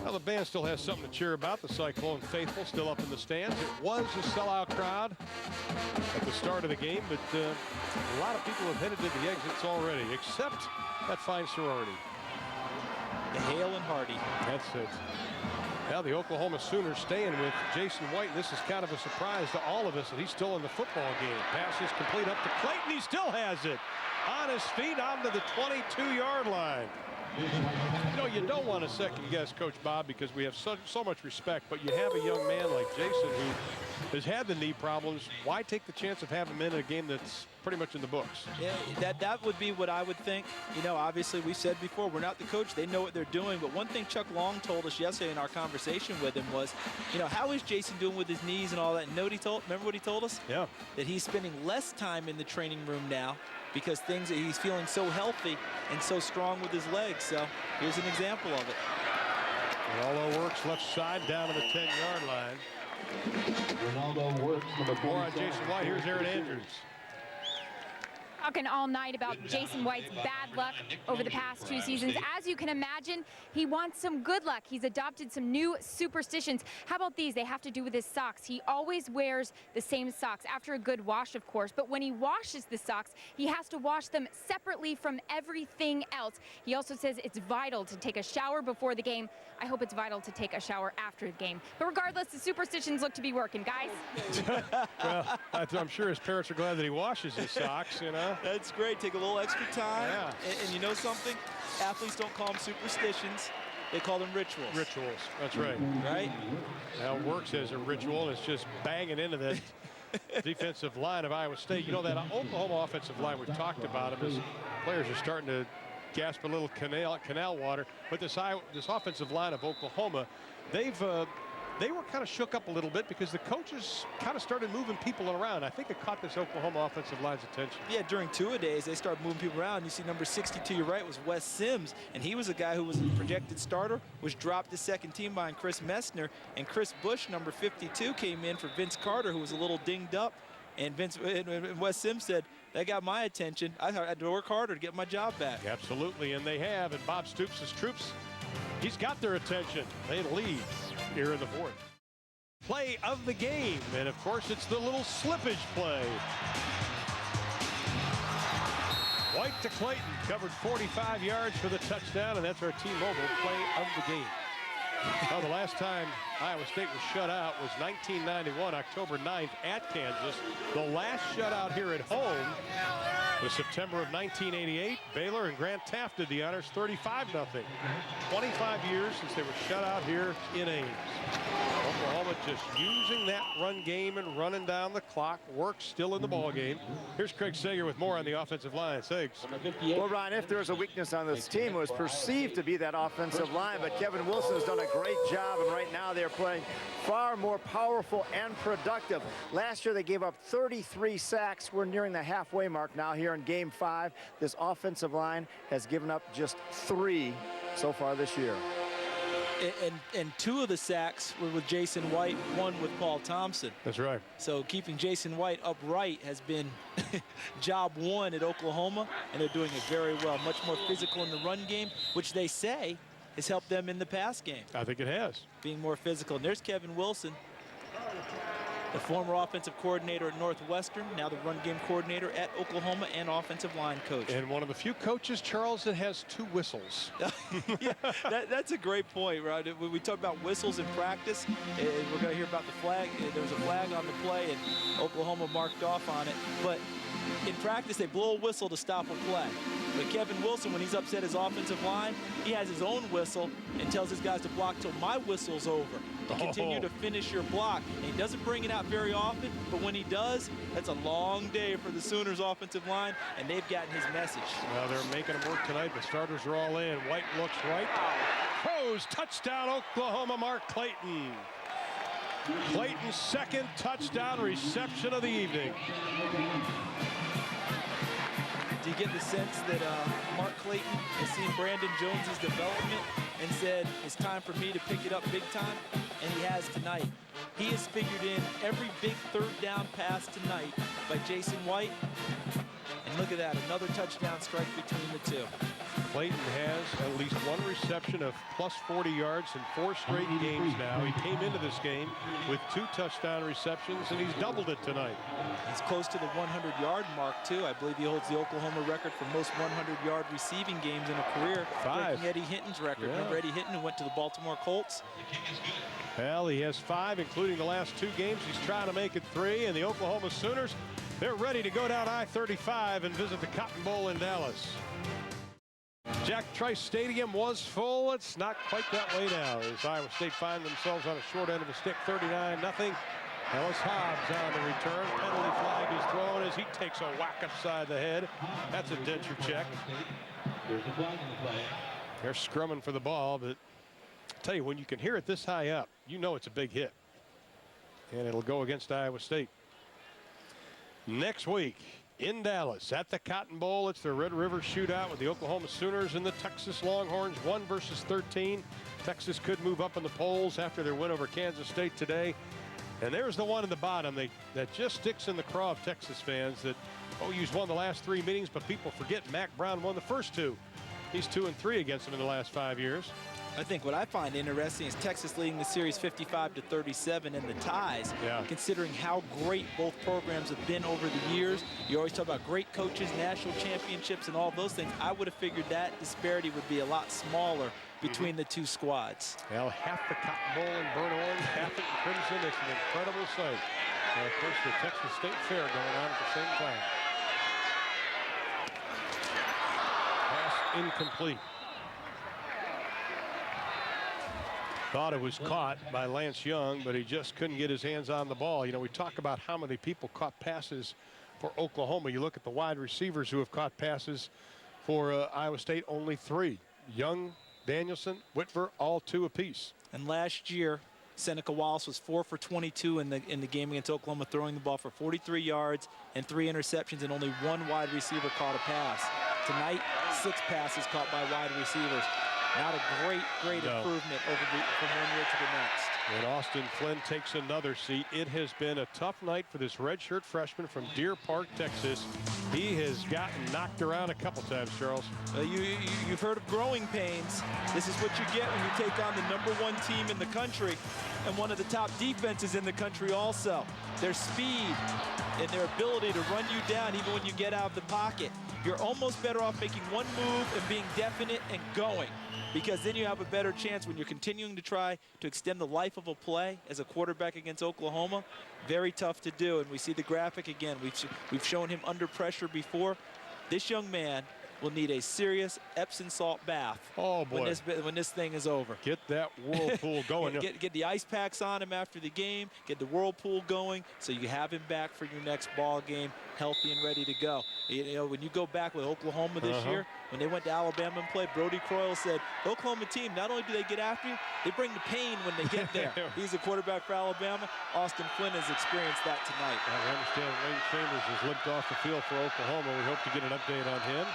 well, the band still has something to cheer about. The Cyclone faithful still up in the stands. It was a sellout crowd at the start of the game, but a lot of people have headed to the exits already, except that fine sorority. The Hale and Hardy. That's it. Now the Oklahoma Sooners staying with Jason White. This is kind of a surprise to all of us that he's still in the football game. Pass is complete up to Clayton. He still has it. On his feet onto the 22-yard line. You know, you don't want to second-guess Coach Bob because we have so much respect, but you have a young man like Jason who has had the knee problems. Why take the chance of having him in a game that's pretty much in the books? Yeah, that would be what I would think. You know, obviously we've said before, we're not the coach. They know what they're doing. But one thing Chuck Long told us yesterday in our conversation with him was, you know, how is Jason doing with his knees and all that? And know what he told? Remember what he told us? Yeah. That he's spending less time in the training room now because he's feeling so healthy and so strong with his legs. So here's an example of it. Ronaldo works left side down to the 10-yard line. Ronaldo works More on Jason White. Here's Aaron Andrews. Talking all night about Jason White's bad luck over the past 2 seasons. As you can imagine, he wants some good luck. He's adopted some new superstitions. How about these? They have to do with his socks. He always wears the same socks after a good wash, of course. But when he washes the socks, he has to wash them separately from everything else. He also says it's vital to take a shower before the game. I hope it's vital to take a shower after the game. But regardless, the superstitions look to be working, guys. Well, I'm sure his parents are glad that he washes his socks, you know. That's great. Take a little extra time. Yeah. And you know something? Athletes don't call them superstitions. They call them rituals. Rituals. That's right. Right? Now it works as a ritual, and it's just banging into that defensive line of Iowa State. You know, that Oklahoma offensive line, we've talked about them, as players are starting to gasp a little canal water. But this offensive line of Oklahoma, they were kind of shook up a little bit because the coaches kind of started moving people around. I think it caught this Oklahoma offensive line's attention. Yeah, during two-a-days, they started moving people around. You see number 60 to your right was Wes Sims, and he was a guy who was a projected starter, was dropped to second team behind Chris Messner, and Chris Bush, number 52, came in for Vince Carter, who was a little dinged up. And Wes Sims said, that got my attention. I had to work harder to get my job back. Absolutely, and they have. And Bob Stoops' troops, he's got their attention. They lead here in the fourth. Play of the game, and of course it's the little slippage play. White to Clayton, covered 45 yards for the touchdown, and that's our T-Mobile play of the game. Well, the last time Iowa State was shut out was 1991, October 9th at Kansas. The last shutout here at home was September of 1988. Baylor and Grant Taft did the honors, 35-0. 25 years since they were shut out here in Ames. Oklahoma just using that run game and running down the clock. Work still in the ball game. Here's Craig Sager with more on the offensive line. Sags. Well, Ryan, if there was a weakness on this team, it was perceived to be that offensive line, but Kevin Wilson has done a great job, and right now they're playing far more powerful and productive. Last year they gave up 33 sacks. We're nearing the halfway mark now here in Game 5. This offensive line has given up just 3 so far this year. And 2 of the sacks were with Jason White, 1 with Paul Thompson. That's right. So keeping Jason White upright has been job 1 at Oklahoma, and they're doing it very well. Much more physical in the run game, which they say has helped them in the pass game. I think it has. Being more physical. And there's Kevin Wilson. the former offensive coordinator at Northwestern, now the run game coordinator at Oklahoma and offensive line coach. And one of the few coaches, Charles, that has 2 whistles. Yeah, that's a great point, right? When we talk about whistles in practice, we're going to hear about the flag. There was a flag on the play, and Oklahoma marked off on it. But in practice, they blow a whistle to stop a play. But Kevin Wilson, when he's upset his offensive line, he has his own whistle and tells his guys to block till my whistle's over. To continue to finish your block. And he doesn't bring it out very often, but when he does, that's a long day for the Sooners offensive line, and they've gotten his message. Well, they're making them work tonight. The starters are all in. White looks right. Throws, touchdown, Oklahoma, Mark Clayton. Clayton's second touchdown reception of the evening. Do you get the sense that Mark Clayton has seen Brandon Jones's development and said, it's time for me to pick it up big time? And he has tonight. He has figured in every big third down pass tonight by Jason White. And look at that, another touchdown strike between the two. Clayton has at least 1 reception of plus 40 yards in 4 straight games now. He came into this game with 2 touchdown receptions, and he's doubled it tonight. He's close to the 100-yard mark, too. I believe he holds the Oklahoma record for most 100-yard receiving games in a career. 5. Breaking Eddie Hinton's record. Yeah. Remember Eddie Hinton, who went to the Baltimore Colts? Well, he has 5, including the last 2 games. He's trying to make it 3, and the Oklahoma Sooners, they're ready to go down I-35 and visit the Cotton Bowl in Dallas. Jack Trice Stadium was full. It's not quite that way now as Iowa State find themselves on a short end of the stick, 39-0. Ellis Hobbs on the return. Penalty flag is thrown as he takes a whack upside the head. That's a denture check. There's a flag in the play. They're scrumming for the ball, but I'll tell you, when you can hear it this high up, you know it's a big hit. And it'll go against Iowa State. Next week in Dallas at the Cotton Bowl, it's the Red River Shootout with the Oklahoma Sooners and the Texas Longhorns, 1 versus 13. Texas could move up in the polls after their win over Kansas State today. And there's the one in the bottom that just sticks in the craw of Texas fans that OU's won the last 3 meetings, but people forget Mack Brown won the first 2. He's 2-3 against them in the last 5 years. I think what I find interesting is Texas leading the series 55-37 in the ties. Yeah. Considering how great both programs have been over the years. You always talk about great coaches, national championships, and all those things. I would have figured that disparity would be a lot smaller between the 2 squads. Well, half the Cotton Bowl in burnt orange, half it in crimson. It's an incredible sight. And of course, the Texas State Fair going on at the same time. Pass incomplete. Thought it was caught by Lance Young, but he just couldn't get his hands on the ball. You know, we talk about how many people caught passes for Oklahoma. You look at the wide receivers who have caught passes for Iowa State, only 3. Young, Danielson, Whitver, all 2 apiece. And last year, Seneca Wallace was 4 for 22 in the game against Oklahoma, throwing the ball for 43 yards and 3 interceptions, and only 1 wide receiver caught a pass. Tonight, 6 passes caught by wide receivers. Not a great improvement from one year to the next. And Austin Flynn takes another seat. It has been a tough night for this redshirt freshman from Deer Park, Texas. He has gotten knocked around a couple times, Charles. You've heard of growing pains. This is what you get when you take on the #1 team in the country and one of the top defenses in the country also. Their speed and their ability to run you down even when you get out of the pocket. You're almost better off making one move and being definite and going, because then you have a better chance when you're continuing to try to extend the life of a play as a quarterback against Oklahoma. Very tough to do, and we see the graphic again. We've shown him under pressure before. This young man will need a serious Epsom salt bath. Oh boy! When this thing is over. Get that whirlpool going. Get the ice packs on him after the game. Get the whirlpool going so you have him back for your next ball game, healthy and ready to go. You know, when you go back with Oklahoma this year, when they went to Alabama and played, Brody Croyle said, the Oklahoma team, not only do they get after you, they bring the pain when they get there. He's a quarterback for Alabama. Austin Flynn has experienced that tonight. I understand Wayne Chambers has limped off the field for Oklahoma. We hope to get an update on him.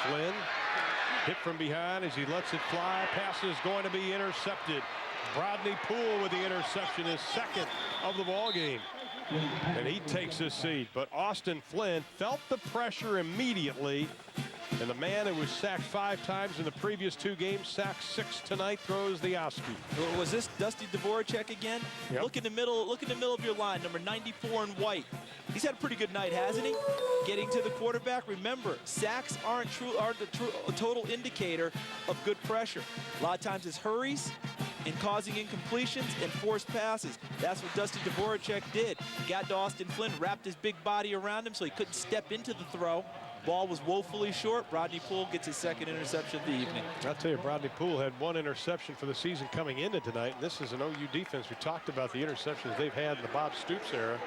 Flynn hit from behind as he lets it fly. Pass is going to be intercepted. Brodney Poole with the interception, his 2nd of the ball game. And he takes his seat. But Austin Flynn felt the pressure immediately And the man who was sacked 5 times in the previous 2 games, sacked 6 tonight, throws the Oski. Was this Dusty Dvorak again? Yep. Look in the middle of your line, number 94 in white. He's had a pretty good night, hasn't he? Getting to the quarterback. Remember, sacks aren't a total indicator of good pressure. A lot of times it's hurries and causing incompletions and forced passes. That's what Dusty Dvorak did. Got to Austin Flynn, wrapped his big body around him so he couldn't step into the throw. Ball was woefully short. Brodney Poole gets his 2nd interception of the evening. I'll tell you, Brodney Poole had 1 interception for the season coming into tonight. And this is an OU defense. We talked about the interceptions they've had in the Bob Stoops era.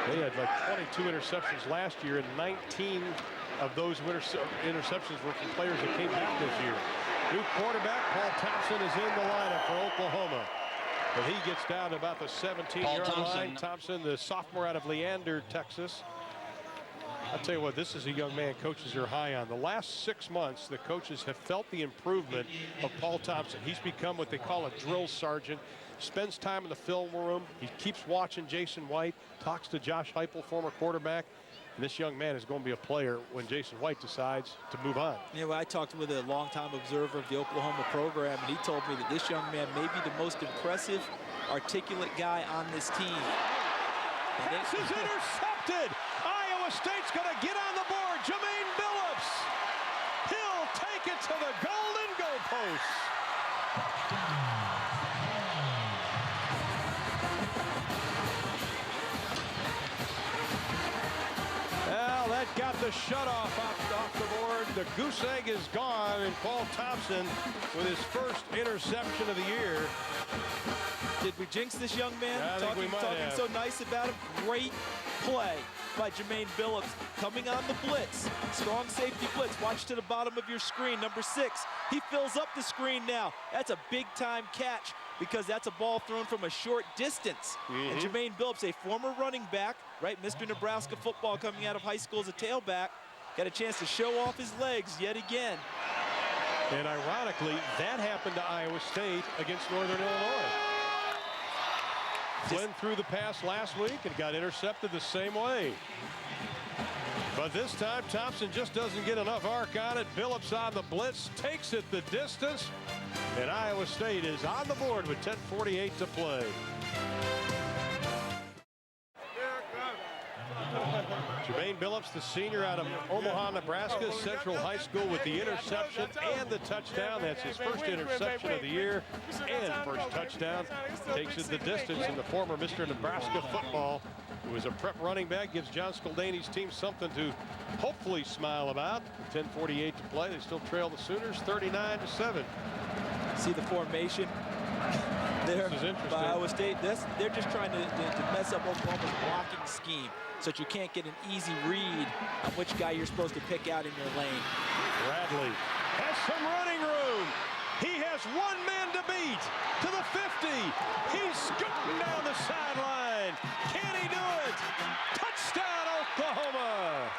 They had like 22 interceptions last year, and 19 of those interceptions were from players that came back this year. New quarterback, Paul Thompson, is in the lineup for Oklahoma. But he gets down to about the 17-yard line. Thompson, the sophomore out of Leander, Texas. I'll tell you what, this is a young man coaches are high on. The last 6 months, the coaches have felt the improvement of Paul Thompson. He's become what they call a drill sergeant. Spends time in the film room. He keeps watching Jason White, talks to Josh Heupel, former quarterback. And this young man is going to be a player when Jason White decides to move on. Yeah, well, I talked with a longtime observer of the Oklahoma program, and he told me that this young man may be the most impressive, articulate guy on this team. This is intercepted. Iowa State's going to get on the board. Jermaine Billups. He'll take it to the golden goalpost. Well, that got the shutoff off the board. The goose egg is gone, and Paul Thompson with his first interception of the year. Did we jinx this young man? Yeah, I think we might have. So nice about him. Great play by Jermaine Billups coming on the blitz. Strong safety blitz. Watch to the bottom of your screen. Number 6. He fills up the screen now. That's a big-time catch because that's a ball thrown from a short distance. And Jermaine Billups, a former running back, right? Mr. Nebraska football coming out of high school as a tailback, got a chance to show off his legs yet again. And ironically, that happened to Iowa State against Northern Illinois. Flynn threw the pass last week and got intercepted the same way. But this time, Thompson just doesn't get enough arc on it. Billups on the blitz, takes it the distance, and Iowa State is on the board with 10:48 to play. Jermaine Billups, the senior out of Omaha, Nebraska, Central High School, with the interception and the touchdown. That's his first interception of the year and first touchdown. Takes it the distance, and the former Mr. Nebraska football, who is a prep running back, gives John Skoldane's team something to hopefully smile about. 10:48 to play. They still trail the Sooners 39-7. See the formation there by Iowa State. They're just trying to mess up Oklahoma's blocking scheme, so that you can't get an easy read on which guy you're supposed to pick out in your lane. Bradley has some running room. He has 1 man to beat to the 50. He's scooting down the sideline. Can he do it? Touchdown, Oklahoma.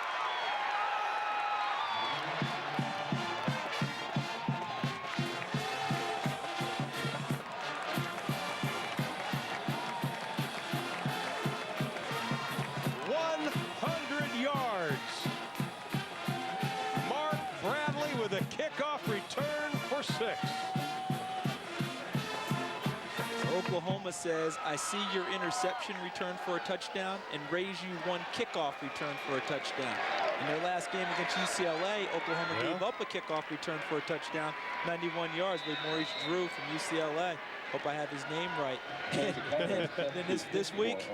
The kickoff return for 6. So Oklahoma says, I see your interception return for a touchdown and raise you 1 kickoff return for a touchdown. In their last game against UCLA, Oklahoma gave up a kickoff return for a touchdown, 91 yards with Maurice Drew from UCLA. Hope I have his name right. And then this week,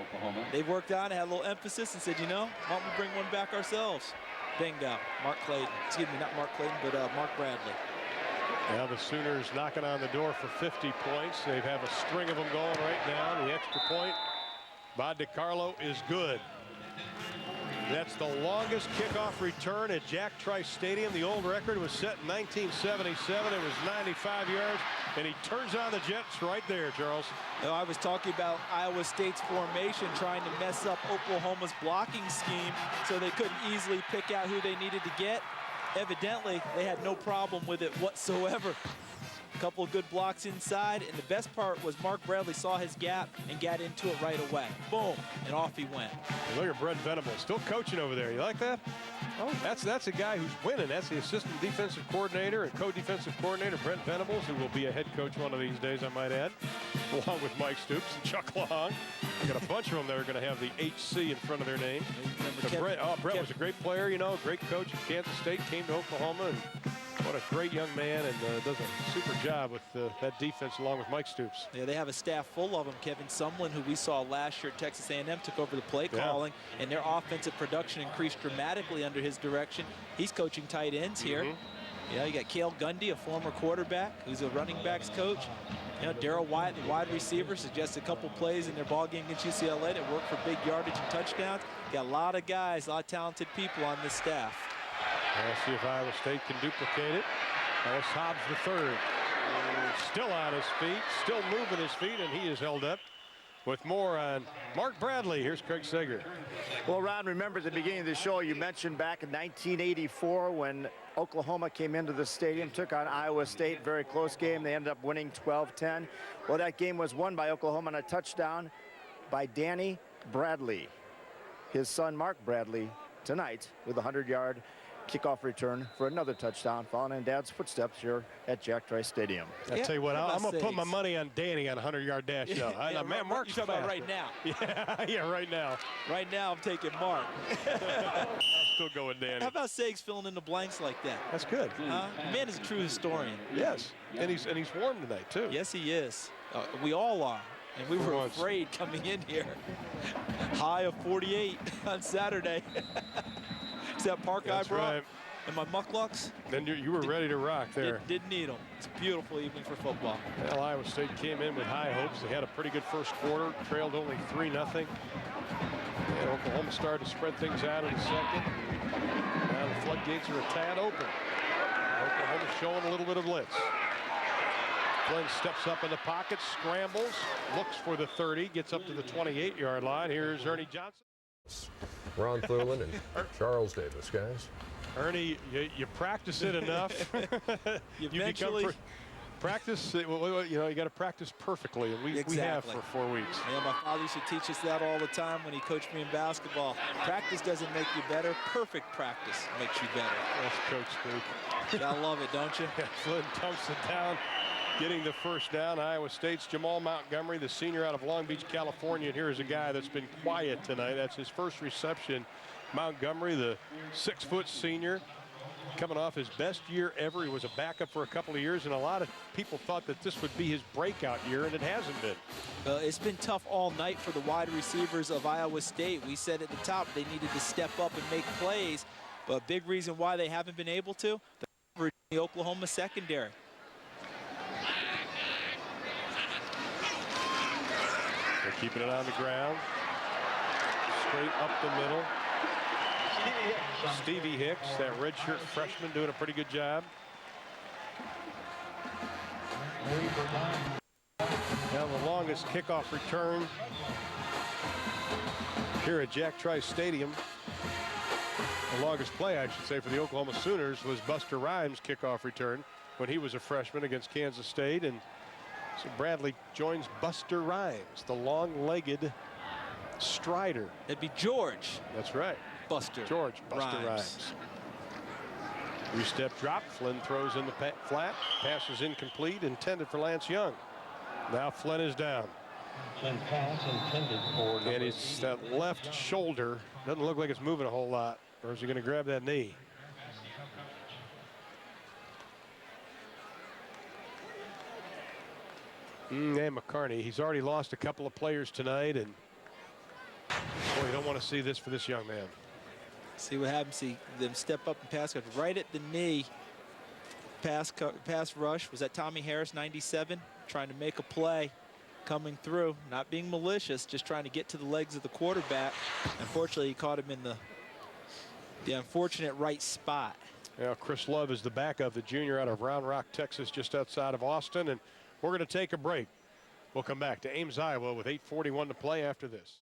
they worked on it, had a little emphasis, and said, you know, why don't we bring one back ourselves? Bingo. Mark Clayton. Excuse me, not Mark Clayton, but Mark Bradley. Now the Sooners knocking on the door for 50 points. They have a string of them going right now. The extra point by DiCarlo is good. That's the longest kickoff return at Jack Trice Stadium. The old record was set in 1977. It was 95 yards, and he turns on the Jets right there, Charles. You know, I was talking about Iowa State's formation, trying to mess up Oklahoma's blocking scheme so they couldn't easily pick out who they needed to get. Evidently, they had no problem with it whatsoever. couple of good blocks inside, and the best part was Mark Bradley saw his gap and got into it right away. Boom, and off he went. Hey, look at Brent Venables, still coaching over there. You like that? Oh, that's a guy who's winning. That's the assistant defensive coordinator and co-defensive coordinator, Brent Venables, who will be a head coach one of these days, I might add, along with Mike Stoops and Chuck Long. I got a bunch of them that are going to have the HC in front of their name. Brent was a great player, you know, great coach at Kansas State, came to Oklahoma, and what a great young man, and does a super job with that defense along with Mike Stoops. Yeah, they have a staff full of them. Kevin Sumlin, who we saw last year at Texas A&M, took over the play calling, and their offensive production increased dramatically under his direction. He's coaching tight ends here. Yeah, you got Cale Gundy, a former quarterback, who's a running backs coach. You know, Darrell Wyatt, the wide receiver, suggests a couple plays in their ball game against UCLA that worked for big yardage and touchdowns. Got a lot of guys, a lot of talented people on this staff. Let's see if Iowa State can duplicate it. Ellis Hobbs the third. Still on his feet, still moving his feet, and he is held up. With more on Mark Bradley, here's Craig Sager. Well, Ron, remember at the beginning of the show, you mentioned back in 1984 when Oklahoma came into the stadium, took on Iowa State, very close game. They ended up winning 12-10. Well, that game was won by Oklahoma on a touchdown by Danny Bradley. His son, Mark Bradley, tonight with a 100-yard kickoff return for another touchdown, following in Dad's footsteps here at Jack Trice Stadium. I'll tell you what, I'm going to put my money on Danny on a 100-yard dash, though. Man, Mark's talking about right now. Yeah, right now. Right now, I'm taking Mark. I'll still go with Danny. How about Sags filling in the blanks like that? That's good. The man is a true historian. Yes, and he's warm tonight, too. Yes, he is. We all are. And we were afraid coming in here. High of 48 on Saturday. Is that park I brought? Right. And my mucklucks? Then you were ready to rock there. Didn't need them. It's a beautiful evening for football. Well, Iowa State came in with high hopes. They had a pretty good first quarter, trailed only 3-0. And Oklahoma started to spread things out in the second. Now the floodgates are a tad open. Oklahoma's showing a little bit of blitz. Flynn steps up in the pocket, scrambles, looks for the 30, gets up to the 28-yard line. Here's Ernie Johnson. Ron Thurland and Charles Davis, guys. Ernie, you practice it enough. Eventually practice. You know, you got to practice perfectly, and we have for 4 weeks. Yeah, my father used to teach us that all the time when he coached me in basketball. Practice doesn't make you better. Perfect practice makes you better. That's Coach Spook. Gotta love it, don't you? Yeah, Flynn dumps it down, getting the first down. Iowa State's Jamal Montgomery, the senior out of Long Beach, California. And here is a guy that's been quiet tonight. That's his first reception. Montgomery, the 6-foot senior, coming off his best year ever. He was a backup for a couple of years, and a lot of people thought that this would be his breakout year, and it hasn't been. It's been tough all night for the wide receivers of Iowa State. We said at the top they needed to step up and make plays, but a big reason why they haven't been able to, the Oklahoma secondary. They're keeping it on the ground. Straight up the middle. Stevie Hicks, that redshirt freshman, doing a pretty good job. Now the longest kickoff return here at Jack Trice Stadium. The longest play, I should say, for the Oklahoma Sooners was Buster Rhymes' kickoff return when he was a freshman against Kansas State. And so Bradley joins Buster Rhymes, the long-legged strider. It'd be George. That's right. Buster Rhymes. Three-step drop. Flynn throws in the flat. Pass is incomplete, intended for Lance Young. Now Flynn is down. Pass intended for and it's that left shoulder. Doesn't look like it's moving a whole lot. Or is he going to grab that knee? And McCarney, he's already lost a couple of players tonight, and boy, you don't want to see this for this young man. See what happens. See them step up and pass coverage right at the knee. Pass rush was that Tommy Harris, 97, trying to make a play, coming through, not being malicious, just trying to get to the legs of the quarterback. Unfortunately, he caught him in the unfortunate right spot. Yeah, Chris Love is the backup, the junior out of Round Rock, Texas, just outside of Austin, and we're going to take a break. We'll come back to Ames, Iowa with 8:41 to play after this.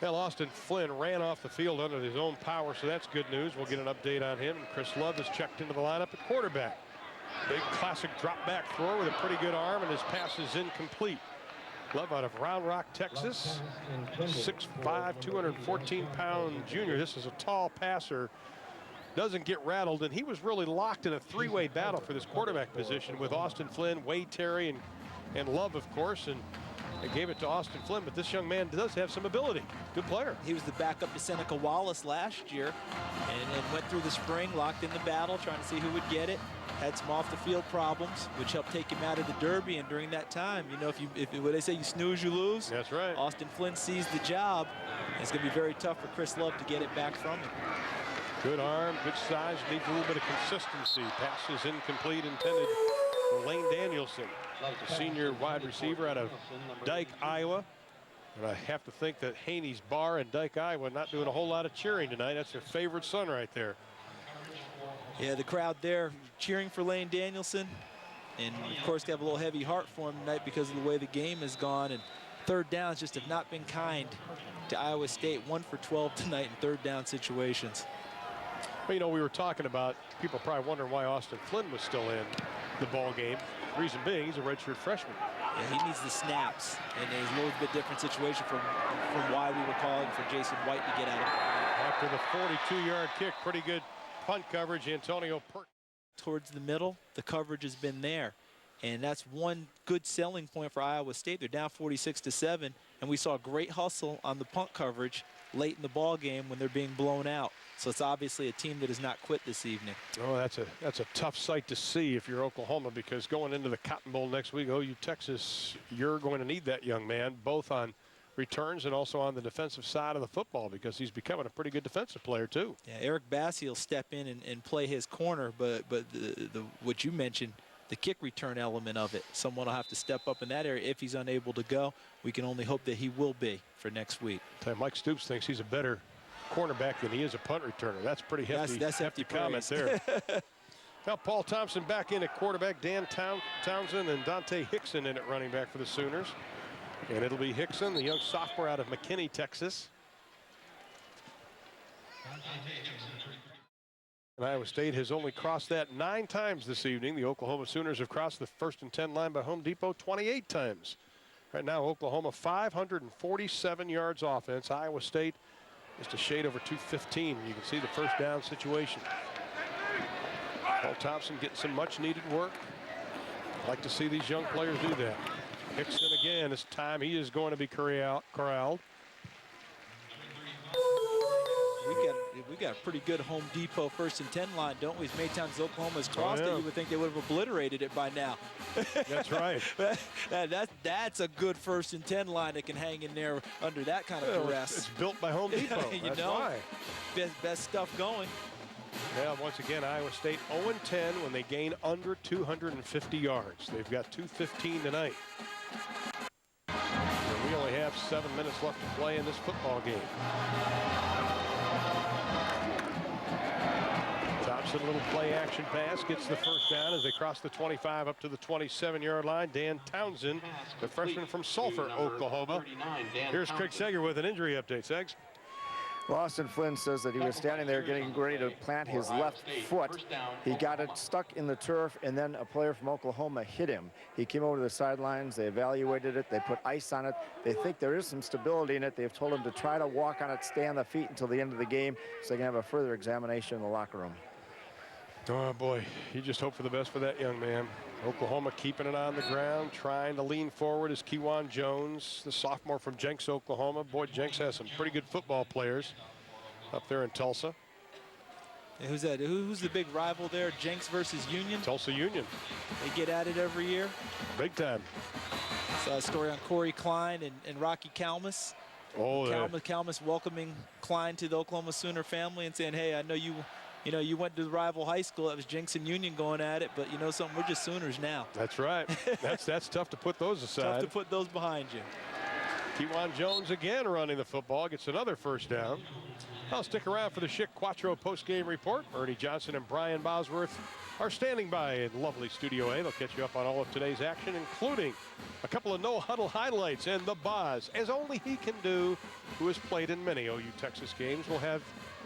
Well, Austin Flynn ran off the field under his own power, so that's good news. We'll get an update on him. And Chris Love is checked into the lineup at quarterback. Big classic drop back throw with a pretty good arm, and his pass is incomplete. Love out of Round Rock, Texas. 6'5", 214-pound junior. This is a tall passer. Doesn't get rattled, and he was really locked in a three-way battle for this quarterback position with Austin Flynn, Wade Terry, and Love, of course. And they gave it to Austin Flynn, but this young man does have some ability. Good player. He was the backup to Seneca Wallace last year and went through the spring, locked in the battle, trying to see who would get it. Had some off-the-field problems, which helped take him out of the Derby. And during that time, you know, if what they say, you snooze, you lose. That's right. Austin Flynn seized the job. And it's going to be very tough for Chris Love to get it back from him. Good arm, good size, needs a little bit of consistency. Pass is incomplete, intended for Lane Danielson, the senior wide receiver out of Dike, Iowa. And I have to think that Haney's Bar in Dike, Iowa, not doing a whole lot of cheering tonight. That's their favorite son right there. Yeah, the crowd there cheering for Lane Danielson. And, of course, they have a little heavy heart for him tonight because of the way the game has gone. And third downs just have not been kind to Iowa State. 1 for 12 tonight in third down situations. Well, you know, we were talking about people probably wondering why Austin Flynn was still in the ball game. Reason being, he's a redshirt freshman. Yeah, he needs the snaps, and there's a little bit different situation from why we were calling for Jason White to get out of it. After the 42-yard kick, pretty good punt coverage, Antonio Perk. Towards the middle, the coverage has been there, and that's one good selling point for Iowa State. They're down 46-7, and we saw a great hustle on the punt coverage late in the ball game when they're being blown out. So it's obviously a team that has not quit this evening. Oh, that's a tough sight to see if you're Oklahoma, because going into the Cotton Bowl next week, OU Texas, you're going to need that young man, both on returns and also on the defensive side of the football, because he's becoming a pretty good defensive player too. Yeah, Eric Bassie will step in and play his corner, but what you mentioned, the kick return element of it, someone will have to step up in that area if he's unable to go. We can only hope that he will be for next week. Mike Stoops thinks he's a better cornerback than he is a punt returner. That's pretty hefty. That's hefty comment there. Now Paul Thompson back in at quarterback, Dan Townsend and Dante Hickson in at running back for the Sooners. And it'll be Hickson, the young sophomore out of McKinney, Texas. And Iowa State has only crossed that 9 times this evening. The Oklahoma Sooners have crossed the 1st and 10 line by Home Depot 28 times. Right now, Oklahoma 547 yards offense. Iowa State just a shade over 215. You can see the first down situation. Paul Thompson getting some much needed work. Like to see these young players do that. Hickson again, this time he is going to be corralled. We got a pretty good Home Depot 1st and 10 line, don't we? As many times as Oklahoma's crossed it, you would think they would have obliterated it by now. That's right. That's a good 1st and 10 line that can hang in there under that kind of duress. It's built by Home Depot. You That's know, why. Best stuff going. Yeah, once again, Iowa State 0-10 when they gain under 250 yards. They've got 215 tonight. And we only have 7 minutes left to play in this football game. Thompson, little play action pass, gets the first down as they cross the 25 up to the 27-yard line. Dan Townsend, the freshman from Sulphur, Oklahoma. Here's Craig Sager with an injury update. Segs. Well, Austin Flynn says that he was standing there getting ready to plant his left foot. He got it stuck in the turf, and then a player from Oklahoma hit him. He came over to the sidelines. They evaluated it. They put ice on it. They think there is some stability in it. They've told him to try to walk on it, stay on the feet until the end of the game, so they can have a further examination in the locker room. Oh, boy, you just hope for the best for that young man. Oklahoma keeping it on the ground, trying to lean forward is Kewan Jones, the sophomore from Jenks, Oklahoma. Boy, Jenks has some pretty good football players up there in Tulsa. And who's that? Who's the big rival there? Jenks versus Union? Tulsa Union. They get at it every year. Big time. Saw a story on Corey Klein and Rocky Kalmus. Oh, Kalmus welcoming Klein to the Oklahoma Sooner family and saying, hey, I know you went to the rival high school. It was Jenks and Union going at it, but you know something, we're just Sooners now. That's right. That's tough to put those aside. Tough to put those behind you. Kewan Jones again running the football, gets another first down. I'll stick around for the Schick Quattro post-game report. Ernie Johnson and Brian Bosworth are standing by in lovely Studio A. They'll catch you up on all of today's action, including a couple of no-huddle highlights. And the Boz, as only he can do, who has played in many OU Texas games, will have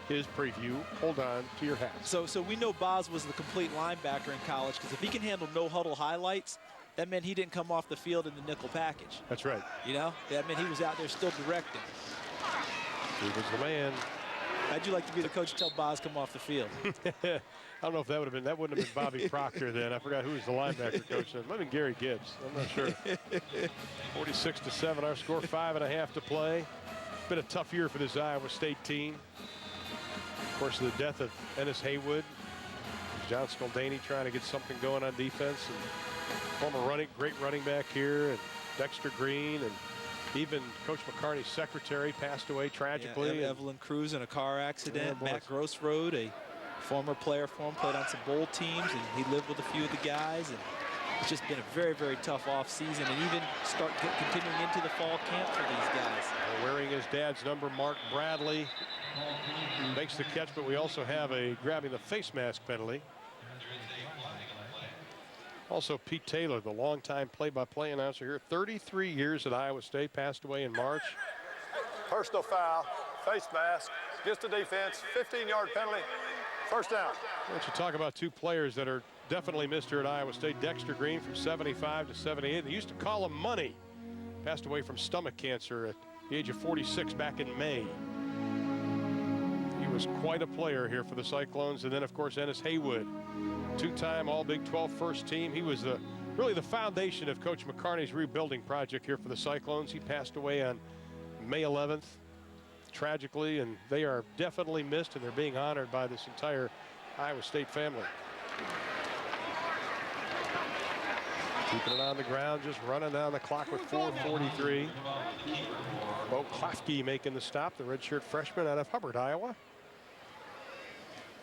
his preview. Hold on to your hat. So we know Boz was the complete linebacker in college, because if he can handle no huddle highlights, that meant he didn't come off the field in the nickel package. That's right. You know, that meant he was out there still directing. He was the man. How'd you like to be the coach to tell Boz come off the field? I don't know if that would have been, that wouldn't have been Bobby Proctor then. I forgot who was the linebacker coach then. Might have been Gary Gibbs. I'm not sure. 46-7 our score, 5.5 to play. Been a tough year for this Iowa State team. Of course, the death of Ennis Haywood. John Scoldaney trying to get something going on defense. And former great running back here, and Dexter Green, and even Coach McCarney's secretary passed away tragically. Yeah, Evelyn Cruz in a car accident. Matt Grossroad, a former player for him, played on some bowl teams, and he lived with a few of the guys. And it's just been a very, very tough off season, and even continuing into the fall camp for these guys. Wearing his dad's number, Mark Bradley makes the catch, but we also have a grabbing the face mask penalty. Also, Pete Taylor, the longtime play-by-play announcer here, 33 years at Iowa State, passed away in March. Personal foul, face mask, gets the defense, 15-yard penalty, first down. Why don't you talk about two players that are definitely missed here at Iowa State. Dexter Green from 75 to 78. They used to call him Money. Passed away from stomach cancer at the age of 46 back in May. He was quite a player here for the Cyclones. And then, of course, Ennis Haywood, two-time All-Big 12 first team. He was really the foundation of Coach McCarney's rebuilding project here for the Cyclones. He passed away on May 11th, tragically, and they are definitely missed, and they're being honored by this entire Iowa State family. Keeping it on the ground, just running down the clock with 4:43. Bo Klafke making the stop, the redshirt freshman out of Hubbard, Iowa.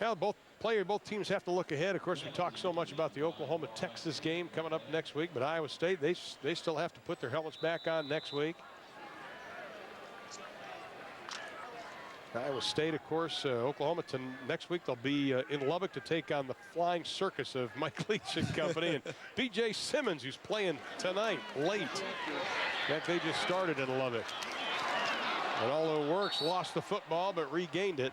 Well, both teams have to look ahead. Of course, we talk so much about the Oklahoma-Texas game coming up next week, but Iowa State, they still have to put their helmets back on next week. Iowa State, of course, Oklahoma next week they'll be in Lubbock to take on the flying circus of Mike Leach and company, and B.J. Simmons, who's playing tonight late. That they just started in Lubbock. And although Works lost the football but regained it,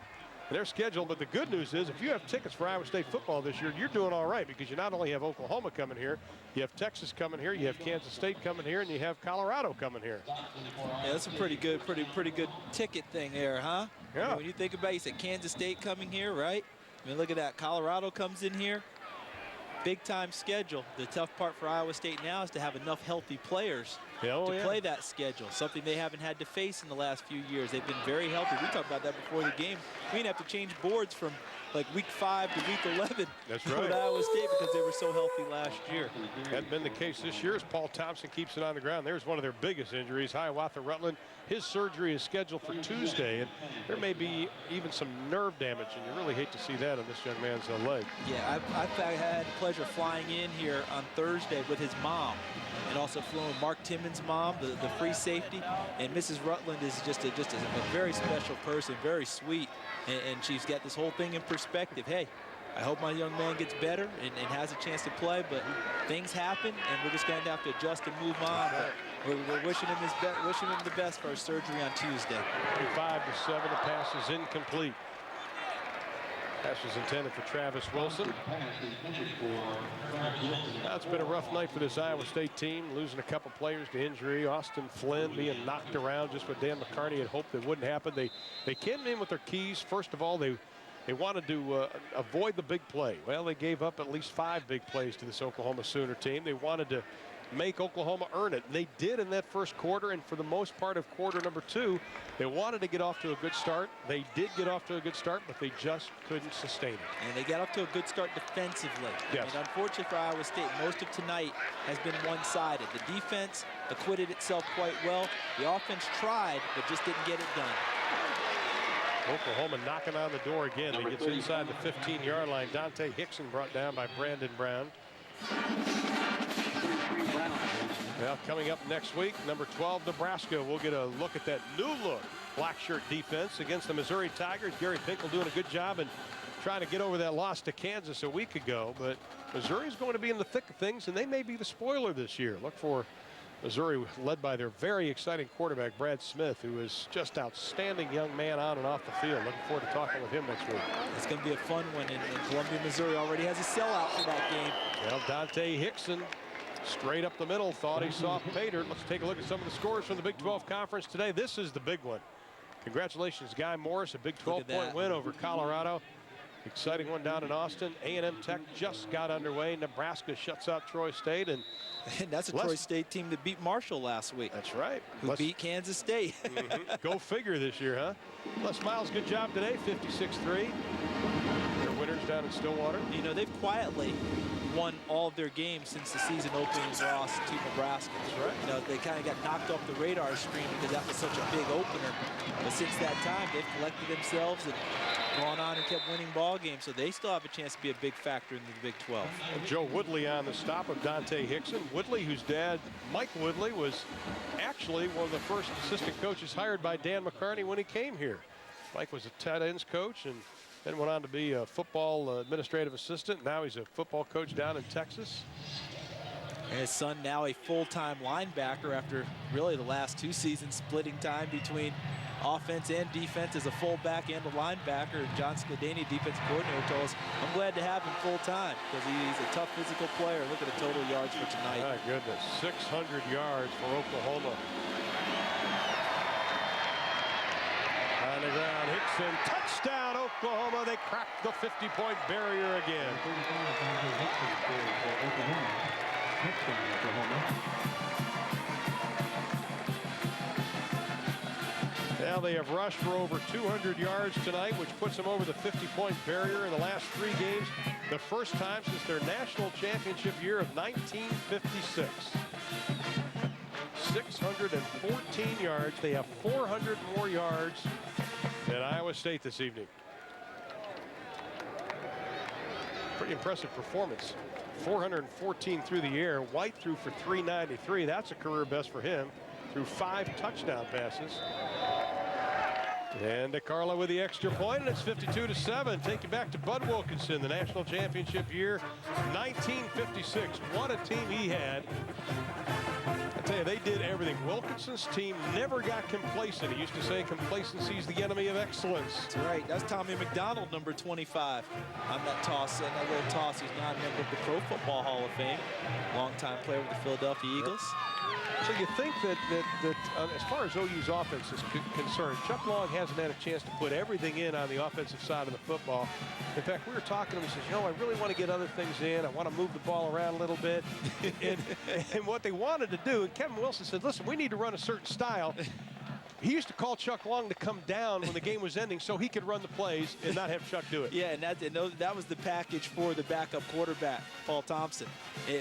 they're scheduled. But the good news is, if you have tickets for Iowa State football this year, you're doing all right, because you not only have Oklahoma coming here, you have Texas coming here, you have Kansas State coming here, and you have Colorado coming here. Yeah, that's a pretty good ticket thing there, huh? Yeah. I mean, when you think about it, you said Kansas State coming here, right? I mean, look at that. Colorado comes in here. Big time schedule. The tough part for Iowa State now is to have enough healthy players to play that schedule, something they haven't had to face in the last few years. They've been very healthy. We talked about that before the game. We didn't have to change boards from like week 5 to week 11 That's right. with Iowa State because they were so healthy last year. Hadn't been the case this year as Paul Thompson keeps it on the ground. There's one of their biggest injuries, Hiawatha Rutland. His surgery is scheduled for Tuesday, and there may be even some nerve damage, and you really hate to see that on this young man's leg. Yeah, I've had the pleasure of flying in here on Thursday with his mom, and also flew in Mark Timmons' mom, the free safety. And Mrs. Rutland is just a very special person, very sweet, and she's got this whole thing in perspective. Hey, I hope my young man gets better and has a chance to play, but things happen, and we're just going to have to adjust and move on. But we're wishing him the best for his surgery on Tuesday. 5-7, the pass is incomplete. Pass was intended for Travis Wilson. Now, it's been a rough night for this Iowa State team, losing a couple players to injury. Austin Flynn being knocked around, just what Dan McCarney had hoped that wouldn't happen. They came in with their keys. First of all, they wanted to avoid the big play. Well, they gave up at least 5 big plays to this Oklahoma Sooner team. They wanted to make Oklahoma earn it. They did in that first quarter, and for the most part of quarter number 2, they wanted to get off to a good start. They did get off to a good start, but they just couldn't sustain it. And they got off to a good start defensively. Yes. And unfortunately for Iowa State, most of tonight has been one-sided. The defense acquitted itself quite well. The offense tried, but just didn't get it done. Oklahoma knocking on the door again. He gets inside the 15-yard line. Dante Hickson brought down by Brandon Brown. Well, coming up next week, number 12, Nebraska. We'll get a look at that new look black shirt defense against the Missouri Tigers. Gary Pinkel doing a good job and trying to get over that loss to Kansas a week ago. But Missouri's going to be in the thick of things, and they may be the spoiler this year. Look for Missouri led by their very exciting quarterback, Brad Smith, who is just outstanding young man on and off the field. Looking forward to talking with him next week. It's going to be a fun one, and Columbia, Missouri already has a sellout for that game. Well, Dante Hickson, straight up the middle, thought he saw Pater. Let's take a look at some of the scores from the Big 12 Conference today. This is the big one. Congratulations, Guy Morris, a big 12-point win over Colorado. Exciting one down in Austin. A&M Tech just got underway. Nebraska shuts out Troy State. And that's a Troy State team that beat Marshall last week. That's right. Who beat Kansas State. Go figure this year, huh? Les Miles, good job today, 56-3. They're winners down in Stillwater. You know, they've quietly won all of their games since the season opening loss to Nebraska. That's right. You know, they kind of got knocked off the radar screen because that was such a big opener. But since that time, they've collected themselves and gone on and kept winning ball games. So they still have a chance to be a big factor in the Big 12. And Joe Woodley on the stop of Dante Hickson. Woodley, whose dad, Mike Woodley, was actually one of the first assistant coaches hired by Dan McCarney when he came here. Mike was a tight ends coach and then went on to be a football administrative assistant. Now he's a football coach down in Texas. And his son now a full-time linebacker after really the last 2 seasons splitting time between offense and defense as a fullback and a linebacker. John Scladani, defensive coordinator, told us, I'm glad to have him full-time because he's a tough physical player. Look at the total yards for tonight. My goodness, 600 yards for Oklahoma. On the ground, Hickson, touchdown, Oklahoma. They cracked the 50-point barrier again. Now they have rushed for over 200 yards tonight, which puts them over the 50-point barrier in the last 3 games. The first time since their national championship year of 1956. 614 yards. They have 400 more yards than Iowa State this evening. Pretty impressive performance. 414 through the air. White threw for 393. That's a career best for him. Threw 5 touchdown passes. And DeCarlo with the extra point, and it's 52-7. Take you back to Bud Wilkinson, the national championship year, 1956. What a team he had. I tell you, they did everything. Wilkinson's team never got complacent. He used to say complacency is the enemy of excellence. That's right. That's Tommy McDonald, number 25, on that toss, and that little toss. He's now a member of the Pro Football Hall of Fame. Longtime player with the Philadelphia Eagles. So you think that as far as OU's offense is concerned, Chuck Long hasn't had a chance to put everything in on the offensive side of the football. In fact, we were talking to him. He says, you know, I really want to get other things in. I want to move the ball around a little bit. and what they wanted to do, and Kevin Wilson said, listen, we need to run a certain style. He used to call Chuck Long to come down when the game was ending so he could run the plays and not have Chuck do it. Yeah, and that was the package for the backup quarterback, Paul Thompson,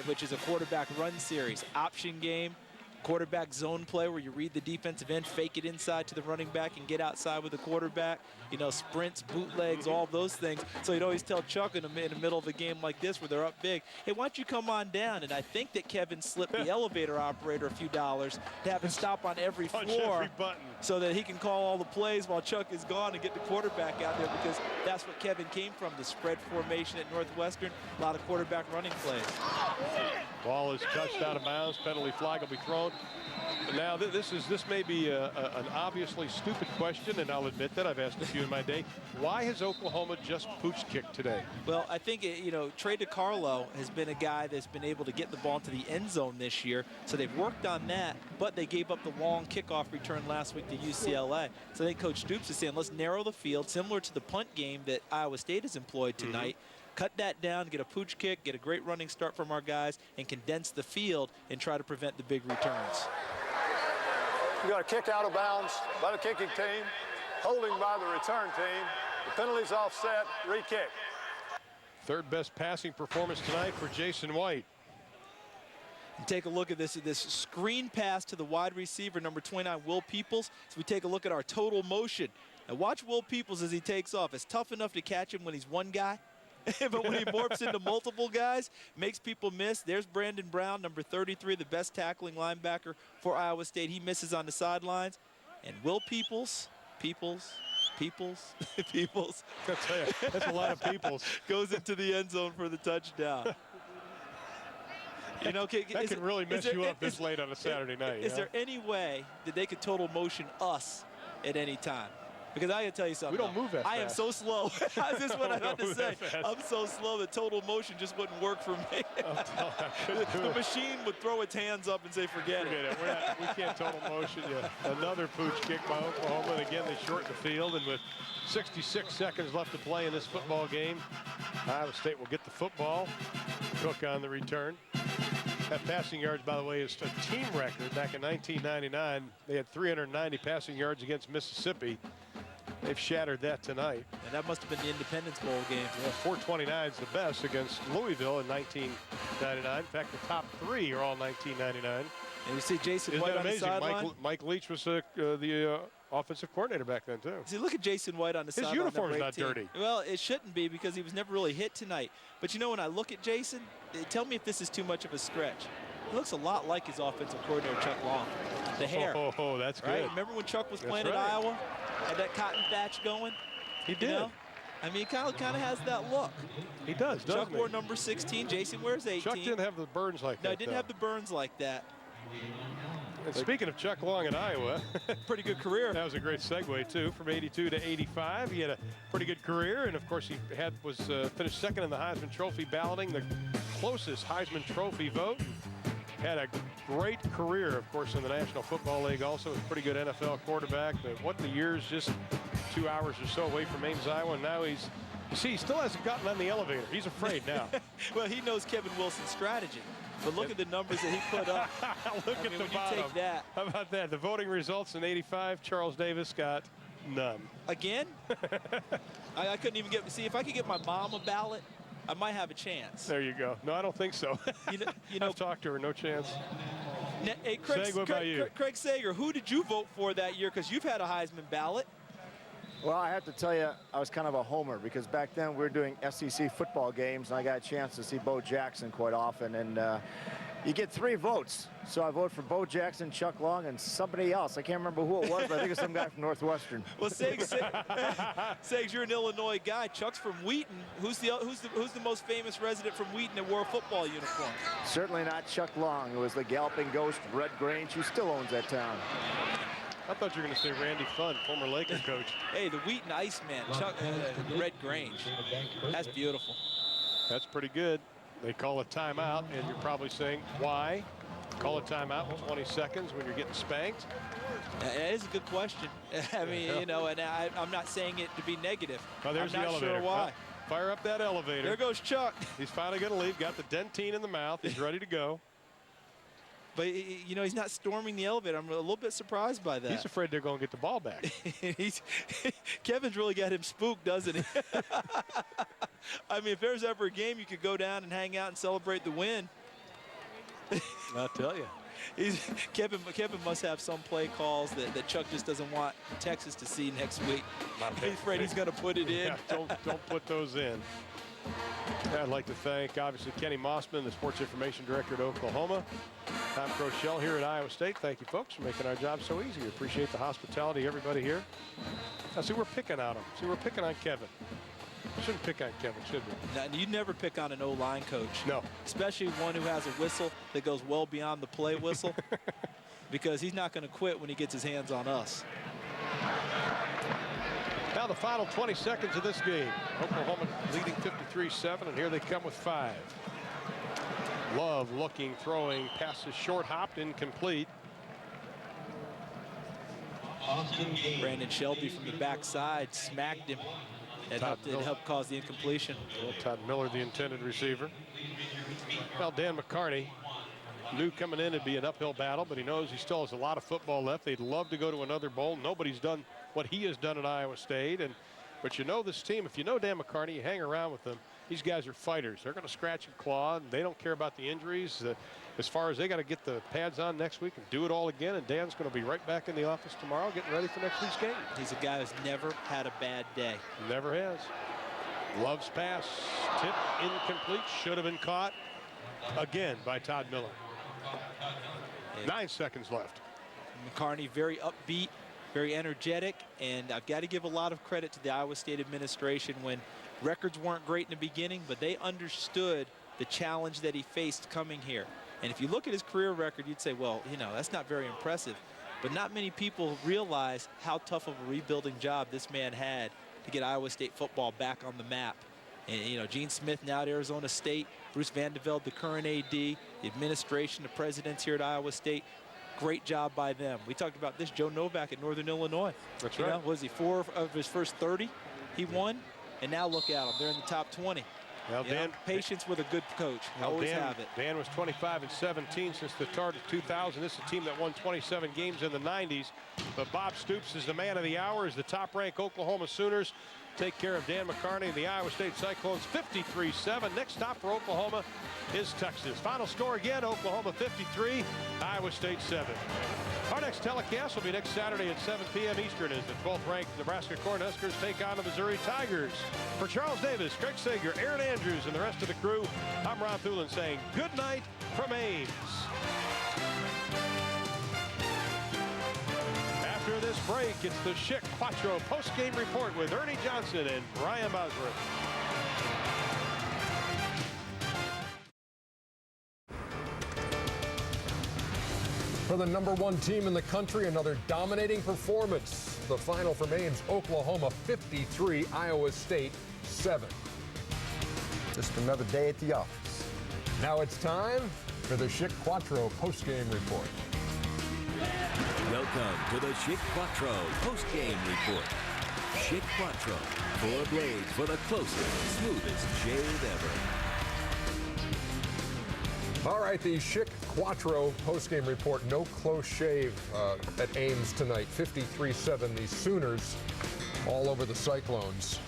which is a quarterback run series, option game, quarterback zone play where you read the defensive end, fake it inside to the running back and get outside with the quarterback. You know, sprints, bootlegs, all those things. So you'd always tell Chuck in the middle of a game like this where they're up big, hey, why don't you come on down? And I think that Kevin slipped the elevator operator a few dollars to have him stop on every floor every button so that he can call all the plays while Chuck is gone and get the quarterback out there, because that's what Kevin came from, the spread formation at Northwestern, a lot of quarterback running plays. Ball is touched out of bounds. Penalty flag will be thrown. Now, this may be an obviously stupid question, and I'll admit that I've asked a few in my day. Why has Oklahoma just pooch kicked today? Well, I think, you know, Trey DeCarlo has been a guy that's been able to get the ball into the end zone this year, so they've worked on that, but they gave up the long kickoff return last week to UCLA. So I think Coach Stoops is saying, let's narrow the field, similar to the punt game that Iowa State has employed tonight. Cut that down, get a pooch kick, get a great running start from our guys, and condense the field and try to prevent the big returns. You got a kick out of bounds by the kicking team, holding by the return team. The penalty's offset, re-kick. Third best passing performance tonight for Jason White. And take a look at this screen pass to the wide receiver, number 29, Will Peoples. So we take a look at our total motion. Now watch Will Peoples as he takes off. It's tough enough to catch him when he's one guy. But when he morphs into multiple guys, makes people miss. There's Brandon Brown, number 33, the best tackling linebacker for Iowa State. He misses on the sidelines. And Will Peoples, Peoples. That's a lot of Peoples. Goes into the end zone for the touchdown. You know, that could really mess you up this late on a Saturday night. Is there any way that they could total motion us at any time? Because I can tell you something. We don't move that fast. I am so slow. This is what I have to say. I'm so slow that total motion just wouldn't work for me. The machine would throw its hands up and say, forget it. We can't total motion yet. Another pooch kick by Oklahoma. And again, they shorten the field. And with 66 seconds left to play in this football game, Iowa State will get the football. Cook on the return. That passing yards, by the way, is a team record. Back in 1999, they had 390 passing yards against Mississippi. They've shattered that tonight. And that must have been the Independence Bowl game. Yeah, 429 is the best against Louisville in 1999. In fact, the top 3 are all 1999. And you see Jason White on the sideline. Mike Leach was the offensive coordinator back then, too. See, look at Jason White on the sideline. His uniform's not dirty. Well, it shouldn't be because he was never really hit tonight. But, you know, when I look at Jason, tell me if this is too much of a stretch. He looks a lot like his offensive coordinator, Chuck Long. The hair. Oh, that's good. Right? Remember when Chuck was playing at Iowa? Had that cotton thatch going? He did. You know? I mean, he kind of has that look. He does, doesn't Chuck wore number 16. Jason wears 18. Chuck didn't have the burns like that. No, he didn't have the burns like that. And speaking of Chuck Long at Iowa, pretty good career. That was a great segue too. From 82 to 85, he had a pretty good career, and of course he was finished second in the Heisman Trophy balloting, the closest Heisman Trophy vote. Had a great career, of course, in the National Football League. Also, a pretty good NFL quarterback. But what the years, just 2 hours or so away from Ames, Iowa, and now he still hasn't gotten on the elevator. He's afraid now. Well, he knows Kevin Wilson's strategy. But look at the numbers that he put up. Look at the bottom. Take that. How about that? The voting results in 85, Charles Davis got none. Again? I couldn't even get, see, if I could get my mom a ballot, I might have a chance. There you go. No, I don't think so. You know, I've talked to her, no chance. Hey, Craig, what about you? Craig Sager, who did you vote for that year? Because you've had a Heisman ballot. Well, I have to tell you, I was kind of a homer because back then we were doing SEC football games, and I got a chance to see Bo Jackson quite often, and you get 3 votes. So I voted for Bo Jackson, Chuck Long, and somebody else. I can't remember who it was, but I think it's some guy from Northwestern. Well, Sags, you're an Illinois guy. Chuck's from Wheaton. Who's the most famous resident from Wheaton that wore a football uniform? Certainly not Chuck Long. It was the Galloping Ghost, Red Grange, who still owns that town. I thought you were going to say Randy Funn, former Laker coach. Hey, the Wheaton Iceman, Chuck, Red Grange. That's beautiful. That's pretty good. They call a timeout, and you're probably saying, why? Call a timeout with 20 seconds when you're getting spanked? That is a good question. I mean, you know, and I'm not saying it to be negative. Oh, there's I'm the not elevator. sure why. Fire up that elevator. There goes Chuck. He's finally going to leave. Got the dentine in the mouth. He's ready to go. But, you know, he's not storming the elevator. I'm a little bit surprised by that. He's afraid they're going to get the ball back. Kevin's really got him spooked, doesn't he? I mean, if there's ever a game you could go down and hang out and celebrate the win. I'll tell you. Kevin must have some play calls that Chuck just doesn't want Texas to see next week. He's afraid he's going to put it in. Yeah, don't put those in. I'd like to thank, obviously, Kenny Mossman, the Sports Information Director at Oklahoma. Tom Crochelle here at Iowa State. Thank you, folks, for making our job so easy. We appreciate the hospitality of everybody here. Now, see, we're picking on him. See, we're picking on Kevin. We shouldn't pick on Kevin, should we? Now, you never pick on an O-line coach. No. Especially one who has a whistle that goes well beyond the play whistle. Because he's not going to quit when he gets his hands on us. Now the final 20 seconds of this game. Oklahoma leading 53-7, and here they come with 5. Love looking, throwing, passes short, hopped, incomplete. Brandon Shelby from the backside smacked him. It helped cause the incompletion. Well, Todd Miller, the intended receiver. Well, Dan McCarney knew coming in it'd be an uphill battle, but he knows he still has a lot of football left. They'd love to go to another bowl. Nobody's done what he has done at Iowa State. But you know this team, if you know Dan McCarney, you hang around with them. These guys are fighters. They're going to scratch and claw, and they don't care about the injuries. As far as they got to get the pads on next week and do it all again, and Dan's going to be right back in the office tomorrow getting ready for next week's game. He's a guy who's never had a bad day. Never has. Love's pass, tip, incomplete, should have been caught again by Todd Miller. 9 seconds left. McCarney very upbeat, very energetic, and I've got to give a lot of credit to the Iowa State administration when records weren't great in the beginning, but they understood the challenge that he faced coming here. And if you look at his career record, you'd say, well, you know, that's not very impressive. But not many people realize how tough of a rebuilding job this man had to get Iowa State football back on the map. And, you know, Gene Smith now at Arizona State, Bruce Vandevelde, the current AD, the administration, the presidents here at Iowa State. Great job by them. We talked about this, Joe Novak at Northern Illinois. That's right. You know, was he 4 of his first 30? He won, and now look at them. They're in the top 20. Well, Dan, patience with a good coach. Always have it. Dan was 25-17 since the start of 2000. This is a team that won 27 games in the 90s. But Bob Stoops is the man of the hour as the top-ranked Oklahoma Sooners take care of Dan McCarney and the Iowa State Cyclones 53-7. Next stop for Oklahoma is Texas. Final score again, Oklahoma 53, Iowa State 7. Our next telecast will be next Saturday at 7 p.m. Eastern as the 12th ranked Nebraska Cornhuskers take on the Missouri Tigers. For Charles Davis, Craig Sager, Aaron Andrews, and the rest of the crew, I'm Ron Thulin saying good night from Ames. After this break, it's the Schick Quattro post-game report with Ernie Johnson and Brian Bosworth. For the #1 team in the country, another dominating performance. The final from Ames, Oklahoma 53, Iowa State 7. Just another day at the office. Now it's time for the Schick Quattro post-game report. Welcome to the Schick Quattro post-game report. Schick Quattro, 4 blades for the closest, smoothest shave ever. All right, the Schick Quattro post-game report. No close shave at Ames tonight. 53-7. The Sooners all over the Cyclones.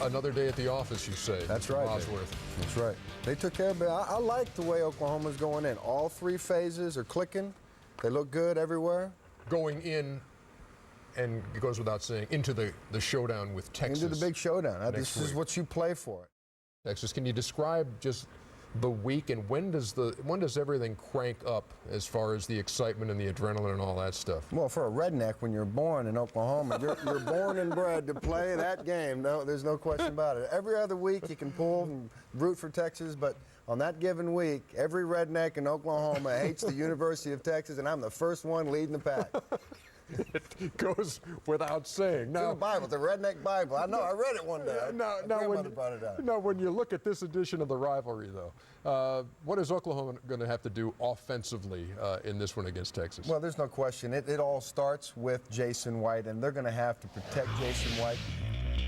Another day at the office, you say. That's right. Bosworth. That's right. They took care of it. I like the way Oklahoma's going in. All 3 phases are clicking. They look good everywhere. Going in, and it goes without saying, into the showdown with Texas. Into the big showdown. This is what you play for. Texas, can you describe just the week and when does everything crank up as far as the excitement and the adrenaline and all that stuff? Well, for a redneck, when you're born in Oklahoma, you're born and bred to play that game. No, there's no question about it. Every other week you can pull and root for Texas, but on that given week, every redneck in Oklahoma hates the University of Texas, and I'm the first one leading the pack. It goes without saying. Now, it's in the Bible, the Redneck Bible. I know, I read it one day. My grandmother brought it out. Now, when you look at this edition of the rivalry, though, what is Oklahoma going to have to do offensively in this one against Texas? Well, there's no question. It all starts with Jason White, and they're going to have to protect Jason White.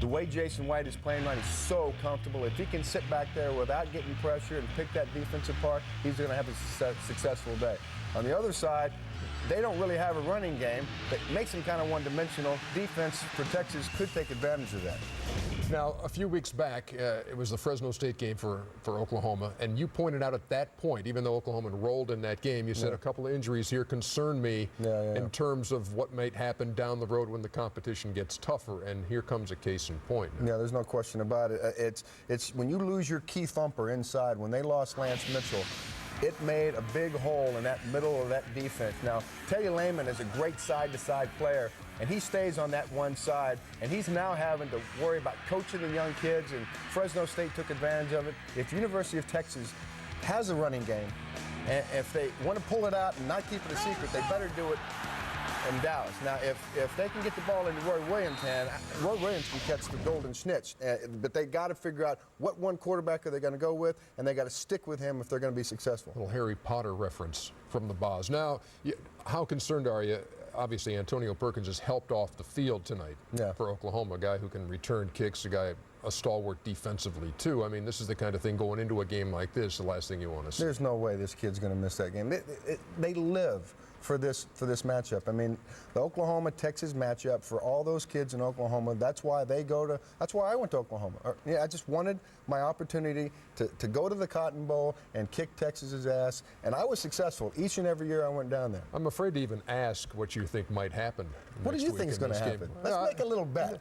The way Jason White is playing right, he's so comfortable. If he can sit back there without getting pressure and pick that defense apart, he's going to have a successful day. On the other side, they don't really have a running game that makes them kind of one-dimensional. Defense for Texas could take advantage of that. Now, a few weeks back, it was the Fresno State game for Oklahoma, and you pointed out at that point, even though Oklahoma rolled in that game, you said a couple of injuries here concern me in terms of what might happen down the road when the competition gets tougher, and here comes a case in point. Yeah, there's no question about it. It's when you lose your key thumper inside, when they lost Lance Mitchell, it made a big hole in that middle of that defense. Now, Teddy Lehman is a great side-to-side player, and he stays on that one side, and he's now having to worry about coaching the young kids, and Fresno State took advantage of it. If University of Texas has a running game, and if they want to pull it out and not keep it a secret, they better do it in Dallas. Now, if they can get the ball into Roy Williams' hand, Roy Williams can catch the golden snitch. But they got to figure out what one quarterback are they going to go with, and they got to stick with him if they're going to be successful. A little Harry Potter reference from the Boz. Now, how concerned are you? Obviously, Antonio Perkins has helped off the field tonight for Oklahoma, a guy who can return kicks, a stalwart defensively, too. I mean, this is the kind of thing going into a game like this, the last thing you want to see. There's no way this kid's going to miss that game. They live for this matchup. I mean, the Oklahoma-Texas matchup for all those kids in Oklahoma, that's why I went to Oklahoma. I just wanted my opportunity to go to the Cotton Bowl and kick Texas's ass, and I was successful each and every year I went down there. I'm afraid to even ask what you think might happen. What do you think is going to happen? Let's make a little bet.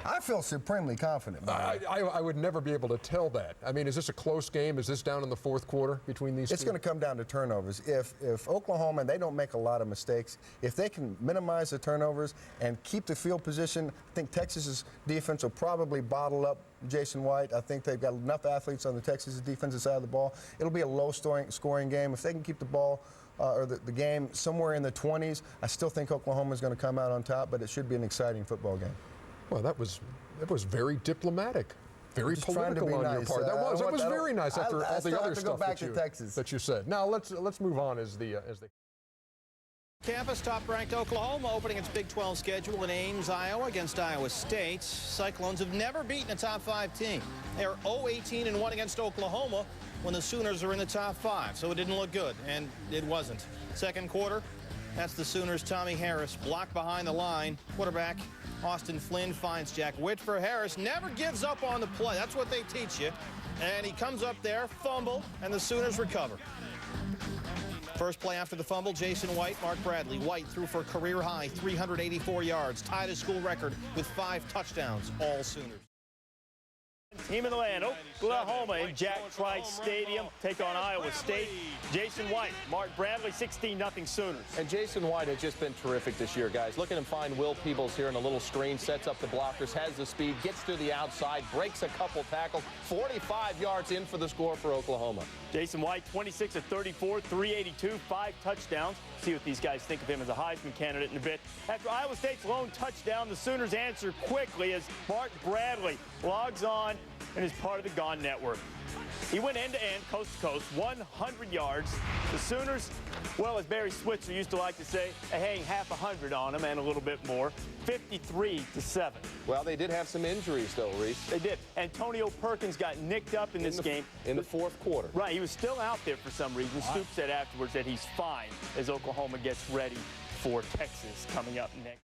I feel supremely confident. I would never be able to tell that. I mean, is this a close game? Is this down in the fourth quarter between these two? It's going to come down to turnovers. If Oklahoma, and they don't make a lot of mistakes, if they can minimize the turnovers and keep the field position, I think Texas's defense will probably bottle up Jason White. I think they've got enough athletes on the Texas defensive side of the ball. It'll be a low-scoring game. If they can keep the ball or the game somewhere in the 20s, I still think Oklahoma is going to come out on top, but it should be an exciting football game. Well, that was very diplomatic, very political on your part. That was very nice after all the other stuff that you said. Now let's move on as the Campus, top-ranked Oklahoma opening its Big 12 schedule in Ames, Iowa against Iowa State. Cyclones have never beaten a top-5 team. They are 0-18-1 against Oklahoma when the Sooners are in the top 5, so it didn't look good, and it wasn't. Second quarter, that's the Sooners' Tommy Harris, blocked behind the line. Quarterback Austin Flynn finds Jack Whitford. Harris never gives up on the play. That's what they teach you. And he comes up there, fumble, and the Sooners recover. First play after the fumble, Jason White, Mark Bradley. White threw for a career-high 384 yards, tied a school record with 5 touchdowns, all Sooners. Team of the land, Oklahoma in Jack Trice Stadium, take on Iowa State. Jason White, Mark Bradley, 16-0 Sooners. And Jason White has just been terrific this year, guys. Look at him find Will Peebles here in a little screen, sets up the blockers, has the speed, gets to the outside, breaks a couple tackles, 45 yards in for the score for Oklahoma. Jason White, 26 of 34, 382, 5 touchdowns. See what these guys think of him as a Heisman candidate in a bit. After Iowa State's lone touchdown, the Sooners answer quickly as Mark Bradley logs on and is part of the Gone Network. He went end-to-end, coast-to-coast, 100 yards. The Sooners, well, as Barry Switzer used to like to say, they hang half 100 on them and a little bit more, 53-7. Well, they did have some injuries, though, Reese. They did. Antonio Perkins got nicked up in this game. In the fourth quarter. Right, he was still out there for some reason. Stoops said afterwards that he's fine as Oklahoma gets ready for Texas coming up next.